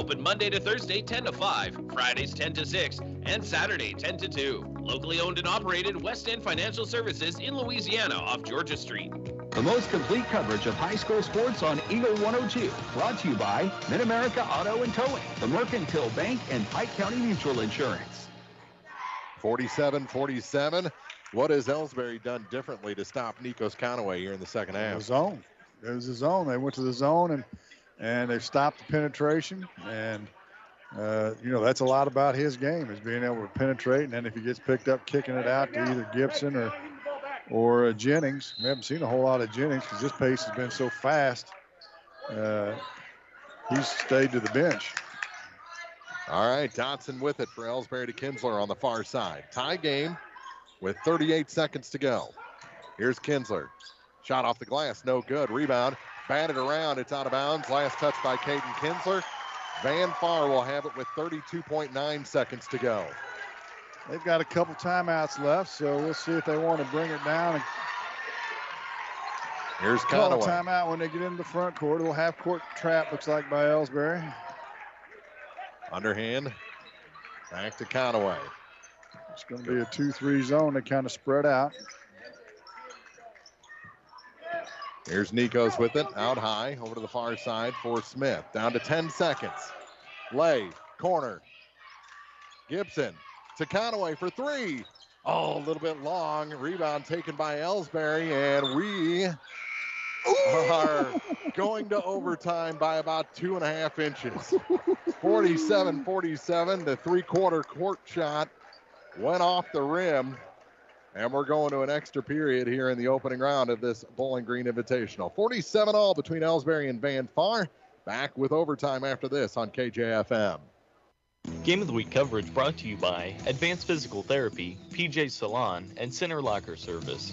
Open Monday to Thursday 10 to 5, Fridays 10 to 6, and Saturday 10 to 2. Locally owned and operated West End Financial Services in Louisiana off Georgia Street. The most complete coverage of high school sports on Eagle 102. Brought to you by Mid-America Auto and Towing, the Mercantile Bank, and Pike County Mutual Insurance. 47-47. What has Ellsbury done differently to stop Nikos Callaway here in the second half? The zone. It was the zone. They went to the zone, and they've stopped the penetration. And, that's a lot about his game, is being able to penetrate. And then if he gets picked up kicking it out to either Gibson or Jennings. We haven't seen a whole lot of Jennings because this pace has been so fast. He's stayed to the bench. All right, Dotson with it for Ellsbury to Kinsler on the far side. Tie game with 38 seconds to go. Here's Kinsler. Shot off the glass, no good. Rebound, batted around, it's out of bounds. Last touch by Caden Kinsler. Van Far will have it with 32.9 seconds to go. They've got a couple timeouts left, so we'll see if they want to bring it down. And here's call a Callaway. Timeout when they get into the front court. A little half-court trap, looks like, by Ellsbury. Underhand, back to Callaway. It's going to be a 2-3 zone. They kind of spread out. Here's Nikos with it, out high, over to the far side for Smith. Down to 10 seconds. Lay, corner. Gibson to Callaway for three. Oh, a little bit long. Rebound taken by Ellsbury, and we are going to overtime by about 2.5 inches. 47-47, the three-quarter court shot went off the rim. And we're going to an extra period here in the opening round of this Bowling Green Invitational. 47-all between Ellsbury and Van Far. Back with overtime after this on KJFM. Game of the Week coverage brought to you by Advanced Physical Therapy, PJ Salon, and Center Locker Service.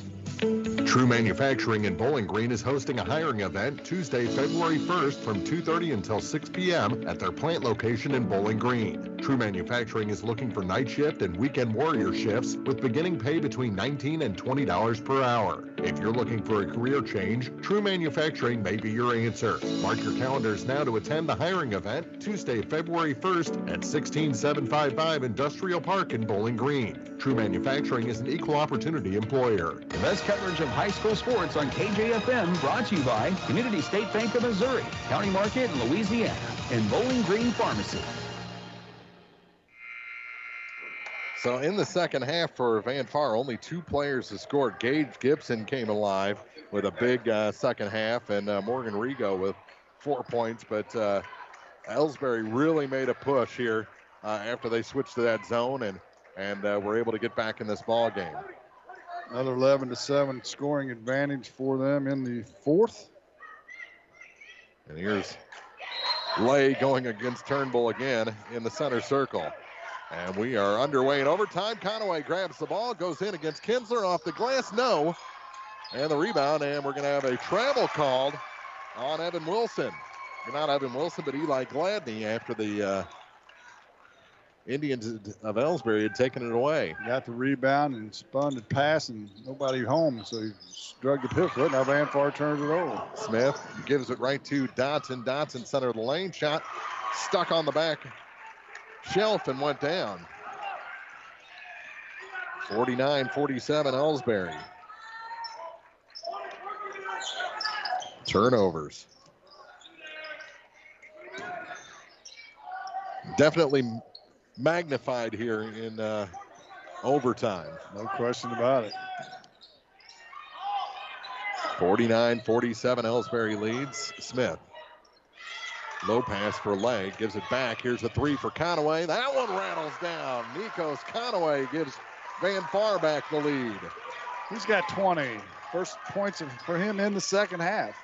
True Manufacturing in Bowling Green is hosting a hiring event Tuesday, February 1st from 2:30 until 6 p.m. at their plant location in Bowling Green. True Manufacturing is looking for night shift and weekend warrior shifts with beginning pay between $19 and $20 per hour. If you're looking for a career change, True Manufacturing may be your answer. Mark your calendars now to attend the hiring event Tuesday, February 1st at 16755 Industrial Park in Bowling Green. True Manufacturing is an equal opportunity employer. The best coverage of high school sports on KJFM, brought to you by Community State Bank of Missouri, County Market in Louisiana, and Bowling Green Pharmacy. So in the second half for Van Far, only two players have scored. Gage Gibson came alive with a big second half, and Morgan Rigo with 4 points. But Ellsbury really made a push here after they switched to that zone and were able to get back in this ball game. Another 11-7 scoring advantage for them in the fourth. And here's Lay going against Turnbull again in the center circle. And we are underway in overtime. Conaway grabs the ball, goes in against Kinsler off the glass, no. And the rebound, and we're going to have a travel called on Evan Wilson. Not Evan Wilson, but Eli Gladney after the Indians of Ellsbury had taken it away. Got the rebound and spun the pass, and nobody home, so he drug the pivot foot. Now Van Far turns it over. Smith gives it right to Dotson. Dotson center of the lane. Shot stuck on the back shelf and went down. 49-47 Ellsbury. Turnovers. Definitely magnified here in overtime. No question about it. 49-47 Ellsbury leads. Smith. Low pass for Lay. Gives it back. Here's a three for Conaway. That one rattles down. Nikos Conaway gives Van Far back the lead. He's got 20. First points for him in the second half.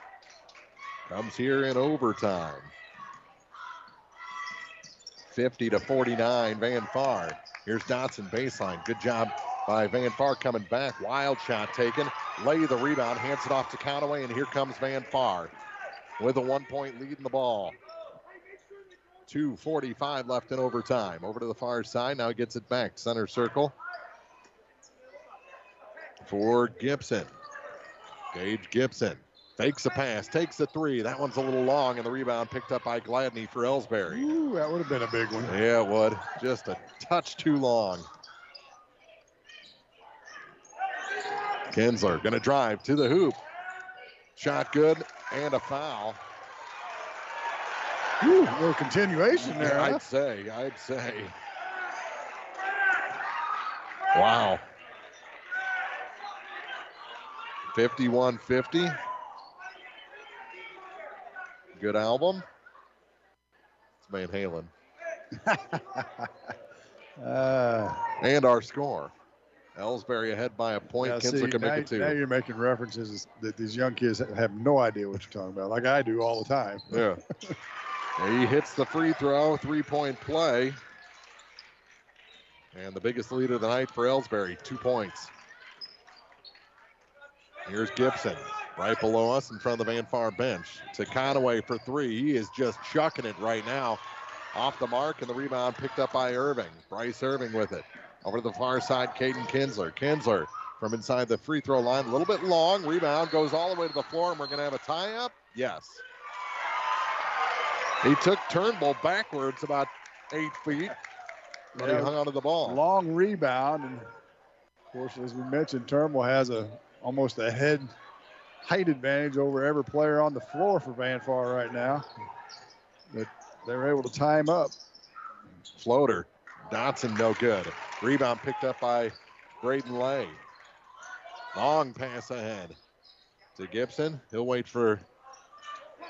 Comes here in overtime. 50-49 Van Far. Here's Dotson baseline. Good job by Van Far coming back. Wild shot taken. Lay the rebound. Hands it off to Conaway, and here comes Van Far with a 1-point lead in the ball. 2:45 left in overtime. Over to the far side. Now he gets it back. Center circle for Gibson. Gage Gibson Fakes a pass, takes a three. That one's a little long, and the rebound picked up by Gladney for Ellsbury. Ooh, that would have been a big one. Yeah, it would. Just a touch too long. Kinsler going to drive to the hoop. Shot good, and a foul. Ooh, a little continuation there. I'd say. Wow. 51-50. Good album. It's Van Halen. And our score. Ellsbury ahead by a point. Kinsler can make it two. Now you're making references that these young kids have no idea what you're talking about, like I do all the time. Yeah. He hits the free throw, 3-point play. And the biggest lead of the night for Ellsbury, 2 points. Here's Gibson, right below us in front of the Van Far bench. To Conaway for three. He is just chucking it right now. Off the mark, and the rebound picked up by Irving. Bryce Irving with it. Over to the far side, Caden Kinsler. Kinsler from inside the free throw line, a little bit long. Rebound goes all the way to the floor, and we're going to have a tie-up? Yes. He took Turnbull backwards about 8 feet, but he hung onto the ball. Long rebound, and of course, as we mentioned, Turnbull has almost a head height advantage over every player on the floor for Van Far right now. But they were able to tie him up. Floater. Dotson no good. Rebound picked up by Braden Lay. Long pass ahead to Gibson. He'll wait for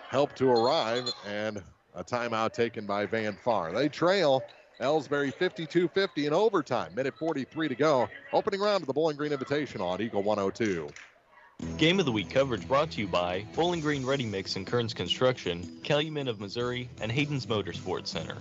help to arrive, and a timeout taken by Van Far. They trail Ellsbury 52-50 in overtime. Minute 43 to go. Opening round of the Bowling Green Invitational on Eagle 102. Game of the Week coverage brought to you by Bowling Green Ready Mix and Kearns Construction, Calumet of Missouri, and Hayden's Motorsports Center.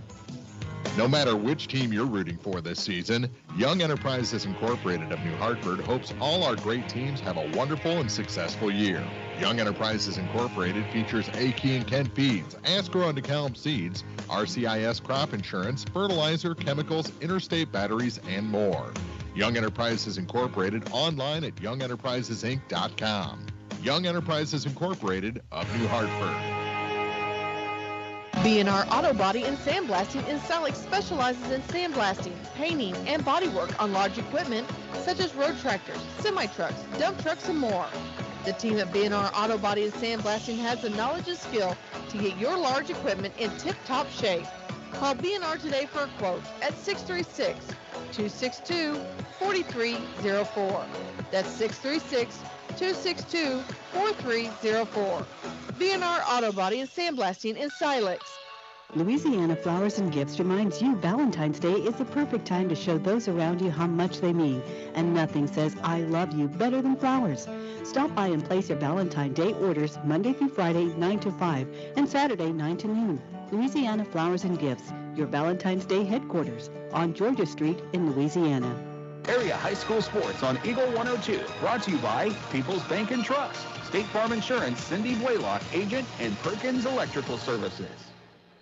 No matter which team you're rooting for this season, Young Enterprises Incorporated of New Hartford hopes all our great teams have a wonderful and successful year. Young Enterprises Incorporated features A.K. and Kent Feeds, Ascro and DeKalb Seeds, RCIS Crop Insurance, fertilizer, chemicals, interstate batteries, and more. Young Enterprises Incorporated online at youngenterprisesinc.com. Young Enterprises Incorporated of New Hartford. B&R Auto Body and Sandblasting in Silex specializes in sandblasting, painting, and bodywork on large equipment such as road tractors, semi-trucks, dump trucks, and more. The team at B&R Auto Body and Sandblasting has the knowledge and skill to get your large equipment in tip-top shape. Call B&R today for a quote at 636-262-4304. That's 636-262-4304. B&R Auto Body and Sandblasting in Silex. Louisiana Flowers and Gifts reminds you Valentine's Day is the perfect time to show those around you how much they mean, and nothing says I love you better than flowers. Stop by and place your Valentine's Day orders Monday through Friday 9 to 5 and Saturday 9 to noon. Louisiana Flowers and Gifts, your Valentine's Day headquarters on Georgia Street in Louisiana. Area high school sports on Eagle 102, brought to you by People's Bank and Trust, State Farm Insurance, Cindy Blaylock, agent, and Perkins Electrical Services.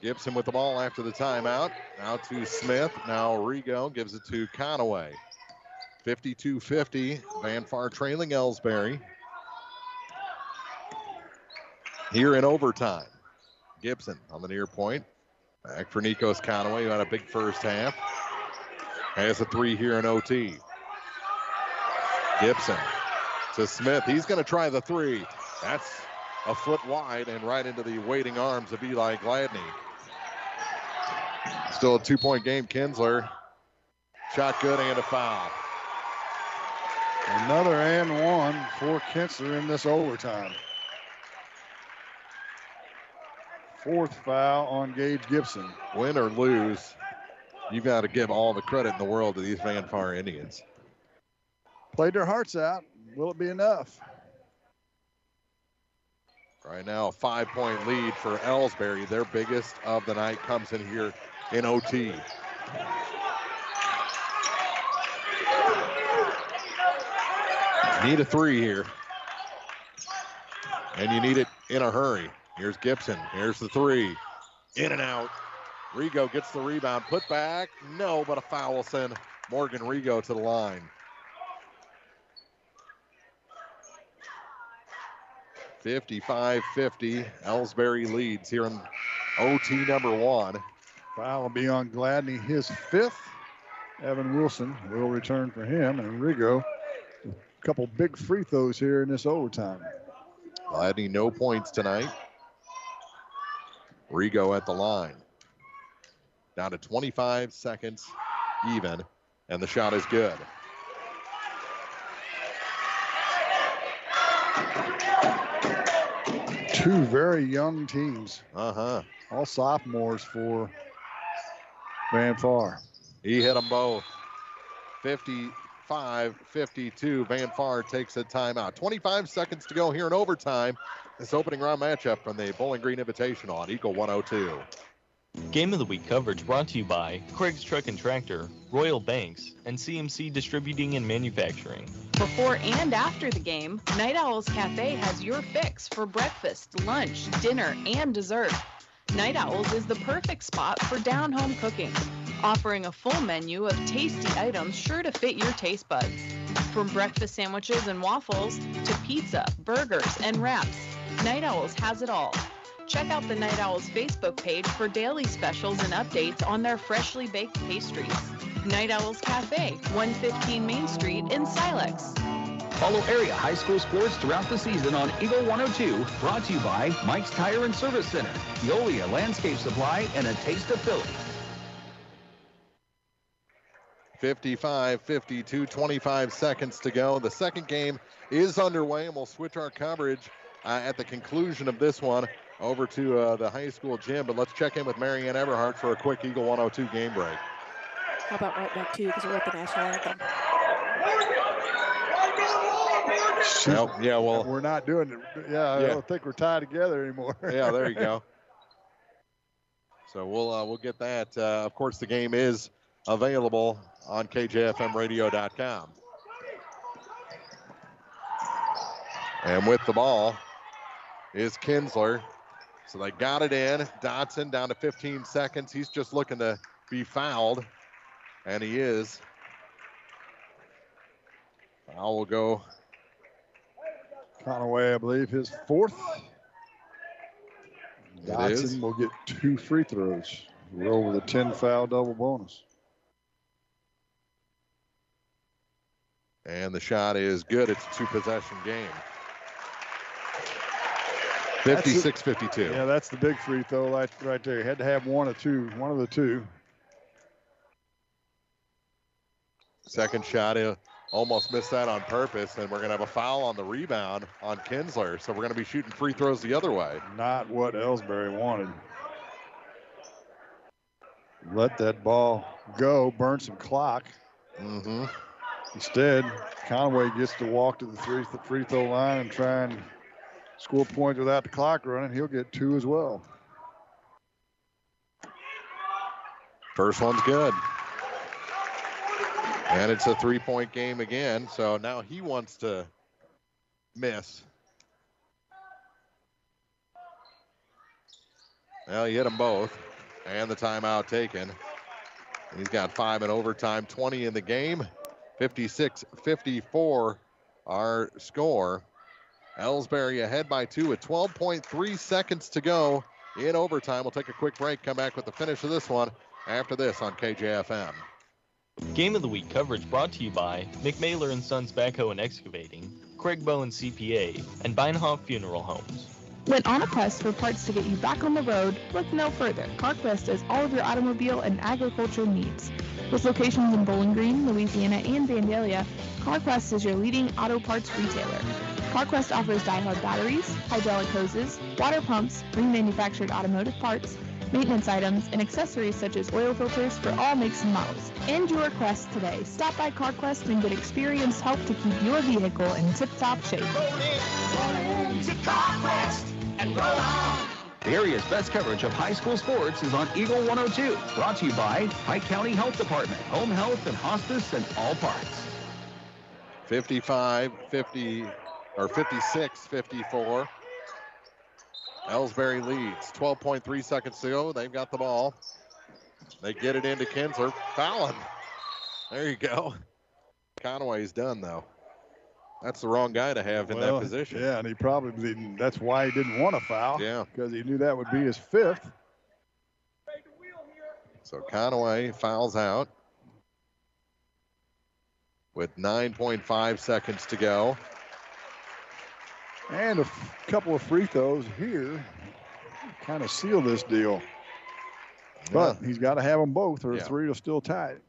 Gibson with the ball after the timeout. Now to Smith. Now Rigo gives it to Conaway. 52-50. Van Far trailing Ellsbury. Here in overtime. Gibson on the near point. Back for Nikos Conaway, who had a big first half. Has a three here in OT. Gibson to Smith. He's going to try the three. That's a foot wide and right into the waiting arms of Eli Gladney. Still a 2-point game. Kinsler. Shot good and a foul. Another and one for Kinsler in this overtime. Fourth foul on Gage Gibson. Win or lose, you've got to give all the credit in the world to these Van Far Indians. Played their hearts out. Will it be enough? Right now, a 5-point lead for Ellsbury. Their biggest of the night comes in here in OT. Need a three here. And you need it in a hurry. Here's Gibson. Here's the three. In and out. Rigo gets the rebound. Put back. No, but a foul will send Morgan Rigo to the line. 55-50. Ellsbury leads here in OT number 1. Foul will be on Gladney, his 5th. Evan Wilson will return for him, and Rigo, a couple big free throws here in this overtime. Gladney, no points tonight. Rigo at the line. Down to 25 seconds even, and the shot is good. Two very young teams. Uh-huh. All sophomores for Van Far. He hit them both. 55-52. Van Far takes a timeout. 25 seconds to go here in overtime. This opening round matchup from the Bowling Green Invitational on Eagle 102. Game of the Week coverage brought to you by Craig's Truck and Tractor, Royal Banks, and CMC Distributing and Manufacturing. Before and after the game, Night Owl's Cafe has your fix for breakfast, lunch, dinner, and dessert. Night Owl's is the perfect spot for down-home cooking, offering a full menu of tasty items sure to fit your taste buds. From breakfast sandwiches and waffles to pizza, burgers, and wraps, Night Owl's has it all. Check out the Night Owl's Facebook page for daily specials and updates on their freshly baked pastries. Night Owl's Cafe, 115 Main Street in Silex. Follow area high school sports throughout the season on Eagle 102, brought to you by Mike's Tire and Service Center, Veolia Landscape Supply, and A Taste of Philly. 55-52, 25 seconds to go. The second game is underway, and we'll switch our coverage at the conclusion of this one over to the high school gym. But let's check in with Marianne Everhart for a quick Eagle 102 game break. How about right back, too, because we're at the national anthem. Yeah, well, we're not doing it. Yeah, I don't think we're tied together anymore. Yeah, there you go. So we'll get that. Of course, the game is available on KJFMradio.com. And with the ball is Kinsler. So they got it in. Dotson down to 15 seconds. He's just looking to be fouled, and he is. Foul will go. Callaway, I believe, his 4th. Dotson will get 2 free throws. We're over the 10 foul double bonus. And the shot is good. It's a 2-possession game. 56-52. Yeah, that's the big free throw right there. You had to have one of the two. Second shot, he almost missed that on purpose, and we're going to have a foul on the rebound on Kinsler. So we're going to be shooting free throws the other way. Not what Ellsbury wanted. Let that ball go, burn some clock. Mm-hmm. Instead, Conway gets to walk to the free throw line and try and score points without the clock running. He'll get 2 as well. First one's good. And it's a 3-point game again. So now he wants to miss. Well, he hit them both. And the timeout taken. He's got 5 in overtime, 20 in the game. 56-54 our score. Ellsbury ahead by 2 with 12.3 seconds to go in overtime. We'll take a quick break, come back with the finish of this one after this on KJFM. Game of the Week coverage brought to you by McMailer & Sons Backhoe and Excavating, Craig Bowen CPA, and Beinhoff Funeral Homes. When on a quest for parts to get you back on the road, look no further. CarQuest has all of your automobile and agricultural needs. With locations in Bowling Green, Louisiana, and Vandalia, CarQuest is your leading auto parts retailer. CarQuest offers die-hard batteries, hydraulic hoses, water pumps, remanufactured automotive parts, maintenance items, and accessories such as oil filters for all makes and models. End your quest today. Stop by CarQuest and get experienced help to keep your vehicle in tip-top shape. Roll into CarQuest and roll on. The area's best coverage of high school sports is on Eagle 102. Brought to you by Pike County Health Department, home health and hospice and all parts. 56-54. Ellsbury leads. 12.3 seconds to go. They've got the ball. They get it into Kinsler. Fouling. There you go. Conway's done, though. That's the wrong guy to have in that position. Yeah, and he probably that's why he didn't want to foul. Yeah. Because he knew that would be his 5th. So Conway fouls out with 9.5 seconds to go. And a couple of free throws here kind of seal this deal. But he's got to have them both or 3 will still tie it.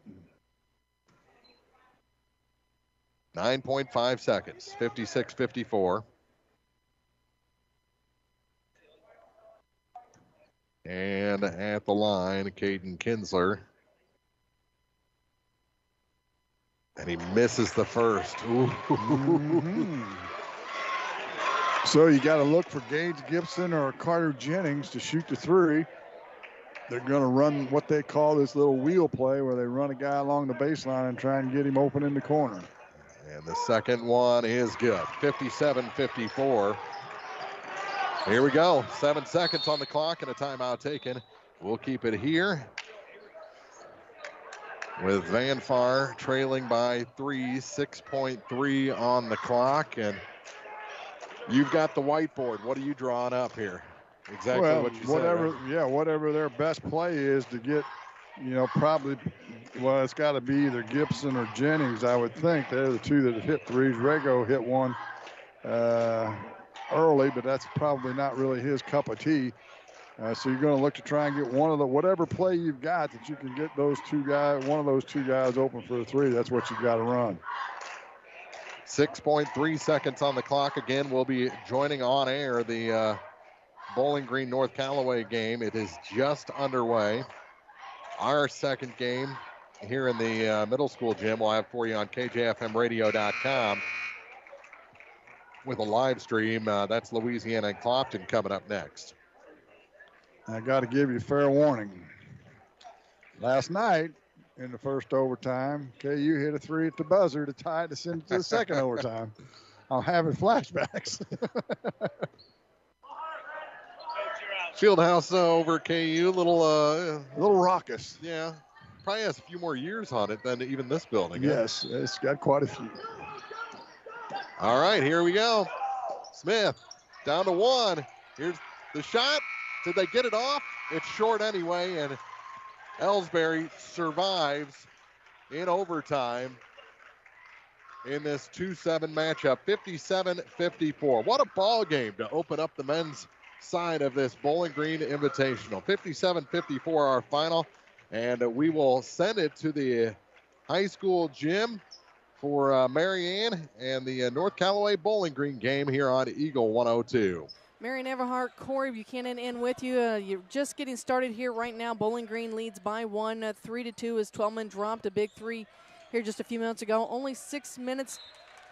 9.5 seconds, 56-54. And at the line, Caden Kinsler. And he misses the first. Ooh. Mm-hmm. So you got to look for Gage Gibson or Carter Jennings to shoot the 3. They're going to run what they call this little wheel play where they run a guy along the baseline and try and get him open in the corner. And the second one is good, 57-54. Here we go, 7 seconds on the clock and a timeout taken. We'll keep it here with Van Far trailing by 3, 6.3 on the clock. And you've got the whiteboard. What are you drawing up here? Exactly what you said. Right? Yeah, whatever their best play is to get, probably, it's got to be either Gibson or Jennings, I would think. They're the 2 that have hit 3s. Rego hit one early, but that's probably not really his cup of tea. So you're going to look to try and get whatever play you've got that you can get those 2 guys, one of those 2 guys open for a 3. That's what you've got to run. 6.3 seconds on the clock. Again, we'll be joining on air the Bowling Green North Callaway game. It is just underway. Our second game here in the middle school gym we'll have for you on KJFMradio.com with a live stream. That's Louisiana and Clopton coming up next. I got to give you fair warning. Last night in the first overtime, KU hit a 3 at the buzzer to tie it to send it to the second overtime. I'm having flashbacks. Fieldhouse over KU, little raucous. Yeah, probably has a few more years on it than even this building. Yes, it's got quite a few. All right, here we go. Smith down to 1. Here's the shot. Did they get it off? It's short anyway, and Ellsbury survives in overtime in this 2-7 matchup, 57-54. What a ball game to open up the men's side of this Bowling Green Invitational. 57-54 our final, and we will send it to the high school gym for Marianne and the North Callaway Bowling Green game here on Eagle 102. Marion Everhart, Corey Buchanan in with you. You're just getting started here right now. Bowling Green leads by 1, 3-2 as Twellman dropped a big 3 here just a few minutes ago. Only 6 minutes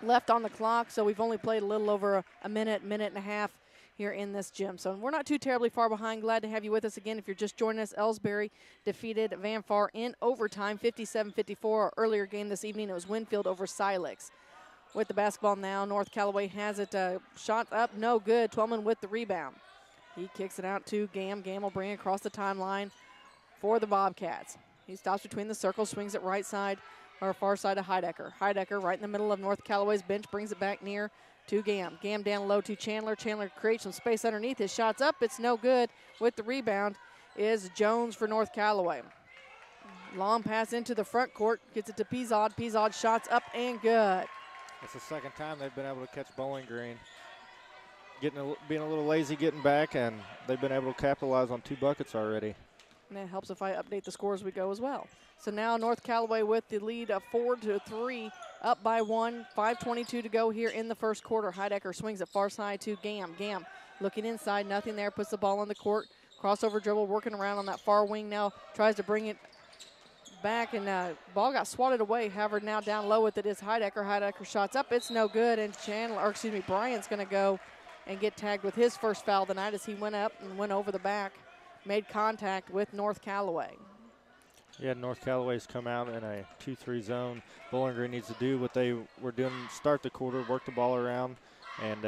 left on the clock, so we've only played a little over a minute and a half here in this gym. So we're not too terribly far behind. Glad to have you with us again. If you're just joining us, Ellsbury defeated Van Far in overtime, 57-54. Our earlier game this evening, it was Winfield over Silex. With the basketball now, North Callaway has it. Shot up, no good. Twellman with the rebound. He kicks it out to Gam. Gam will bring it across the timeline for the Bobcats. He stops between the circles, swings it right side or far side of Heidecker. Heidecker right in the middle of North Callaway's bench, brings it back near to Gam. Gam down low to Chandler. Chandler creates some space underneath. His shot's up. It's no good. With the rebound is Jones for North Callaway. Long pass into the front court. Gets it to Pizod. Pizod shots up and good. It's the second time they've been able to catch Bowling Green. Being a little lazy getting back, and they've been able to capitalize on 2 buckets already. And it helps if I update the score as we go as well. So now North Callaway with the lead of 4-3, up by 1, 5:22 to go here in the first quarter. Heidecker swings it far side to Gam. Gam looking inside, nothing there, puts the ball on the court. Crossover dribble, working around on that far wing now, tries to bring it back, and ball got swatted away. However, now down low with it is Heidecker. Heidecker shots up, it's no good, and Bryant's going to go and get tagged with his first foul of the night as he went up and went over the back, made contact with North Callaway. Yeah, North Callaway's come out in a 2-3 zone. Bowling Green needs to do what they were doing, start the quarter, work the ball around, and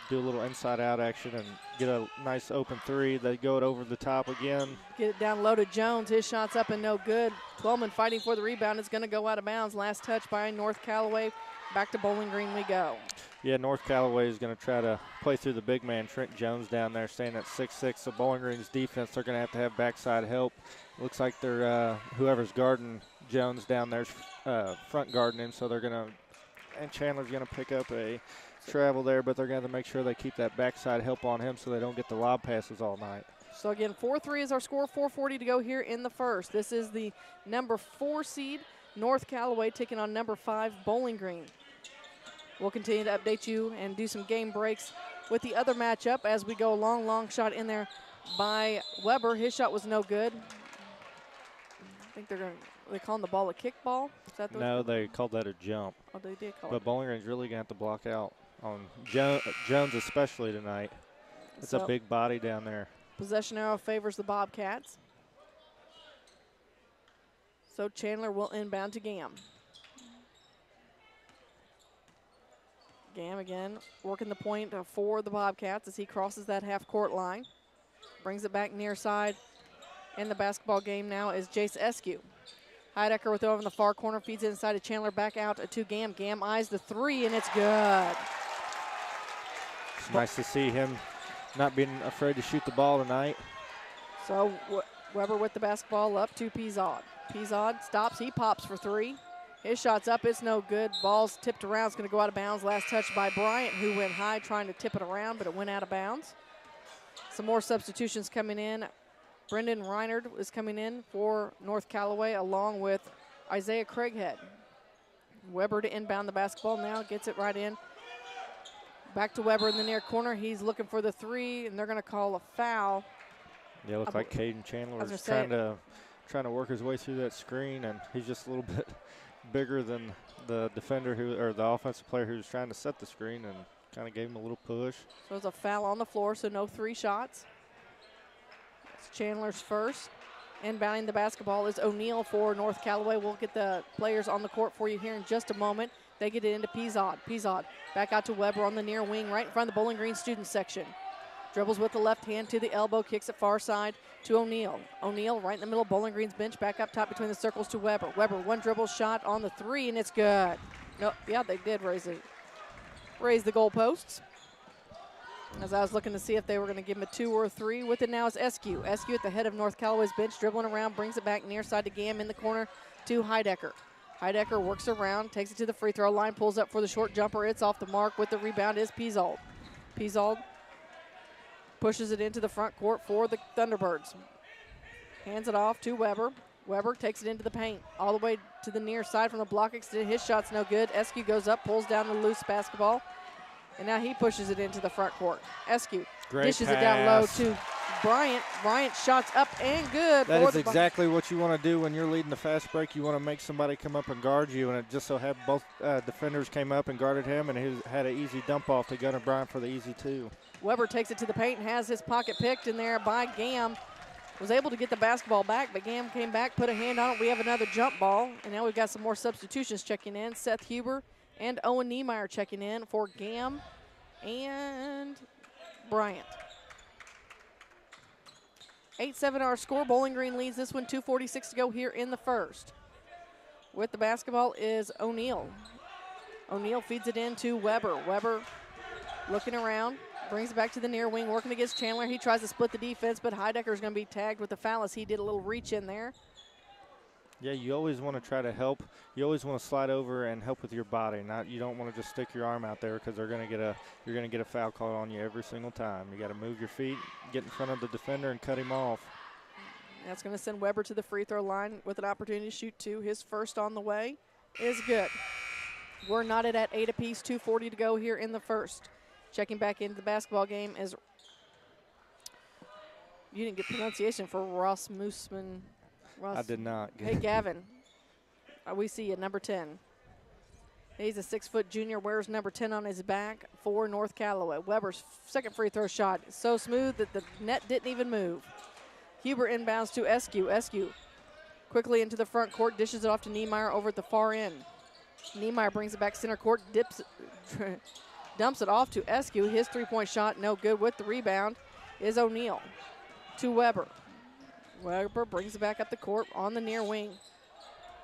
do a little inside-out action and get a nice open 3. They go it over the top again. Get it down low to Jones. His shot's up and no good. Twellman fighting for the rebound. It's going to go out of bounds. Last touch by North Callaway back to Bowling Green we go. Yeah, North Callaway is going to try to play through the big man, Trent Jones, down there, staying at 6'6". So Bowling Green's defense, they're going to have backside help. Looks like they're whoever's guarding Jones down there's front guarding him, so they're going to – and Chandler's going to pick up a travel there, but they're going to have to make sure they keep that backside help on him so they don't get the lob passes all night. So, again, 4-3 is our score, 4:40 to go here in the first. This is the number 4 seed, North Callaway, taking on number 5, Bowling Green. We'll continue to update you and do some game breaks with the other matchup as we go along. Long shot in there by Weber. His shot was no good. I think they're calling the ball a kickball. Is that no, they called that a jump. Oh, they did call it. But Bowling Green's really going to have to block out on Jones especially tonight. It's a big body down there. Possession arrow favors the Bobcats. So Chandler will inbound to Gam. Gam again working the point for the Bobcats as he crosses that half-court line. Brings it back near side. In the basketball game now is Jace Eskew. Heidecker with it over in the far corner, feeds it inside to Chandler, back out to Gam. Gam eyes the three, and it's good. It's nice to see him not being afraid to shoot the ball tonight. So Weber with the basketball up to Pizod. Pizod stops, he pops for three. His shot's up, it's no good. Ball's tipped around, it's gonna go out of bounds. Last touch by Bryant, who went high trying to tip it around, but it went out of bounds. Some more substitutions coming in. Brendan Reinard is coming in for North Callaway along with Isaiah Craighead. Weber to inbound the basketball now, gets it right in. Back to Weber in the near corner. He's looking for the three, and they're going to call a foul. Yeah, it looks like Caden Chandler is trying to work his way through that screen, and he's just a little bit bigger than the defender or the offensive player who was trying to set the screen, and kind of gave him a little push. So it's a foul on the floor, so no three shots. It's Chandler's first. Inbounding the basketball is O'Neal for North Callaway. We'll get the players on the court for you here in just a moment. They get it into Pizod. Pizod back out to Weber on the near wing, right in front of the Bowling Green student section. Dribbles with the left hand to the elbow, kicks it far side to O'Neal. O'Neal right in the middle of Bowling Green's bench, back up top between the circles to Weber. Weber, one dribble shot on the three, and it's good. No, yeah, they did raise the goalposts. As I was looking to see if they were going to give him a 2 or a 3. With it now is Eskew. Eskew at the head of North Callaway's bench, dribbling around, brings it back near side to Gam in the corner to Heidecker. Heidecker works around, takes it to the free throw line, pulls up for the short jumper. It's off the mark. With the rebound is Pizald. Pizald pushes it into the front court for the Thunderbirds. Hands it off to Weber. Weber takes it into the paint, all the way to the near side from the block extended. His shot's no good. Eskew goes up, pulls down the loose basketball, and now he pushes it into the front court. Eskew dishes it down low to Bryant. Bryant shots up and good. That is exactly what you want to do when you're leading the fast break. You want to make somebody come up and guard you, and it just so happened both defenders came up and guarded him, and he had an easy dump off to Gunnar Bryant for the easy 2. Weber takes it to the paint and has his pocket picked in there by Gam. Was able to get the basketball back, but Gam came back, put a hand on it. We have another jump ball, and now we've got some more substitutions checking in. Seth Huber and Owen Niemeyer checking in for Gam and Bryant. 8-7 our score. Bowling Green leads this one, 2:46 to go here in the first. With the basketball is O'Neal. O'Neal feeds it in to Weber. Weber looking around, brings it back to the near wing, working against Chandler. He tries to split the defense, but Heidecker is going to be tagged with the foul as he did a little reach in there. Yeah, you always want to try to help. You always want to slide over and help with your body. You don't want to just stick your arm out there because you're going to get a foul call on you every single time. You got to move your feet, get in front of the defender, and cut him off. That's going to send Weber to the free throw line with an opportunity to shoot 2. His first on the way is good. We're knotted at 8 apiece, 2:40 to go here in the first. Checking back into the basketball game is, you didn't get pronunciation for Ross Moosman. I did not. Hey, Gavin, we see you, number 10. He's a 6-foot junior, wears number 10 on his back for North Callaway. Weber's second free throw shot so smooth that the net didn't even move. Huber inbounds to Eskew. Eskew quickly into the front court, dishes it off to Niemeyer over at the far end. Niemeyer brings it back center court, dumps it off to Eskew. His three-point shot no good. With the rebound is O'Neal to Weber. Weber brings it back up the court on the near wing.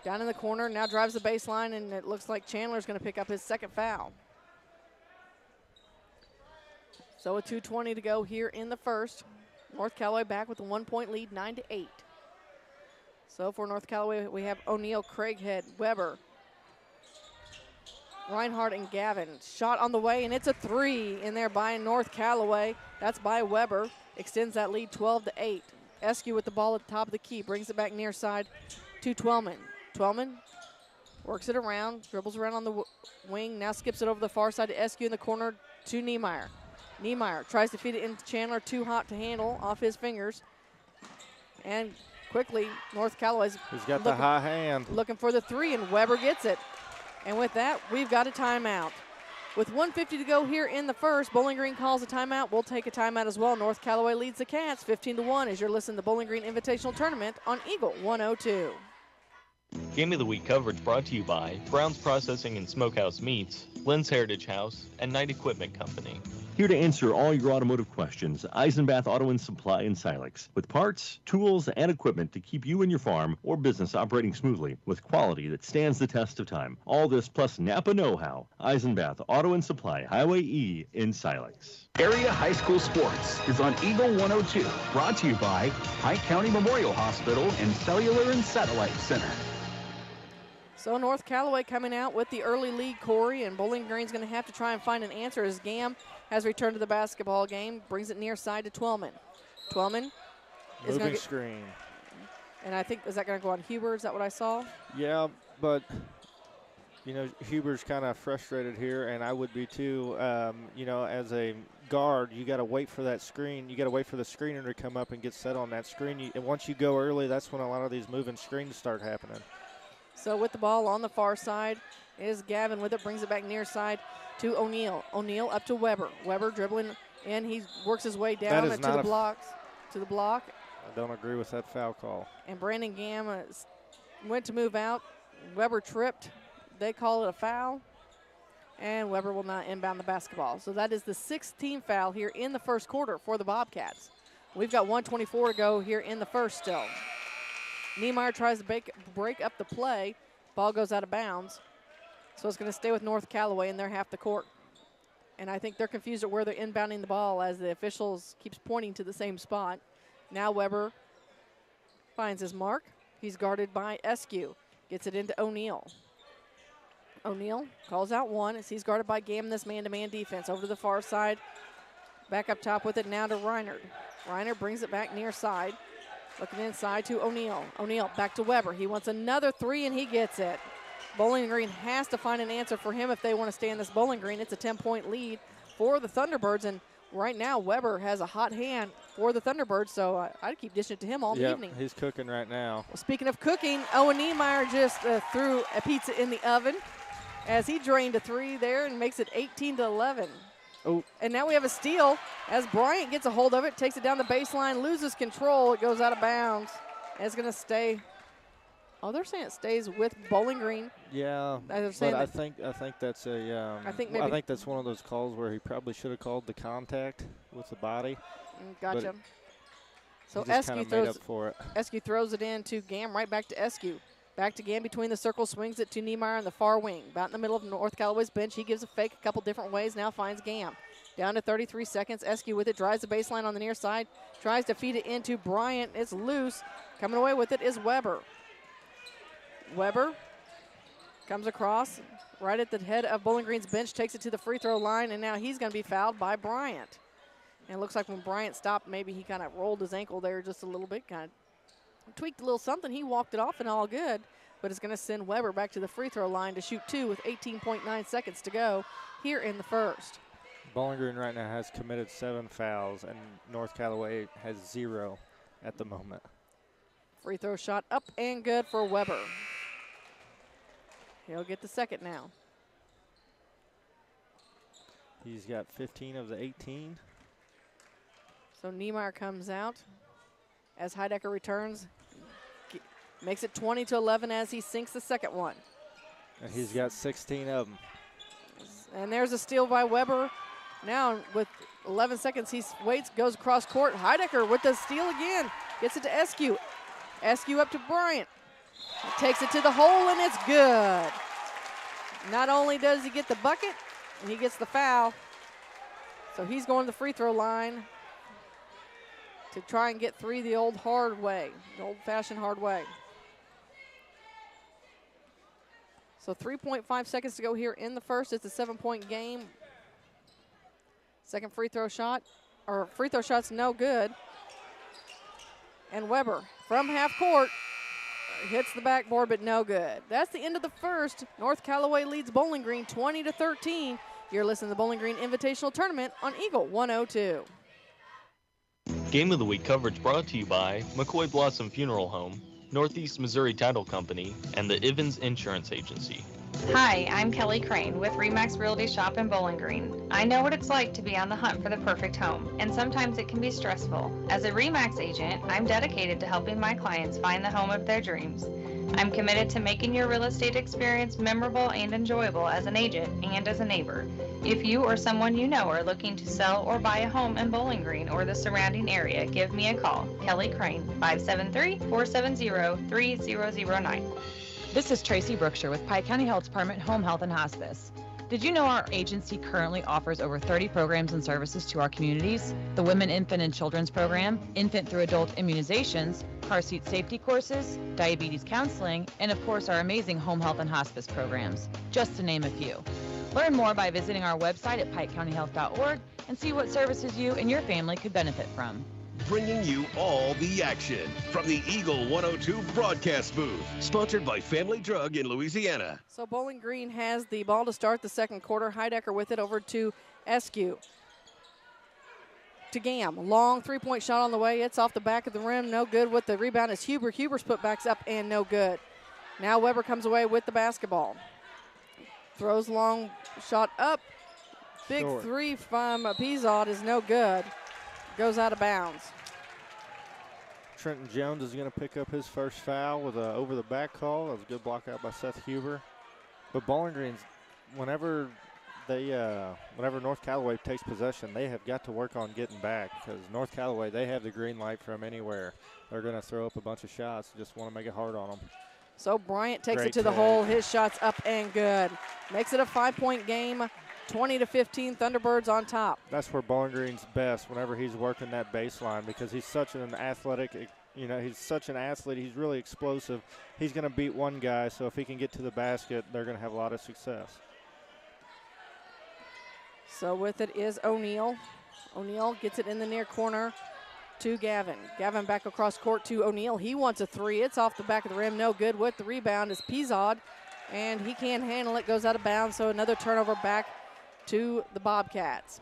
Down in the corner, now drives the baseline, and it looks like Chandler's going to pick up his second foul. So with 2:20 to go here in the first. North Callaway back with a 1-point lead, 9-8. So for North Callaway, we have O'Neal, Craighead, Weber, Reinhardt, and Gavin. Shot on the way, and it's a three in there by North Callaway. That's by Weber. Extends that lead 12-8. Eskew with the ball at the top of the key. Brings it back near side to Twellman. Twellman works it around, dribbles around on the wing, now skips it over the far side to Eskew in the corner to Niemeyer. Niemeyer tries to feed it into Chandler, too hot to handle, off his fingers. And quickly, North Callaway's He's got the high hand. Looking for the three, and Weber gets it. And with that, we've got a timeout. With 1:50 to go here in the first, Bowling Green calls a timeout. We'll take a timeout as well. North Callaway leads the Cats 15-1 as you're listening to the Bowling Green Invitational Tournament on Eagle 102. Game of the Week coverage brought to you by Brown's Processing and Smokehouse Meats, Lynn's Heritage House, and Knight Equipment Company. Here to answer all your automotive questions, Eisenbath Auto and Supply in Silex, with parts, tools, and equipment to keep you and your farm or business operating smoothly with quality that stands the test of time. All this plus Napa know-how. Eisenbath Auto and Supply, Highway E in Silex. Area High School Sports is on Eagle 102, brought to you by Pike County Memorial Hospital and Cellular and Satellite Center. So North Callaway coming out with the early lead, Corey, and Bowling Green's going to have to try and find an answer as Gam has returned to the basketball game, brings it near side to Twellman. Twellman is going to screen. And I think, is that going to go on Huber? Is that what I saw? Yeah, but, you know, Huber's kind of frustrated here, and I would be too. You know, as a guard, you got to wait for that screen. You got to wait for the screener to come up and get set on that screen. And once you go early, that's when a lot of these moving screens start happening. So with the ball on the far side is Gavin with it, brings it back near side to O'Neal. O'Neal up to Weber. Weber dribbling in. He works his way down to the block. I don't agree with that foul call. And Brandon Gam went to move out. Weber tripped. They call it a foul. And Weber will not inbound the basketball. So that is the 16th foul here in the first quarter for the Bobcats. We've got 1:24 to go here in the first still. Niemeyer tries to break up the play. Ball goes out of bounds. So it's going to stay with North Callaway in their half the court. And I think they're confused at where they're inbounding the ball as the officials keeps pointing to the same spot. Now Weber finds his mark. He's guarded by Eskew. Gets it into O'Neal. O'Neal calls out one as he's guarded by Gam, this man-to-man defense. Over to the far side. Back up top with it now to Reinhardt. Reinhardt brings it back near side. Looking inside to O'Neal. O'Neal back to Weber. He wants another three, and he gets it. Bowling Green has to find an answer for him if they want to stay in this Bowling Green. It's a 10-point lead for the Thunderbirds, and right now Weber has a hot hand for the Thunderbirds, so I'd keep dishing it to him all the evening. He's cooking right now. Well, speaking of cooking, Owen Niemeyer just threw a pizza in the oven as he drained a three there and makes it 18-11. Oh. And now we have a steal as Bryant gets a hold of it, takes it down the baseline, loses control. It goes out of bounds. And it's going to stay. Oh, they're saying it stays with Bowling Green. Yeah, but I think that's a. I think that's one of those calls where he probably should have called the contact with the body. Gotcha. So Eskew throws it in to Gam, right back to Eskew. Back to Gam between the circles, swings it to Niemeyer on the far wing. About in the middle of North Callaway's bench. He gives a fake a couple different ways, now finds Gam. Down to 33 seconds. Eskew with it, drives the baseline on the near side. Tries to feed it into Bryant. It's loose. Coming away with it is Weber. Weber comes across right at the head of Bowling Green's bench, takes it to the free throw line, and now he's going to be fouled by Bryant. And it looks like when Bryant stopped, maybe he kind of rolled his ankle there just a little bit, kind of tweaked a little something. He walked it off and all good, but it's going to send Weber back to the free throw line to shoot two with 18.9 seconds to go here in the first. Bowling Green right now has committed 7 fouls, and North Callaway has 0 at the moment. Free throw shot up and good for Weber. He'll get the second now. He's got 15 of the 18. So Niemeyer comes out as Heidecker returns. Makes it 20-11 as he sinks the second one. And he's got 16 of them. And there's a steal by Weber. Now with 11 seconds, he waits, goes across court. Heidecker with the steal again. Gets it to Eskew. Eskew up to Bryant. Takes it to the hole, and it's good. Not only does he get the bucket, and he gets the foul, so he's going to the free throw line to try and get 3 the old hard way, the old-fashioned hard way. So 3.5 seconds to go here in the first. It's a 7-point game. Second free throw shot, or free throw shot's no good. And Weber from half court hits the backboard, but no good. That's the end of the first. North Callaway leads Bowling Green 20-13. You're listening to the Bowling Green Invitational Tournament on Eagle 102. Game of the Week coverage brought to you by McCoy Blossom Funeral Home, Northeast Missouri Title Company, and the Ivins Insurance Agency. Hi, I'm Kelly Crane with Remax Realty Shop in Bowling Green. I know what it's like to be on the hunt for the perfect home, and sometimes it can be stressful. As a Remax agent, I'm dedicated to helping my clients find the home of their dreams. I'm committed to making your real estate experience memorable and enjoyable as an agent and as a neighbor. If you or someone you know are looking to sell or buy a home in Bowling Green or the surrounding area, give me a call. Kelly Crane, 573-470-3009. This is Tracy Brookshire with Pike County Health Department Home Health and Hospice. Did you know our agency currently offers over 30 programs and services to our communities? The Women, Infant, and Children's Program, infant through adult immunizations, car seat safety courses, diabetes counseling, and of course our amazing home health and hospice programs, just to name a few. Learn more by visiting our website at pikecountyhealth.org and see what services you and your family could benefit from. Bringing you all the action from the Eagle 102 broadcast booth, sponsored by Family Drug in Louisiana. So Bowling Green has the ball to start the second quarter. Heidecker with it over to Eskew. To Gam. Long three-point shot on the way. It's off the back of the rim. No good with the rebound is Huber. Huber's put backs up and no good. Now Weber comes away with the basketball. Throws long shot up. Big Short. Three from Pizot is no good. Goes out of bounds. Trenton Jones is going to pick up his first foul with a over-the-back call. That was a good block out by Seth Huber. But Bowling Green's, whenever North Callaway takes possession, they have got to work on getting back because North Callaway, they have the green light from anywhere. They're going to throw up a bunch of shots. Just want to make it hard on them. So Bryant takes Great it to the tag. hole. His shot's up and good. Makes it a 5-point game. 20-15, Thunderbirds on top. That's where Bowling Green's best, whenever he's working that baseline, because he's such an athletic, he's such an athlete. He's really explosive. He's going to beat one guy, so if he can get to the basket, they're going to have a lot of success. So with it is O'Neal. O'Neal gets it in the near corner to Gavin. Gavin back across court to O'Neal. He wants a three. It's off the back of the rim. No good. With the rebound is Pizod, and he can't handle it. Goes out of bounds, so another turnover back to the Bobcats.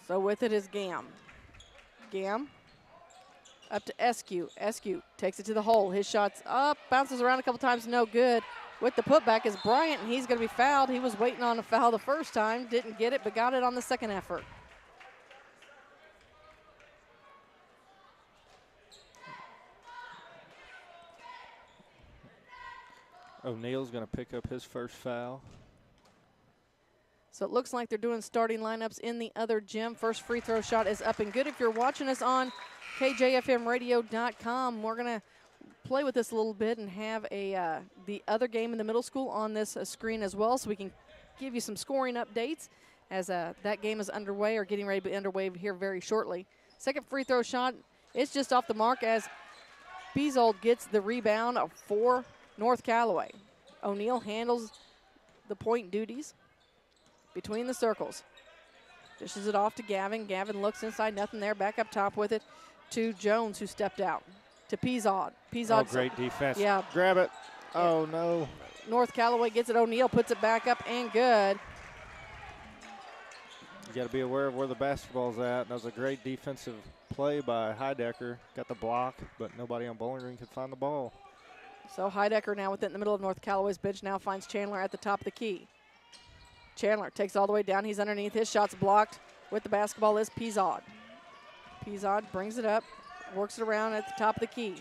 So with it is Gam. Gam up to Eskew. Eskew takes it to the hole. His shot's up, bounces around a couple times, no good. With the putback is Bryant, and he's going to be fouled. He was waiting on a foul the first time, didn't get it, but got it on the second effort. O'Neal's going to pick up his first foul. So it looks like they're doing starting lineups in the other gym. First free throw shot is up and good. If you're watching us on KJFMradio.com, we're going to play with this a little bit and have the other game in the middle school on this screen as well, so we can give you some scoring updates as that game is underway or getting ready to be underway here very shortly. Second free throw shot, it's just off the mark as Beazold gets the rebound for North Callaway. O'Neal handles the point duties between the circles. Dishes it off to Gavin. Gavin looks inside, nothing there. Back up top with it to Jones, who stepped out. To Pizod. Oh, great defense. Yeah. Grab it. Oh, no. North Callaway gets it. O'Neal puts it back up and good. You got to be aware of where the basketball's at. That was a great defensive play by Heidecker. Got the block, but nobody on Bowling Green could find the ball. So Heidecker now with it in the middle of North Callaway's bench, now finds Chandler at the top of the key. Chandler takes it all the way down. He's underneath. His shot's blocked. With the basketball is Pizod. Pizod brings it up, works it around at the top of the key.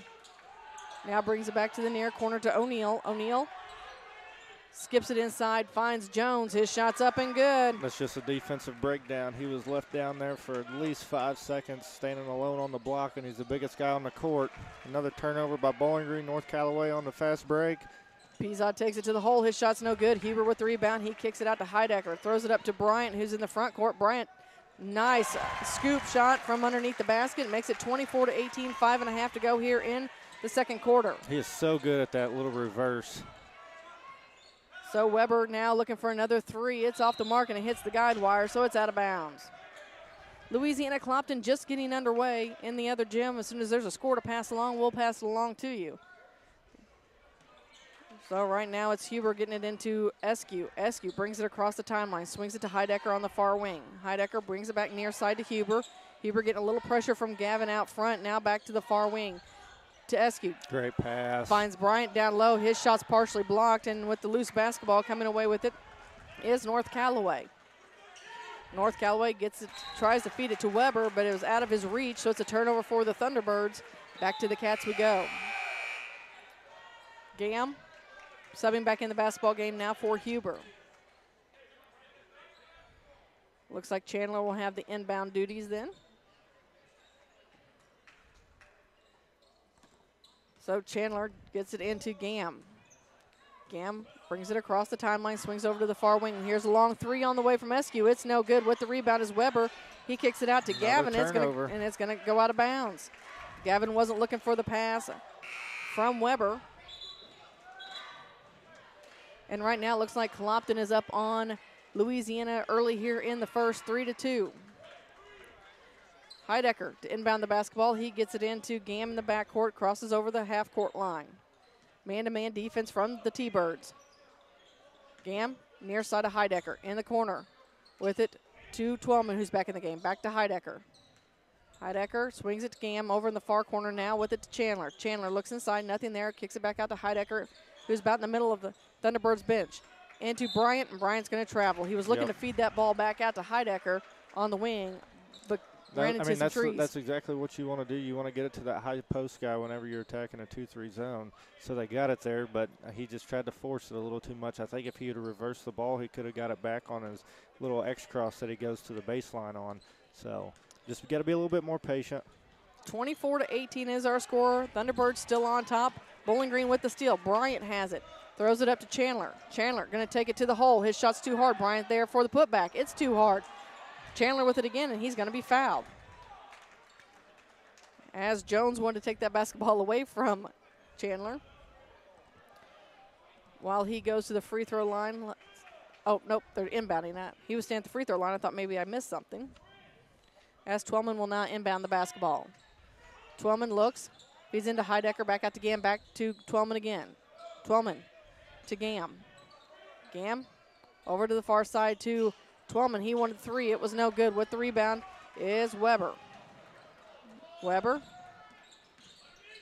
Now brings it back to the near corner to O'Neal. O'Neal skips it inside, finds Jones. His shot's up and good. That's just a defensive breakdown. He was left down there for at least 5 seconds, standing alone on the block, and he's the biggest guy on the court. Another turnover by Bowling Green. North Callaway on the fast break. Pizot takes it to the hole. His shot's no good. Huber with the rebound. He kicks it out to Heidecker. Throws it up to Bryant, who's in the front court. Bryant, nice scoop shot from underneath the basket. Makes it 24-18, 5.5 to go here in the second quarter. He is so good at that little reverse. So Weber now looking for another three. It's off the mark and it hits the guide wire, so it's out of bounds. Louisiana Clopton just getting underway in the other gym. As soon as there's a score to pass along, we'll pass it along to you. So right now it's Huber getting it into Eskew. Eskew brings it across the timeline, swings it to Heidecker on the far wing. Heidecker brings it back near side to Huber. Huber getting a little pressure from Gavin out front. Now back to the far wing to Eskew. Great pass. Finds Bryant down low. His shot's partially blocked, and with the loose basketball coming away with it is North Callaway. North Callaway gets it, tries to feed it to Weber, but it was out of his reach, so it's a turnover for the Thunderbirds. Back to the Cats we go. Gam subbing back in the basketball game now for Huber. Looks like Chandler will have the inbound duties then. So Chandler gets it into Gam. Gam brings it across the timeline, swings over to the far wing. Here's a long three on the way from Eskew. It's no good. With the rebound is Weber. He kicks it out to Gavin, and it's going to go out of bounds. Gavin wasn't looking for the pass from Weber. And right now it looks like Clopton is up on Louisiana early here in the first, 3-2. Heidecker to inbound the basketball. He gets it into Gam in the backcourt, crosses over the half-court line. Man-to-man defense from the T-Birds. Gam near side of Heidecker in the corner with it to Twellman, who's back in the game. Back to Heidecker. Heidecker swings it to Gam over in the far corner now with it to Chandler. Chandler looks inside, nothing there, kicks it back out to Heidecker, who's about in the middle of the Thunderbirds bench. Into Bryant, and Bryant's going to travel. He was looking to feed that ball back out to Heidecker on the wing, but ran into some trees. That's exactly what you want to do. You want to get it to that high post guy whenever you're attacking a 2-3 zone. So they got it there, but he just tried to force it a little too much. I think if he had reversed the ball, he could have got it back on his little X-cross that he goes to the baseline on. So just got to be a little bit more patient. 24-18 is our score. Thunderbirds still on top. Bowling Green with the steal. Bryant has it. Throws it up to Chandler. Chandler going to take it to the hole. His shot's too hard. Bryant there for the putback. It's too hard. Chandler with it again, and he's going to be fouled. As Jones wanted to take that basketball away from Chandler. While he goes to the free throw line. Oh, nope, they're inbounding that. He was standing at the free throw line. I thought maybe I missed something. As Twellman will now inbound the basketball. Twellman looks. He's into Heidecker, back out to Gam, back to Twellman again. Twellman to Gam. Gam over to the far side to Twellman. He wanted three. It was no good. With the rebound is Weber. Weber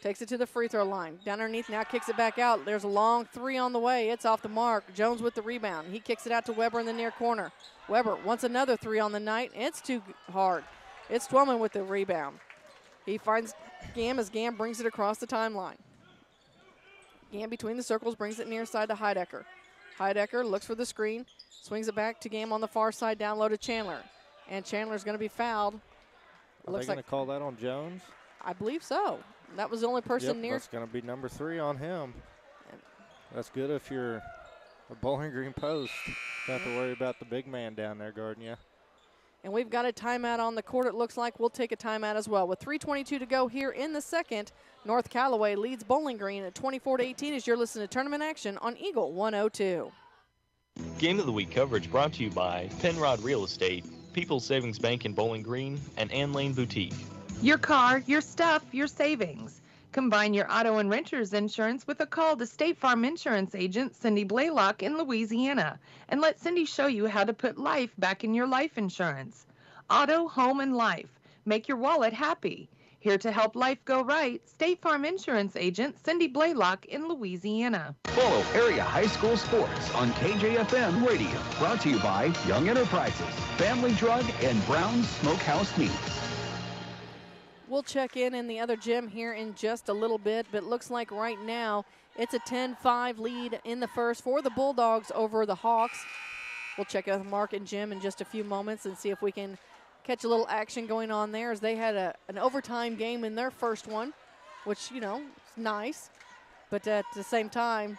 takes it to the free throw line. Down underneath now, kicks it back out. There's a long three on the way. It's off the mark. Jones with the rebound. He kicks it out to Weber in the near corner. Weber wants another three on the night. It's too hard. It's Twellman with the rebound. He finds Gam as Gam brings it across the timeline. Gam between the circles brings it near side to Heidecker. Heidecker looks for the screen, swings it back to Gam on the far side, down low to Chandler. And Chandler's going to be fouled. Are they going to call that on Jones? I believe so. That was the only person near. That's going to be number 3 on him. That's good if you're a Bowling Green post. Don't have to worry about the big man down there guarding you. And we've got a timeout on the court. It looks like we'll take a timeout as well. With 3:22 to go here in the second, North Callaway leads Bowling Green at 24-18 as you're listening to Tournament Action on Eagle 102. Game of the Week coverage brought to you by Penrod Real Estate, People's Savings Bank in Bowling Green, and Ann Lane Boutique. Your car, your stuff, your savings. Combine your auto and renter's insurance with a call to State Farm Insurance agent Cindy Blaylock in Louisiana, and let Cindy show you how to put life back in your life insurance. Auto, home, and life. Make your wallet happy. Here to help life go right, State Farm Insurance agent Cindy Blaylock in Louisiana. Follow area high school sports on KJFM Radio. Brought to you by Young Enterprises, Family Drug, and Brown's Smokehouse Meats. We'll check in the other gym here in just a little bit, but it looks like right now it's a 10-5 lead in the first for the Bulldogs over the Hawks. We'll check out Mark and Jim in just a few moments and see if we can catch a little action going on there, as they had an overtime game in their first one, which, you know, is nice. But at the same time,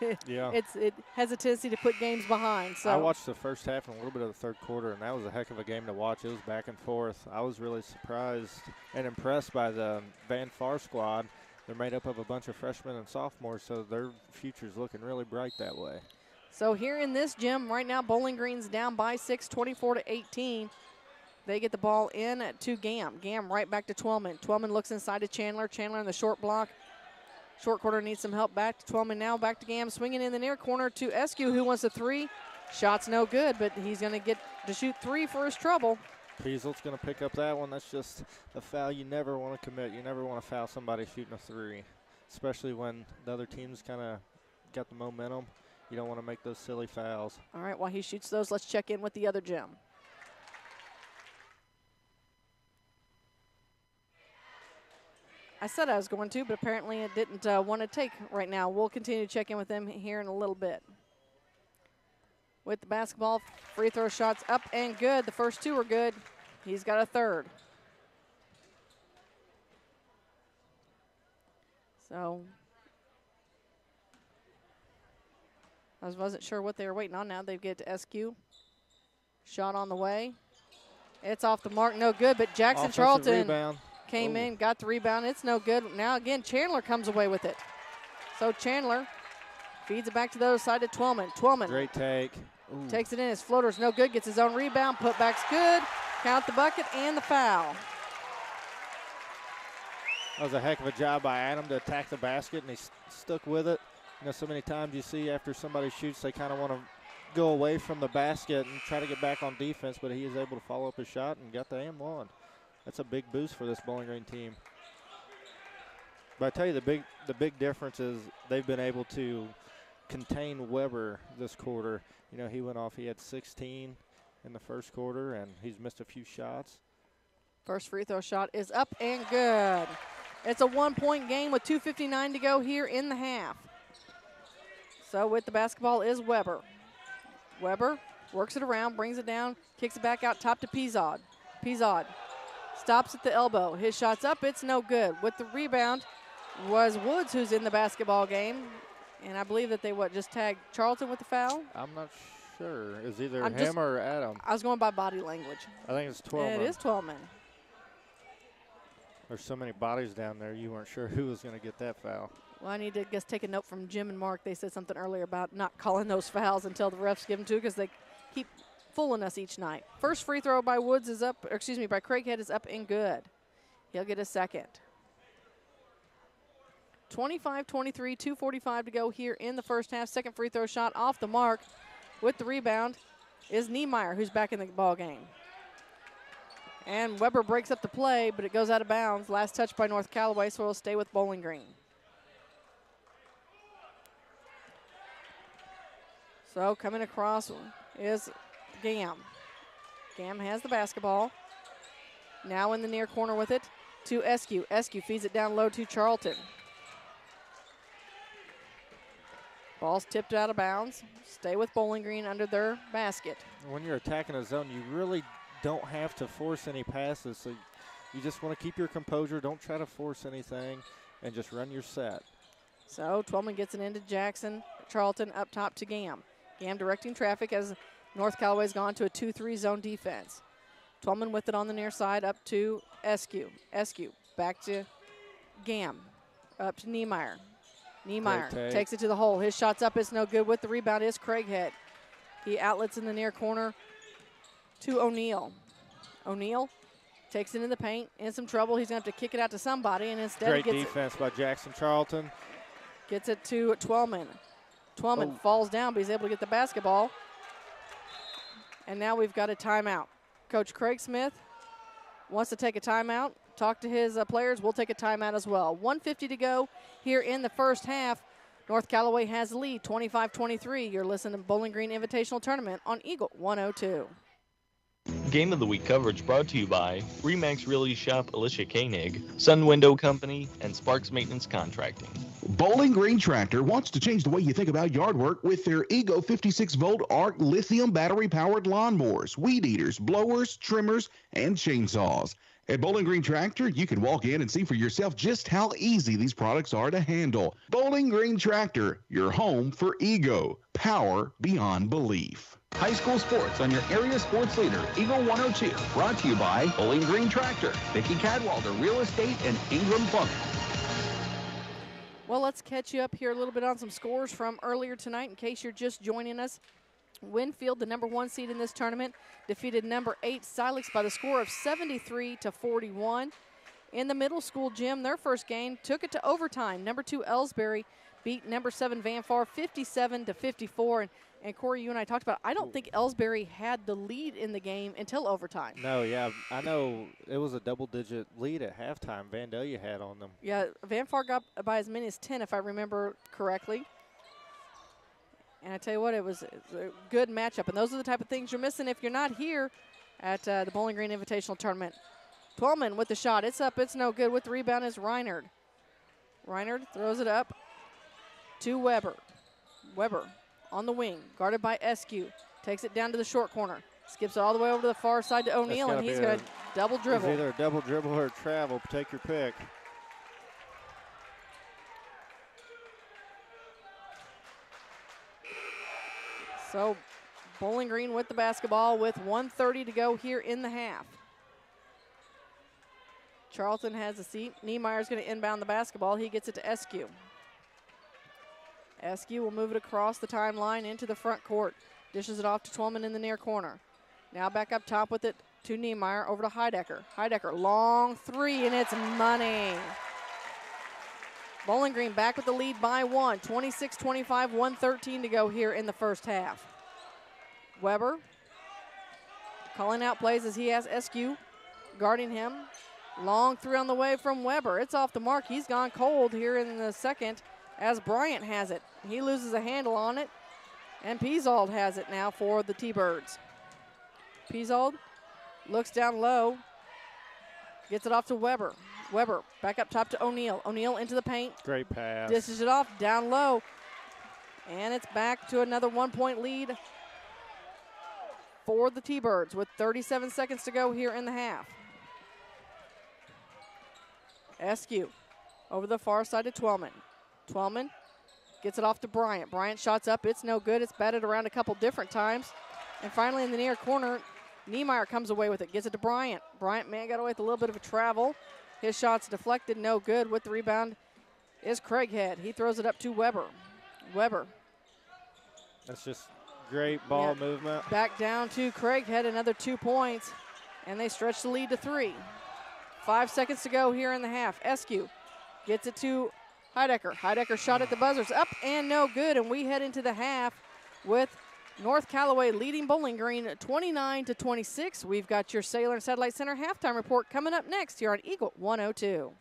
it has a tendency to put games behind. So I watched the first half and a little bit of the third quarter, and that was a heck of a game to watch. It was back and forth. I was really surprised and impressed by the Van Far squad. They're made up of a bunch of freshmen and sophomores, so their future's looking really bright that way. So here in this gym right now, Bowling Green's down by 6, 24-18. They get the ball in to Gam. Gam right back to Twellman. Twellman looks inside to Chandler. Chandler in the short block. Short quarter needs some help. Back to Twellman now. Back to Gam. Swinging in the near corner to Eskew, who wants a three. Shot's no good, but he's going to get to shoot three for his trouble. Piesel's going to pick up that one. That's just a foul you never want to commit. You never want to foul somebody shooting a three, especially when the other team's kind of got the momentum. You don't want to make those silly fouls. All right, while he shoots those, let's check in with the other gym. I said I was going to, but apparently it didn't want to take right now. We'll continue to check in with them here in a little bit. With the basketball, free throw shots up and good. The first two are good. He's got a third. So I wasn't sure what they were waiting on. Now they get to SQ. Shot on the way. It's off the mark, no good, but Jackson Offensive Charlton rebound. Came in, got the rebound. It's no good. Now again, Chandler comes away with it. So Chandler feeds it back to the other side to Twellman. Twellman. Great take. Takes it in. His floater's no good. Gets his own rebound. Putback's good. Count the bucket and the foul. That was a heck of a job by Adam to attack the basket, and he stuck with it. You know, so many times you see after somebody shoots, they kind of want to go away from the basket and try to get back on defense, but he is able to follow up his shot and got the and one. That's a big boost for this Bowling Green team. But I tell you, the big difference is they've been able to contain Weber this quarter. You know, he went off. He had 16 in the first quarter, and he's missed a few shots. First free throw shot is up and good. It's a 1-point game with 2:59 to go here in the half. So with the basketball is Weber. Weber works it around, brings it down, kicks it back out top to Pizod. Pizod stops at the elbow. His shot's up. It's no good. With the rebound was Woods, who's in the basketball game. And I believe that they, just tagged Charlton with the foul? I'm not sure. It's either him or Adam. I was going by body language. I think it's Twellman. It is Twellman. There's so many bodies down there, you weren't sure who was going to get that foul. Well, I need to take a note from Jim and Mark. They said something earlier about not calling those fouls until the refs give them to, because they keep fooling us each night. First free throw by Woods is up, by Craighead is up and good. He'll get a second. 25-23, 2:45 to go here in the first half. Second free throw shot off the mark. With the rebound is Niemeyer, who's back in the ball game. And Weber breaks up the play, but it goes out of bounds. Last touch by North Callaway, so it'll stay with Bowling Green. So coming across is Gam. Gam has the basketball. Now in the near corner with it to Eskew. Eskew feeds it down low to Charlton. Ball's tipped out of bounds. Stay with Bowling Green under their basket. When you're attacking a zone, you really don't have to force any passes. So you just want to keep your composure. Don't try to force anything and just run your set. So Twellman gets it into Jackson. Charlton up top to Gam. Gam directing traffic as North Callaway's gone to a 2-3 zone defense. Twellman with it on the near side up to Eskew. Eskew back to Gam. Up to Niemeyer. Niemeyer takes it to the hole. His shot's up. It's no good. With the rebound is Craighead. He outlets in the near corner to O'Neal. O'Neal takes it in the paint. In some trouble. He's going to have to kick it out to somebody, and instead Great he gets defense by Jackson Charlton. Gets it to Twellman. Twellman falls down, but he's able to get the basketball. And now we've got a timeout. Coach Craig Smith wants to take a timeout. Talk to his players. We'll take a timeout as well. 1:50 to go here in the first half. North Callaway has the lead, 25-23. You're listening to Bowling Green Invitational Tournament on Eagle 102. Game of the Week coverage brought to you by Remax Realty Shop Alicia Koenig, Sun Window Company, and Sparks Maintenance Contracting. Bowling Green Tractor wants to change the way you think about yard work with their Ego 56-volt ARC lithium battery-powered lawnmowers, weed eaters, blowers, trimmers, and chainsaws. At Bowling Green Tractor, you can walk in and see for yourself just how easy these products are to handle. Bowling Green Tractor, your home for Ego. Power beyond belief. High school sports on your area sports leader, Eagle 102. Brought to you by Bowling Green Tractor, Vicki Cadwalder Real Estate, and Ingram Plumbing. Well, let's catch you up here a little bit on some scores from earlier tonight in case you're just joining us. Winfield, the number 1 seed in this tournament, defeated number 8 Silex by the score of 73-41. In the middle school gym, their first game took it to overtime. Number 2 Ellsbury beat number 7 Vanfar 57-54. And Corey, you and I talked about it. I don't think Ellsbury had the lead in the game until overtime. No, yeah, I know it was a double-digit lead at halftime. Vandalia had on them. Yeah, Vanfar got by as many as 10, if I remember correctly. And I tell you what, it was a good matchup. And those are the type of things you're missing if you're not here at the Bowling Green Invitational Tournament. Twellman with the shot. It's up. It's no good. With the rebound is Reinard. Reinard throws it up to Weber. Weber on the wing, guarded by Eskew. Takes it down to the short corner. Skips it all the way over to the far side to O'Neal, and he's going to double dribble. It's either a double dribble or a travel. Take your pick. So Bowling Green with the basketball with 1:30 to go here in the half. Charlton has a seat. Niemeyer's going to inbound the basketball. He gets it to Eskew. Eskew will move it across the timeline into the front court. Dishes it off to Twellman in the near corner. Now back up top with it to Niemeyer, over to Heidecker. Heidecker, long three, and it's money. Bowling Green back with the lead by 1. 26-25, 1:13 to go here in the first half. Weber calling out plays as he has Eskew guarding him. Long three on the way from Weber. It's off the mark. He's gone cold here in the second as Bryant has it. He loses a handle on it, and Peasold has it now for the T-Birds. Peasold looks down low, gets it off to Weber. Weber back up top to O'Neal. O'Neal into the paint. Great pass. Dishes it off down low, and it's back to another 1-point lead for the T-Birds with 37 seconds to go here in the half. Eskew over the far side to Twellman. Twellman gets it off to Bryant. Bryant shots up. It's no good. It's batted around a couple different times. And finally in the near corner, Niemeyer comes away with it. Gets it to Bryant. Bryant, man, got away with a little bit of a travel. His shot's deflected. No good. With the rebound is Craighead. He throws it up to Weber. Weber. That's just great ball movement. Back down to Craighead. Another 2 points. And they stretch the lead to 3. 5 seconds to go here in the half. Eskew gets it to Heidecker. Heidecker shot at the buzzers. Up and no good. And we head into the half with North Callaway leading Bowling Green 29-26. We've got your Sailor and Satellite Center halftime report coming up next here on Eagle 102.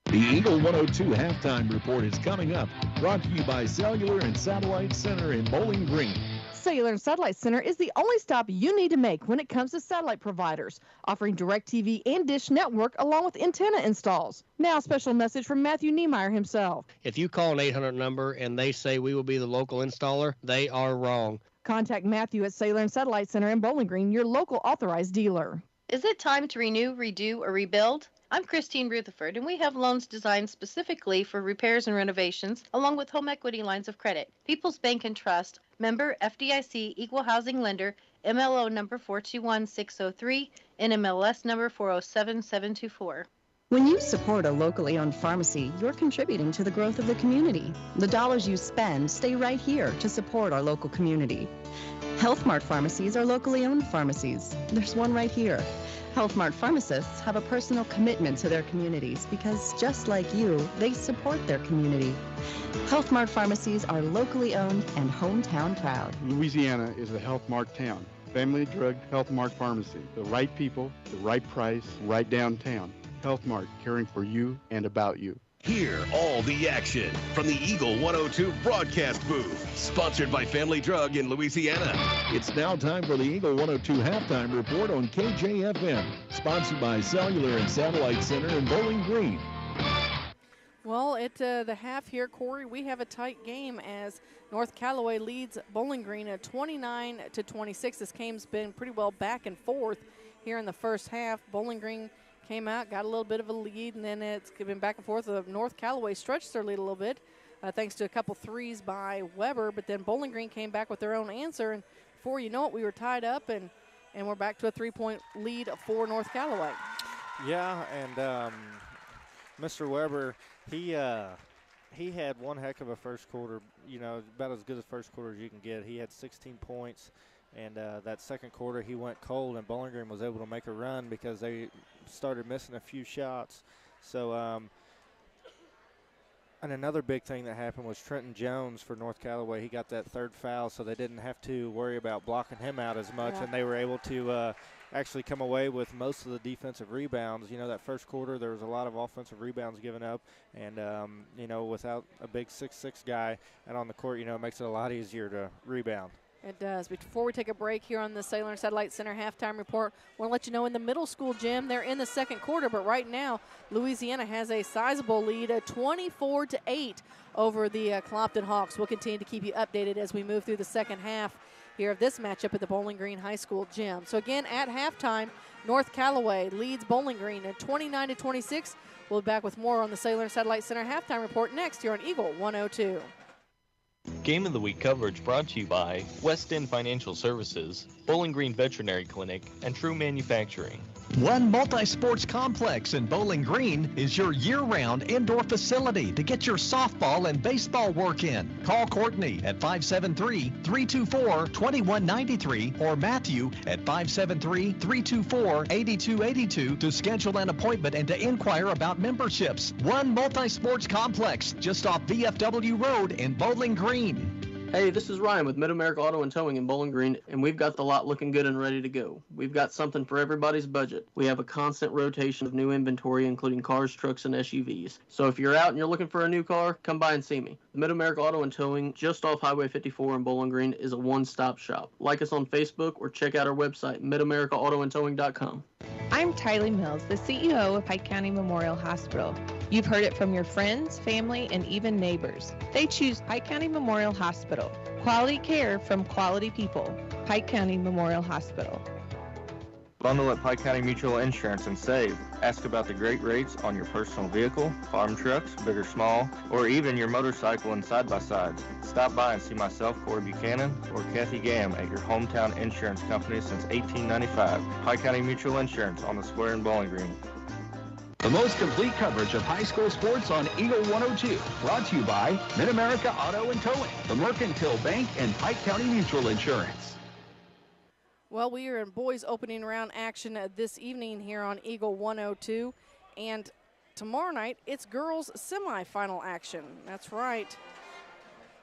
The Eagle 102 halftime report is coming up. Brought to you by Cellular and Satellite Center in Bowling Green. Cellular and Satellite Center is the only stop you need to make when it comes to satellite providers, offering DirecTV and Dish Network along with antenna installs. Now, a special message from Matthew Niemeyer himself. If you call an 800 number and they say we will be the local installer, they are wrong. Contact Matthew at Cellular and Satellite Center in Bowling Green, your local authorized dealer. Is it time to renew, redo, or rebuild? I'm Christine Rutherford, and we have loans designed specifically for repairs and renovations, along with home equity lines of credit. People's Bank and Trust, member FDIC, equal housing lender, MLO number 421603, NMLS number 407724. When you support a locally owned pharmacy, you're contributing to the growth of the community. The dollars you spend stay right here to support our local community. Health Mart pharmacies are locally owned pharmacies. There's one right here. Health Mart pharmacists have a personal commitment to their communities because, just like you, they support their community. Health Mart pharmacies are locally owned and hometown proud. Louisiana is a Health Mart town. Family Drug Health Mart Pharmacy. The right people, the right price, right downtown. Health Mart, caring for you and about you. Hear all the action from the Eagle 102 broadcast booth, sponsored by Family Drug in Louisiana. It's now time for the Eagle 102 halftime report on KJFM, sponsored by Cellular and Satellite Center in Bowling Green. Well, at the half here, Corey, we have a tight game as North Callaway leads Bowling Green at 29-26. This game's been pretty well back and forth here in the first half. Bowling Green came out, got a little bit of a lead, and then it's been back and forth. North Callaway stretched their lead a little bit thanks to a couple threes by Weber, but then Bowling Green came back with their own answer, and before you know it, we were tied up, and we're back to a 3-point lead for North Callaway. Yeah, and Mr. Weber, he had one heck of a first quarter, about as good a first quarter as you can get. He had 16 points, and that second quarter he went cold, and Bowling Green was able to make a run because they started missing a few shots. So, and another big thing that happened was Trenton Jones for North Callaway. He got that third foul, so they didn't have to worry about blocking him out as much, and they were able to actually come away with most of the defensive rebounds. That first quarter there was a lot of offensive rebounds given up, and without a big 6'6" guy out on the court, it makes it a lot easier to rebound. It does. Before we take a break here on the Cellular and Satellite Center halftime report, I want to let you know in the middle school gym, they're in the second quarter, but right now Louisiana has a sizable lead at 24-8 over the Clopton Hawks. We'll continue to keep you updated as we move through the second half here of this matchup at the Bowling Green High School gym. So again, at halftime, North Callaway leads Bowling Green at 29-26. We'll be back with more on the Cellular and Satellite Center halftime report next here on Eagle 102. Game of the Week coverage brought to you by West End Financial Services, Bowling Green Veterinary Clinic, and True Manufacturing. One multi-sports complex in Bowling Green is your year-round indoor facility to get your softball and baseball work in. Call Courtney at 573-324-2193 or Matthew at 573-324-8282 to schedule an appointment and to inquire about memberships. One multi-sports complex just off VFW Road in Bowling Green. Hey, this is Ryan with Mid-America Auto and Towing in Bowling Green, and we've got the lot looking good and ready to go. We've got something for everybody's budget. We have a constant rotation of new inventory, including cars, trucks, and SUVs. So if you're out and you're looking for a new car, come by and see me. The Mid-America Auto and Towing, just off Highway 54 in Bowling Green, is a one-stop shop. Like us on Facebook or check out our website, midamericaautoandtowing.com. I'm Tylee Mills, the CEO of Pike County Memorial Hospital. You've heard it from your friends, family, and even neighbors. They choose Pike County Memorial Hospital. Quality care from quality people. Pike County Memorial Hospital. Bundle at Pike County Mutual Insurance and save. Ask about the great rates on your personal vehicle, farm trucks, big or small, or even your motorcycle and side-by-sides. Stop by and see myself, Corey Buchanan, or Kathy Gam at your hometown insurance company since 1895. Pike County Mutual Insurance on the square in Bowling Green. The most complete coverage of high school sports on Eagle 102. Brought to you by Mid-America Auto and Towing, the Mercantile Bank, and Pike County Mutual Insurance. Well, we are in boys opening round action this evening here on Eagle 102. And tomorrow night, it's girls semifinal action. That's right.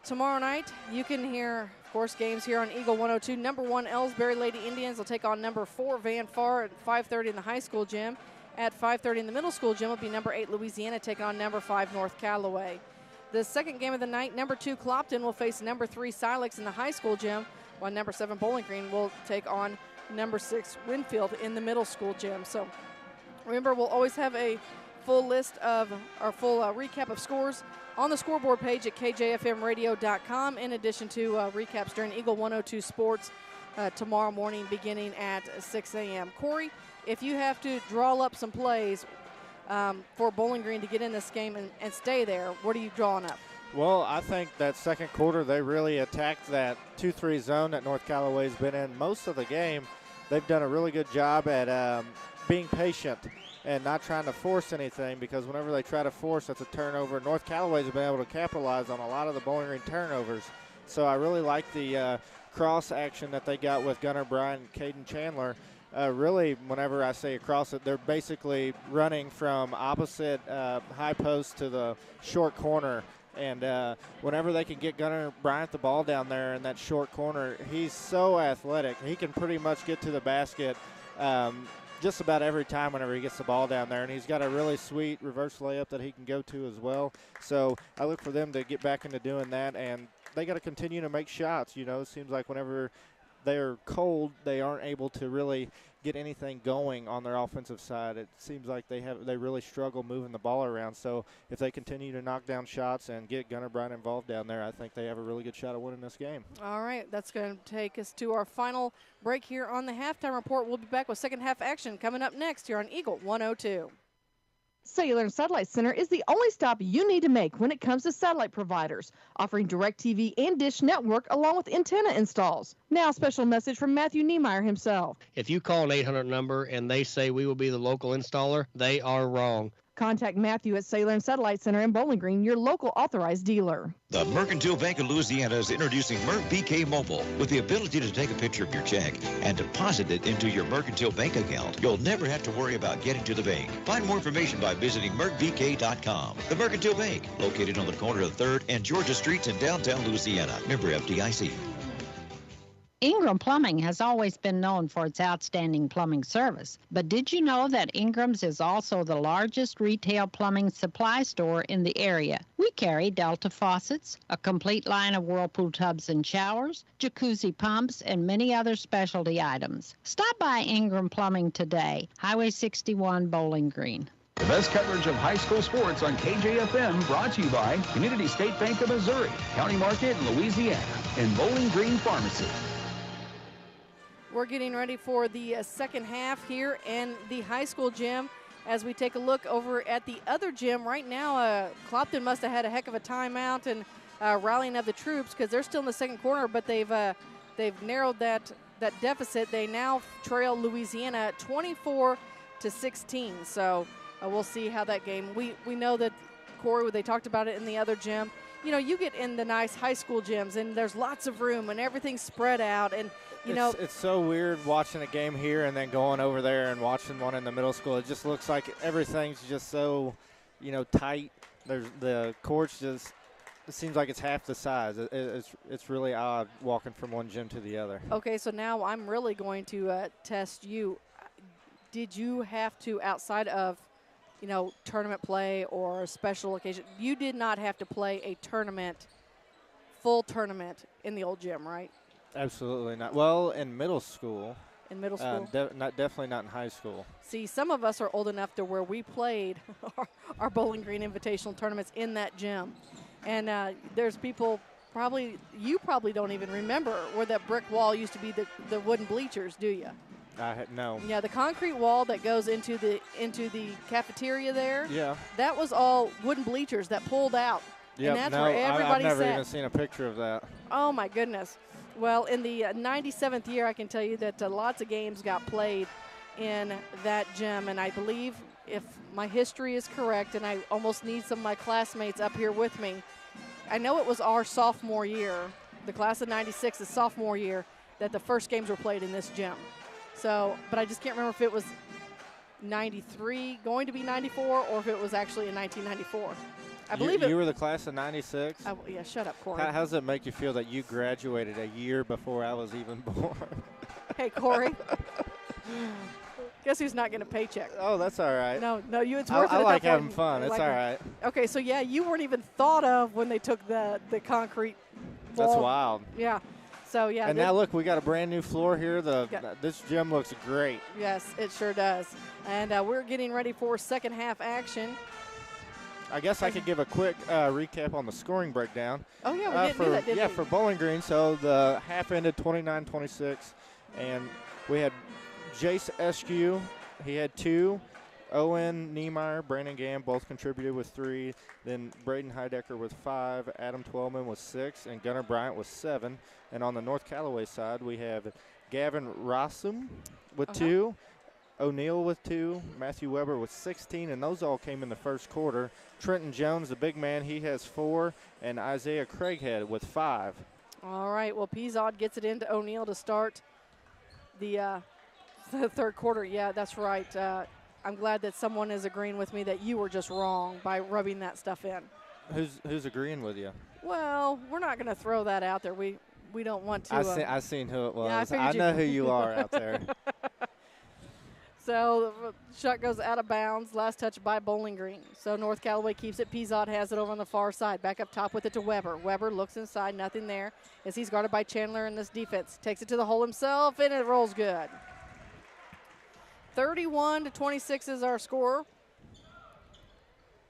Tomorrow night, you can hear, of course, games here on Eagle 102. Number 1, Ellsbury Lady Indians will take on number 4, Van Far at 5:30 in the high school gym. At 5:30 in the middle school gym will be number 8, Louisiana, take on number 5, North Callaway. The second game of the night, number 2, Clopton will face number 3, Silex in the high school gym, while number 7, Bowling Green will take on number 6, Winfield in the middle school gym. So remember, we'll always have a full list of our full recap of scores on the scoreboard page at kjfmradio.com, in addition to recaps during Eagle 102 Sports tomorrow morning beginning at 6 a.m. Corey, if you have to draw up some plays for Bowling Green to get in this game and stay there, what are you drawing up? Well, I think that second quarter they really attacked that 2-3 zone that North Callaway's been in most of the game. They've done a really good job at being patient and not trying to force anything, because whenever they try to force, it's a turnover. North Callaway's been able to capitalize on a lot of the Bowling Green turnovers. So I really like the cross action that they got with Gunnar Bryan and Caden Chandler. Really, whenever I say across it, they're basically running from opposite high post to the short corner. And whenever they can get Gunnar Bryant the ball down there in that short corner, he's so athletic. He can pretty much get to the basket just about every time whenever he gets the ball down there, and he's got a really sweet reverse layup that he can go to as well. So I look for them to get back into doing that, and they got to continue to make shots. You know, it seems like whenever they're cold, they aren't able to really get anything going on their offensive side. It seems like they really struggle moving the ball around. So if they continue to knock down shots and get Gunnar Bryant involved down there, I think they have a really good shot of winning this game. All right, that's going to take us to our final break here on the halftime report. We'll be back with second half action coming up next here on Eagle 102. Cellular and Satellite Center is the only stop you need to make when it comes to satellite providers, offering DirecTV and Dish Network along with antenna installs. Now, a special message from Matthew Niemeyer himself. If you call an 800 number and they say we will be the local installer, they are wrong. Contact Matthew at Cellular and Satellite Center in Bowling Green, your local authorized dealer. The Mercantile Bank of Louisiana is introducing MercBK Mobile with the ability to take a picture of your check and deposit it into your Mercantile Bank account. You'll never have to worry about getting to the bank. Find more information by visiting mercbk.com. The Mercantile Bank, located on the corner of 3rd and Georgia Streets in downtown Louisiana. Member FDIC. Ingram Plumbing has always been known for its outstanding plumbing service, but did you know that Ingram's is also the largest retail plumbing supply store in the area? We carry Delta faucets, a complete line of Whirlpool tubs and showers, jacuzzi pumps, and many other specialty items. Stop by Ingram Plumbing today, Highway 61, Bowling Green. The best coverage of high school sports on KJFM, brought to you by Community State Bank of Missouri, County Market in Louisiana, and Bowling Green Pharmacy. We're getting ready for the second half here in the high school gym as we take a look over at the other gym. Right now, Clopton must have had a heck of a timeout and rallying of the troops because they're still in the second quarter, but they've narrowed that deficit. They now trail Louisiana 24-16. So we'll see how that game. We know that, Corey, they talked about it in the other gym. You know, you get in the nice high school gyms and there's lots of room and everything's spread out, and it's so weird watching a game here and then going over there and watching one in the middle school. It just looks like everything's just so, tight. There's the courts just, it seems like it's half the size. It's really odd walking from one gym to the other. Okay, so now I'm really going to test you. Did you have to, outside of, tournament play or a special occasion, you did not have to play a full tournament in the old gym, right? Absolutely not. Well, in middle school. In middle school? Definitely not in high school. See, some of us are old enough to where we played our Bowling Green Invitational tournaments in that gym. And there's people you probably don't even remember where that brick wall used to be the wooden bleachers, do you? No. Yeah, the concrete wall that goes into the cafeteria there. Yeah. That was all wooden bleachers that pulled out. Yeah. And that's where everybody I've never sat. even seen a picture of that. Oh my goodness. Well, in the 97th year, I can tell you that lots of games got played in that gym, and I believe, if my history is correct, and I almost need some of my classmates up here with me, I know it was our sophomore year, the class of 96, the sophomore year, that the first games were played in this gym. So, but I just can't remember if it was 93 going to be 94 or if it was actually in 1994. I believe you were the class of 96? Yeah, shut up, Corey. How does it make you feel that you graduated a year before I was even born? Hey, Corey. Guess who's not getting a paycheck? Oh, that's all right. No, it's worth it. I like having fun. It's all right. Okay, so yeah, you weren't even thought of when they took the concrete wall. That's wild. Yeah. So yeah. And now look, we got a brand new floor here. This gym looks great. Yes, it sure does. And we're getting ready for second half action. I guess I could give a quick recap on the scoring breakdown. Oh, yeah, we didn't do that, did we? Yeah, for Bowling Green. So the half ended 29-26, and we had Jace Eskew. He had 2. Owen Niemeyer, Brandon Gamm both contributed with 3. Then Braden Heidecker with 5. Adam Twelman with 6. And Gunnar Bryant with 7. And on the North Callaway side, we have Gavin Rossum with 2. O'Neill with 2, Matthew Weber with 16, and those all came in the first quarter. Trenton Jones, the big man, he has 4, and Isaiah Craighead with 5. All right, well, Peasod gets it into O'Neill to start the third quarter. Yeah, that's right. I'm glad that someone is agreeing with me that you were just wrong by rubbing that stuff in. Who's agreeing with you? Well, we're not going to throw that out there. We don't want to. I seen who it was. Yeah, I know who you are out there. So the shot goes out of bounds. Last touch by Bowling Green. So North Callaway keeps it. Peasod has it over on the far side. Back up top with it to Weber. Weber looks inside. Nothing there as he's guarded by Chandler in this defense. Takes it to the hole himself, and it rolls good. 31-26 is our score.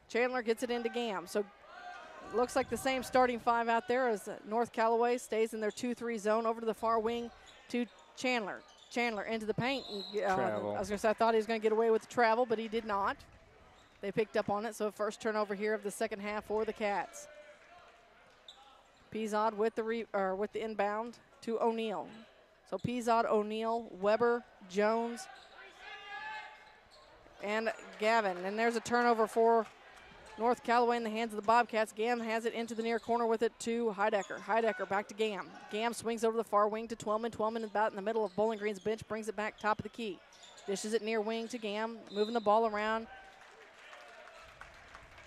Chandler gets it into Gam. So looks like the same starting five out there as North Callaway stays in their 2-3 zone. Over to the far wing to Chandler. Chandler into the paint. I was going to say I thought he was going to get away with the travel, but he did not. They picked up on it, so first turnover here of the second half for the Cats. Peasod with the inbound to O'Neal. So Peasod, O'Neal, Weber, Jones, and Gavin. And there's a turnover for North Callaway in the hands of the Bobcats. Gam has it into the near corner with it to Heidecker. Heidecker back to Gam. Gam swings over the far wing to Twellman. Twellman about in the middle of Bowling Green's bench, brings it back top of the key. Dishes it near wing to Gam, moving the ball around.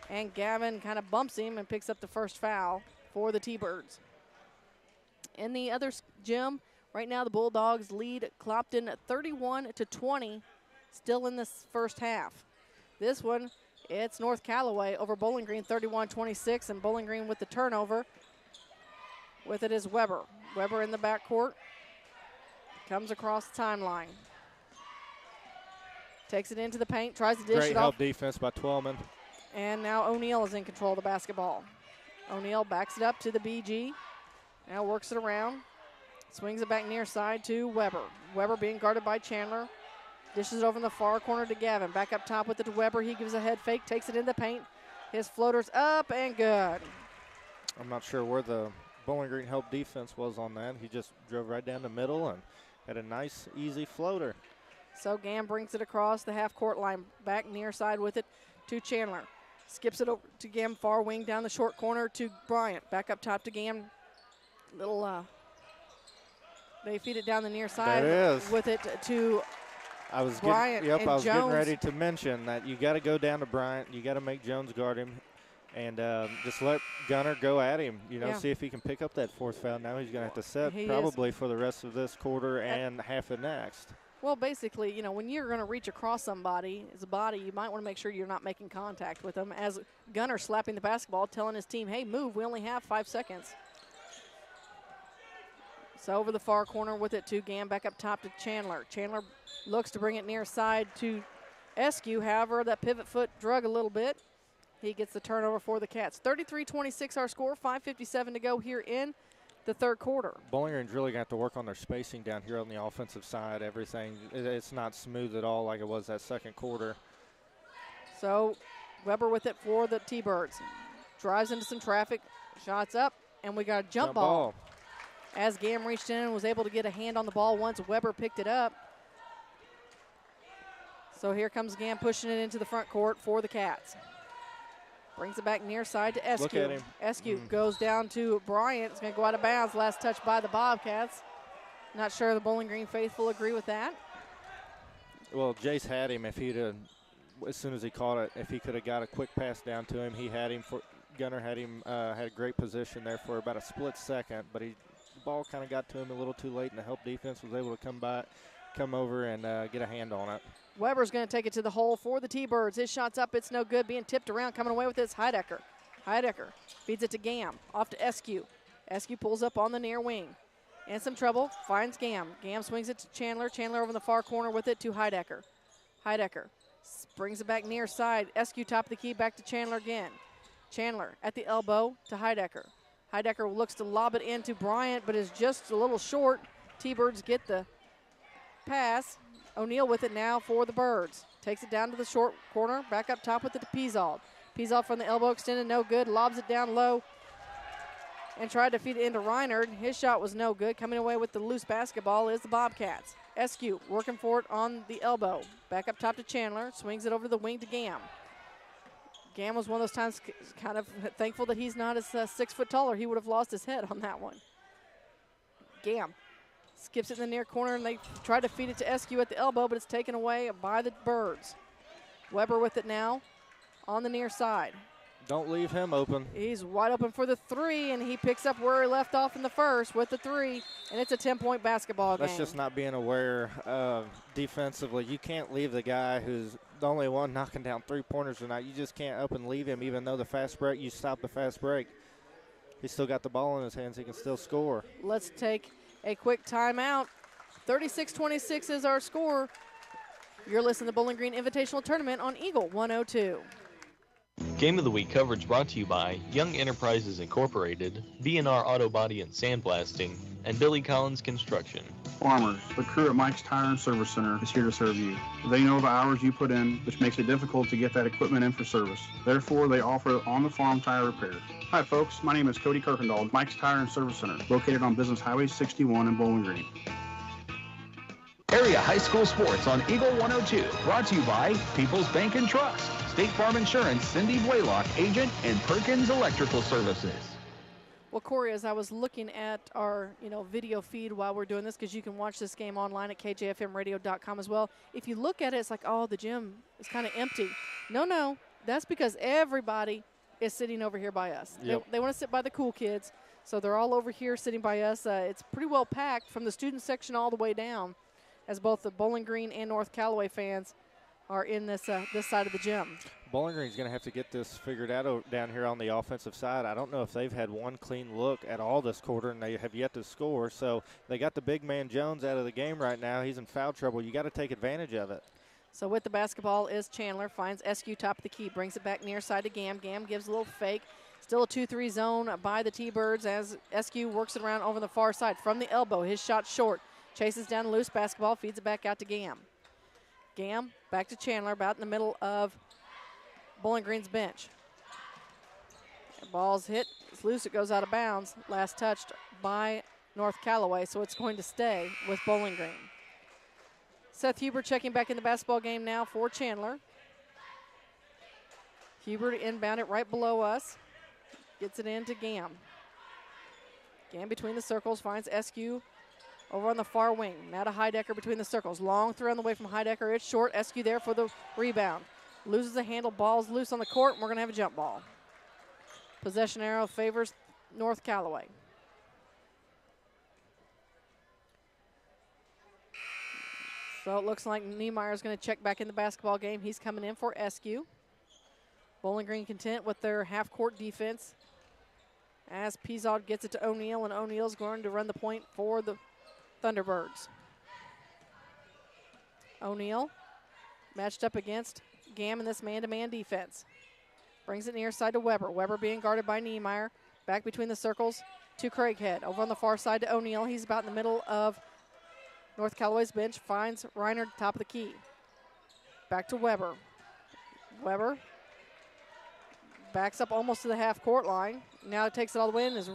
And Gavin kind of bumps him and picks up the first foul for the T-Birds. In the other gym, right now the Bulldogs lead Clopton 31-20, still in this first half. This one, it's North Callaway over Bowling Green 31-26, and Bowling Green with the turnover. With it is Weber. Weber in the backcourt. Comes across the timeline. Takes it into the paint, tries to dish Great it help off. defense by Twellman. And now O'Neal is in control of the basketball. O'Neal backs it up to the BG. Now works it around. Swings it back near side to Weber. Weber being guarded by Chandler. Dishes it over in the far corner to Gavin. Back up top with it to Weber. He gives a head fake, takes it in the paint. His floater's up and good. I'm not sure where the Bowling Green help defense was on that. He just drove right down the middle and had a nice, easy floater. So Gam brings it across the half-court line. Back near side with it to Chandler. Skips it over to Gam, far wing down the short corner to Bryant. Back up top to Gam. They feed it down the near side with it to Bryant. I was getting ready to mention that you got to go down to Bryant. You got to make Jones guard him, and just let Gunner go at him. See if he can pick up that fourth foul. Now he's going to have to set probably for the rest of this quarter and half of next. Well, basically, when you're going to reach across somebody's body, you might want to make sure you're not making contact with them. As Gunner slapping the basketball, telling his team, hey, move, we only have 5 seconds. So over the far corner with it to Gam, back up top to Chandler. Chandler looks to bring it near side to Eskew. However, that pivot foot drug a little bit. He gets the turnover for the Cats. 33-26 our score, 5:57 to go here in the third quarter. Bowling Green's really going to have to work on their spacing down here on the offensive side. Everything, it's not smooth at all like it was that second quarter. So Weber with it for the T-Birds. Drives into some traffic, shots up, and we got a jump ball. As Gam reached in and was able to get a hand on the ball once Weber picked it up. So here comes Gam pushing it into the front court for the Cats. Brings it back near side to Eskew. Look at him. Eskew goes down to Bryant. It's going to go out of bounds. Last touch by the Bobcats. Not sure the Bowling Green faithful agree with that. Well, Jace had him. If he'd have, as soon as he caught it, if he could have got a quick pass down to him, he had him. Gunner had him, had a great position there for about a split second, but the ball kind of got to him a little too late, and the help defense was able to come over and get a hand on it. Weber's going to take it to the hole for the T-Birds. His shot's up. It's no good. Being tipped around. Coming away with this, Heidecker. Heidecker feeds it to Gam. Off to Eskew. Eskew pulls up on the near wing. In some trouble. Finds Gam. Gam swings it to Chandler. Chandler over in the far corner with it to Heidecker. Heidecker brings it back near side. Eskew top of the key. Back to Chandler again. Chandler at the elbow to Heidecker. Heidecker looks to lob it into Bryant, but is just a little short. T-Birds get the pass. O'Neal with it now for the Birds. Takes it down to the short corner. Back up top with it to Peasald. Peasald from the elbow extended, no good. Lobs it down low and tried to feed it into Reinard. His shot was no good. Coming away with the loose basketball is the Bobcats. Eskew working for it on the elbow. Back up top to Chandler. Swings it over to the wing to Gam. Gam was one of those times kind of thankful that he's not as 6 foot taller. He would have lost his head on that one. Gam skips it in the near corner, and they try to feed it to Eskew at the elbow, but it's taken away by the Birds. Weber with it now on the near side. Don't leave him open. He's wide open for the three, and he picks up where he left off in the first with the three, and it's a 10-point basketball game. That's just not being aware defensively. You can't leave the guy who's the only one knocking down three-pointers tonight. You just can't up and leave him, even though the fast break, you stop the fast break. He's still got the ball in his hands. He can still score. Let's take a quick timeout. 36-26 is our score. You're listening to Bowling Green Invitational Tournament on Eagle 102. Game of the Week coverage brought to you by Young Enterprises Incorporated, B&R Auto Body and Sandblasting, and Billy Collins Construction. Farmers, the crew at Mike's Tire and Service Center is here to serve you. They know the hours you put in, which makes it difficult to get that equipment in for service. Therefore, they offer on-the-farm tire repair. Hi, folks. My name is Cody Kirkendall, Mike's Tire and Service Center, located on Business Highway 61 in Bowling Green. Area high school sports on Eagle 102, brought to you by People's Bank and Trust, State Farm Insurance, Cindy Blaylock, agent, and Perkins Electrical Services. Well, Corey, as I was looking at our video feed while we're doing this, because you can watch this game online at kjfmradio.com as well. If you look at it, it's like, oh, the gym is kind of empty. No, that's because everybody is sitting over here by us. Yep. They want to sit by the cool kids, so they're all over here sitting by us. It's pretty well packed from the student section all the way down, as both the Bowling Green and North Callaway fans are in this side of the gym. Bowling Green's going to have to get this figured out down here on the offensive side. I don't know if they've had one clean look at all this quarter, and they have yet to score. So they got the big man Jones out of the game right now. He's in foul trouble. You got to take advantage of it. So with the basketball is Chandler, finds SQ top of the key, brings it back near side to Gam. Gam gives a little fake. Still a 2-3 zone by the T-Birds as SQ works it around over the far side. From the elbow, his shot short. Chases down a loose basketball, feeds it back out to Gam. Gam back to Chandler, about in the middle of Bowling Green's bench. Ball's hit, it's loose, it goes out of bounds. Last touched by North Callaway, so it's going to stay with Bowling Green. Seth Huber checking back in the basketball game now for Chandler. Huber to inbound it right below us. Gets it into Gam. Gam between the circles, finds SQ over on the far wing. Now to Heidecker between the circles. Long throw on the way from Heidecker. It's short. SQ there for the rebound. Loses the handle. Ball's loose on the court, and we're going to have a jump ball. Possession arrow favors North Callaway. So it looks like Niemeyer's going to check back in the basketball game. He's coming in for SQ. Bowling Green content with their half-court defense as Pizod gets it to O'Neal, and O'Neal's going to run the point for the Thunderbirds. O'Neal matched up against Gam in this man-to-man defense. Brings it near side to Weber. Weber being guarded by Niemeyer. Back between the circles to Craighead. Over on the far side to O'Neal. He's about in the middle of North Callaway's bench. Finds Reiner top of the key. Back to Weber. Weber backs up almost to the half-court line. Now takes it all the way in. His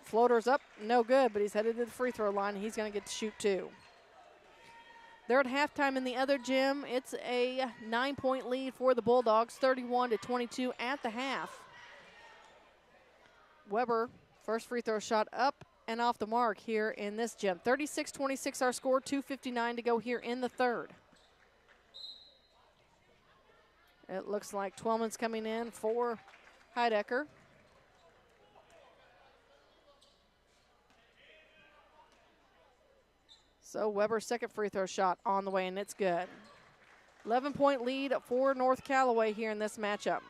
floater's up. No good, but he's headed to the free throw line. He's going to get to shoot two. They're at halftime in the other gym. It's a 9-point lead for the Bulldogs, 31-22 at the half. Weber, first free throw shot up and off the mark here in this gym. 36-26 our score, 2:59 to go here in the third. It looks like Twellman's coming in for Heidecker. So Weber's second free throw shot on the way, and it's good. 11-point lead for North Callaway here in this matchup.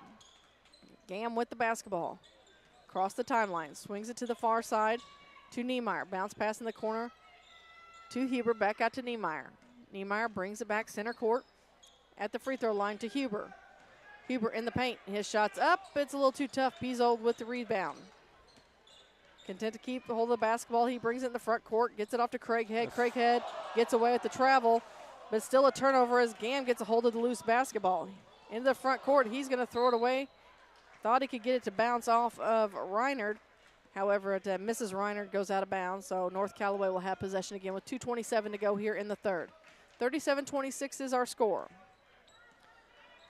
Gam with the basketball. Across the timeline, swings it to the far side to Niemeyer. Bounce pass in the corner to Huber, back out to Niemeyer. Niemeyer brings it back center court at the free throw line to Huber. Huber in the paint, his shot's up, it's a little too tough. Pizzold with the rebound. Content to keep the hold of the basketball. He brings it in the front court, gets it off to Craighead. Craighead gets away with the travel, but still a turnover as Gam gets a hold of the loose basketball. Into the front court, he's going to throw it away. Thought he could get it to bounce off of Reinard. However, it misses Reinard, goes out of bounds, so North Callaway will have possession again with 2:27 to go here in the third. 37-26 is our score.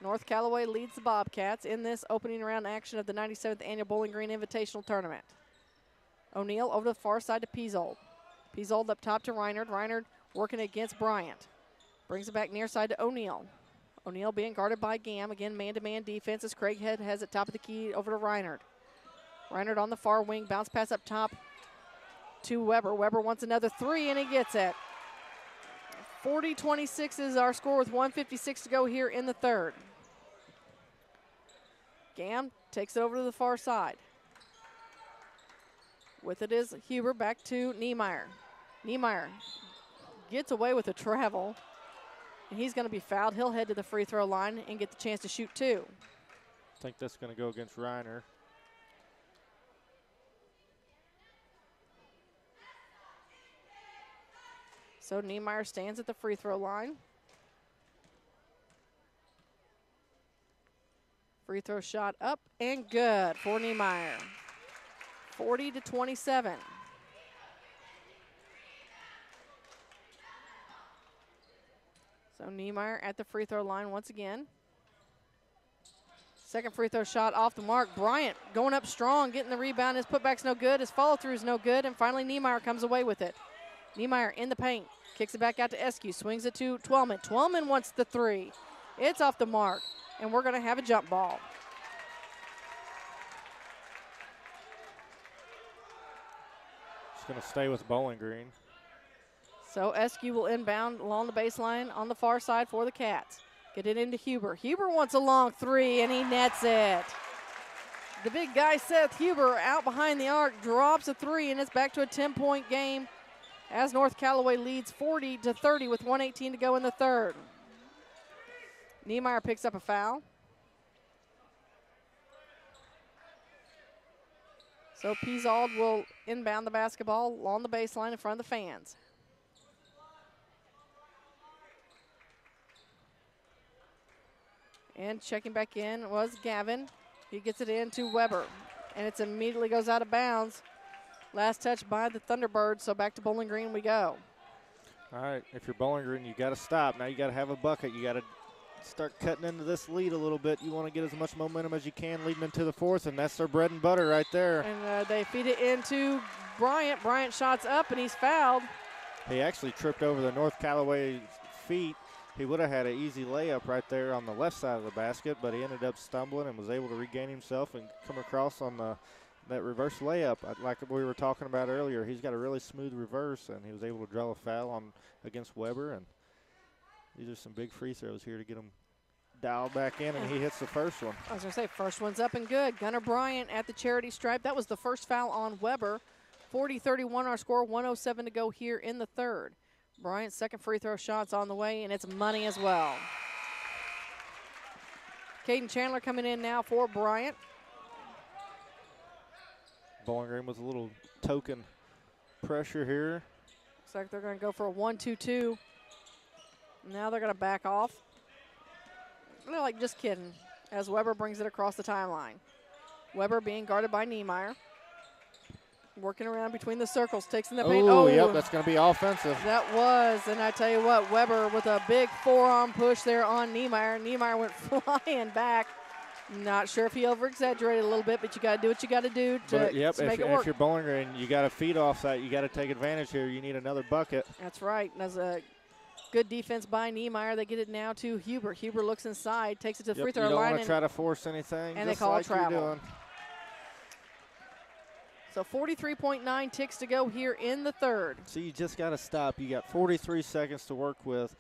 North Callaway leads the Bobcats in this opening round action of the 97th Annual Bowling Green Invitational Tournament. O'Neal over to the far side to Pizzold. Pizzold up top to Reinard. Reinard working against Bryant. Brings it back near side to O'Neal. O'Neal being guarded by Gam. Again, man-to-man defense as Craighead has it top of the key over to Reinhardt. Reinhardt on the far wing, bounce pass up top to Weber. Weber wants another three, and he gets it. 40-26 is our score with 1:56 to go here in the third. Gam takes it over to the far side. With it is Huber back to Niemeyer. Niemeyer gets away with a travel, and he's going to be fouled. He'll head to the free throw line and get the chance to shoot two. I think that's going to go against Reiner. So Niemeyer stands at the free throw line. Free throw shot up and good for Niemeyer. 40-27. So Niemeyer at the free throw line once again. Second free throw shot off the mark. Bryant going up strong, getting the rebound. His putback's no good. His follow-through is no good. And finally Niemeyer comes away with it. Niemeyer in the paint. Kicks it back out to Eskew. Swings it to Twellman. Twellman wants the three. It's off the mark. And we're going to have a jump ball. It's going to stay with Bowling Green. So Eskew will inbound along the baseline on the far side for the Cats. Get it into Huber. Huber wants a long three, and he nets it. The big guy, Seth Huber, out behind the arc, drops a three, and it's back to a 10-point game as North Callaway leads 40-30 with 1:18 to go in the third. Niemeyer picks up a foul. So Peasold will inbound the basketball along the baseline in front of the fans. And checking back in was Gavin. He gets it in to Weber, and it immediately goes out of bounds. Last touch by the Thunderbirds, so back to Bowling Green we go. All right, if you're Bowling Green, you got to stop. Now you got to have a bucket. You got to start cutting into this lead a little bit. You want to get as much momentum as you can leading into the fourth, and that's their bread and butter right there. And they feed it into Bryant. Bryant shots up, and he's fouled. He actually tripped over the North Callaway feet. He would have had an easy layup right there on the left side of the basket, but he ended up stumbling and was able to regain himself and come across on that reverse layup. Like we were talking about earlier, he's got a really smooth reverse, and he was able to draw a foul against Weber. And these are some big free throws here to get him dialed back in, and he hits the first one. I was going to say, first one's up and good. Gunnar Bryant at the charity stripe. That was the first foul on Weber. 40-31 our score, 1:07 to go here in the third. Bryant's second free throw shot's on the way, and it's money as well. Caden Chandler coming in now for Bryant. Bowling Green with a little token pressure here. Looks like they're going to go for a 1-2-2. Now they're going to back off. They're like, just kidding, as Weber brings it across the timeline. Weber being guarded by Niemeyer. Working around between the circles, takes in the paint. Oh, yep, that's going to be offensive. That was, and I tell you what, Weber with a big forearm push there on Niemeyer. Niemeyer went flying back. Not sure if he over-exaggerated a little bit, but you got to do what you got to do to make it work. If you're Bowling Green, you got to feed off that. You got to take advantage here. You need another bucket. That's right. That's a good defense by Niemeyer. They get it now to Huber. Huber looks inside, takes it to the free throw line. You don't want to try to force anything. And they call like travel. So 43.9 ticks to go here in the third. So you just got to stop. You got 43 seconds to work with.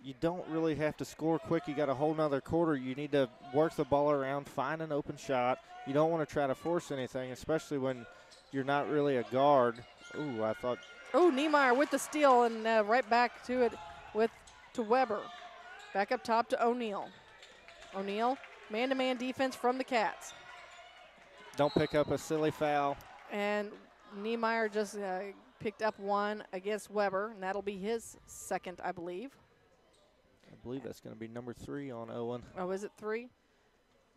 You don't really have to score quick. You got a whole nother quarter. You need to work the ball around, find an open shot. You don't want to try to force anything, especially when you're not really a guard. Ooh, I thought. Oh, Niemeyer with the steal, and right back to it to Weber. Back up top to O'Neal. O'Neal, man-to-man defense from the Cats. Don't pick up a silly foul. And Niemeyer just picked up one against Weber, and that'll be his second, I believe. I believe that's going to be number 3 on Owen. Oh, is it 3?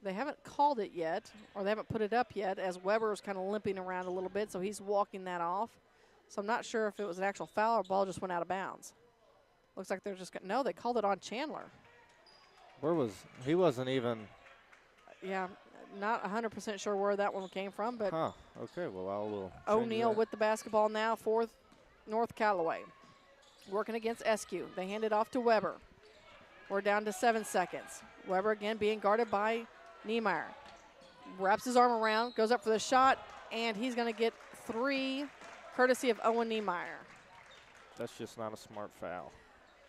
They haven't called it yet, or they haven't put it up yet, as Weber is kind of limping around a little bit, so he's walking that off. So I'm not sure if it was an actual foul or ball just went out of bounds. Looks like they're just – no, they called it on Chandler. He wasn't even – Yeah. Not 100% sure where that one came from, but okay, well, I will. O'Neal with the basketball now for North Callaway. Working against Eskew. They hand it off to Weber. We're down to 7 seconds. Weber again being guarded by Niemeyer. Wraps his arm around, goes up for the shot, and he's going to get 3, courtesy of Owen Niemeyer. That's just not a smart foul.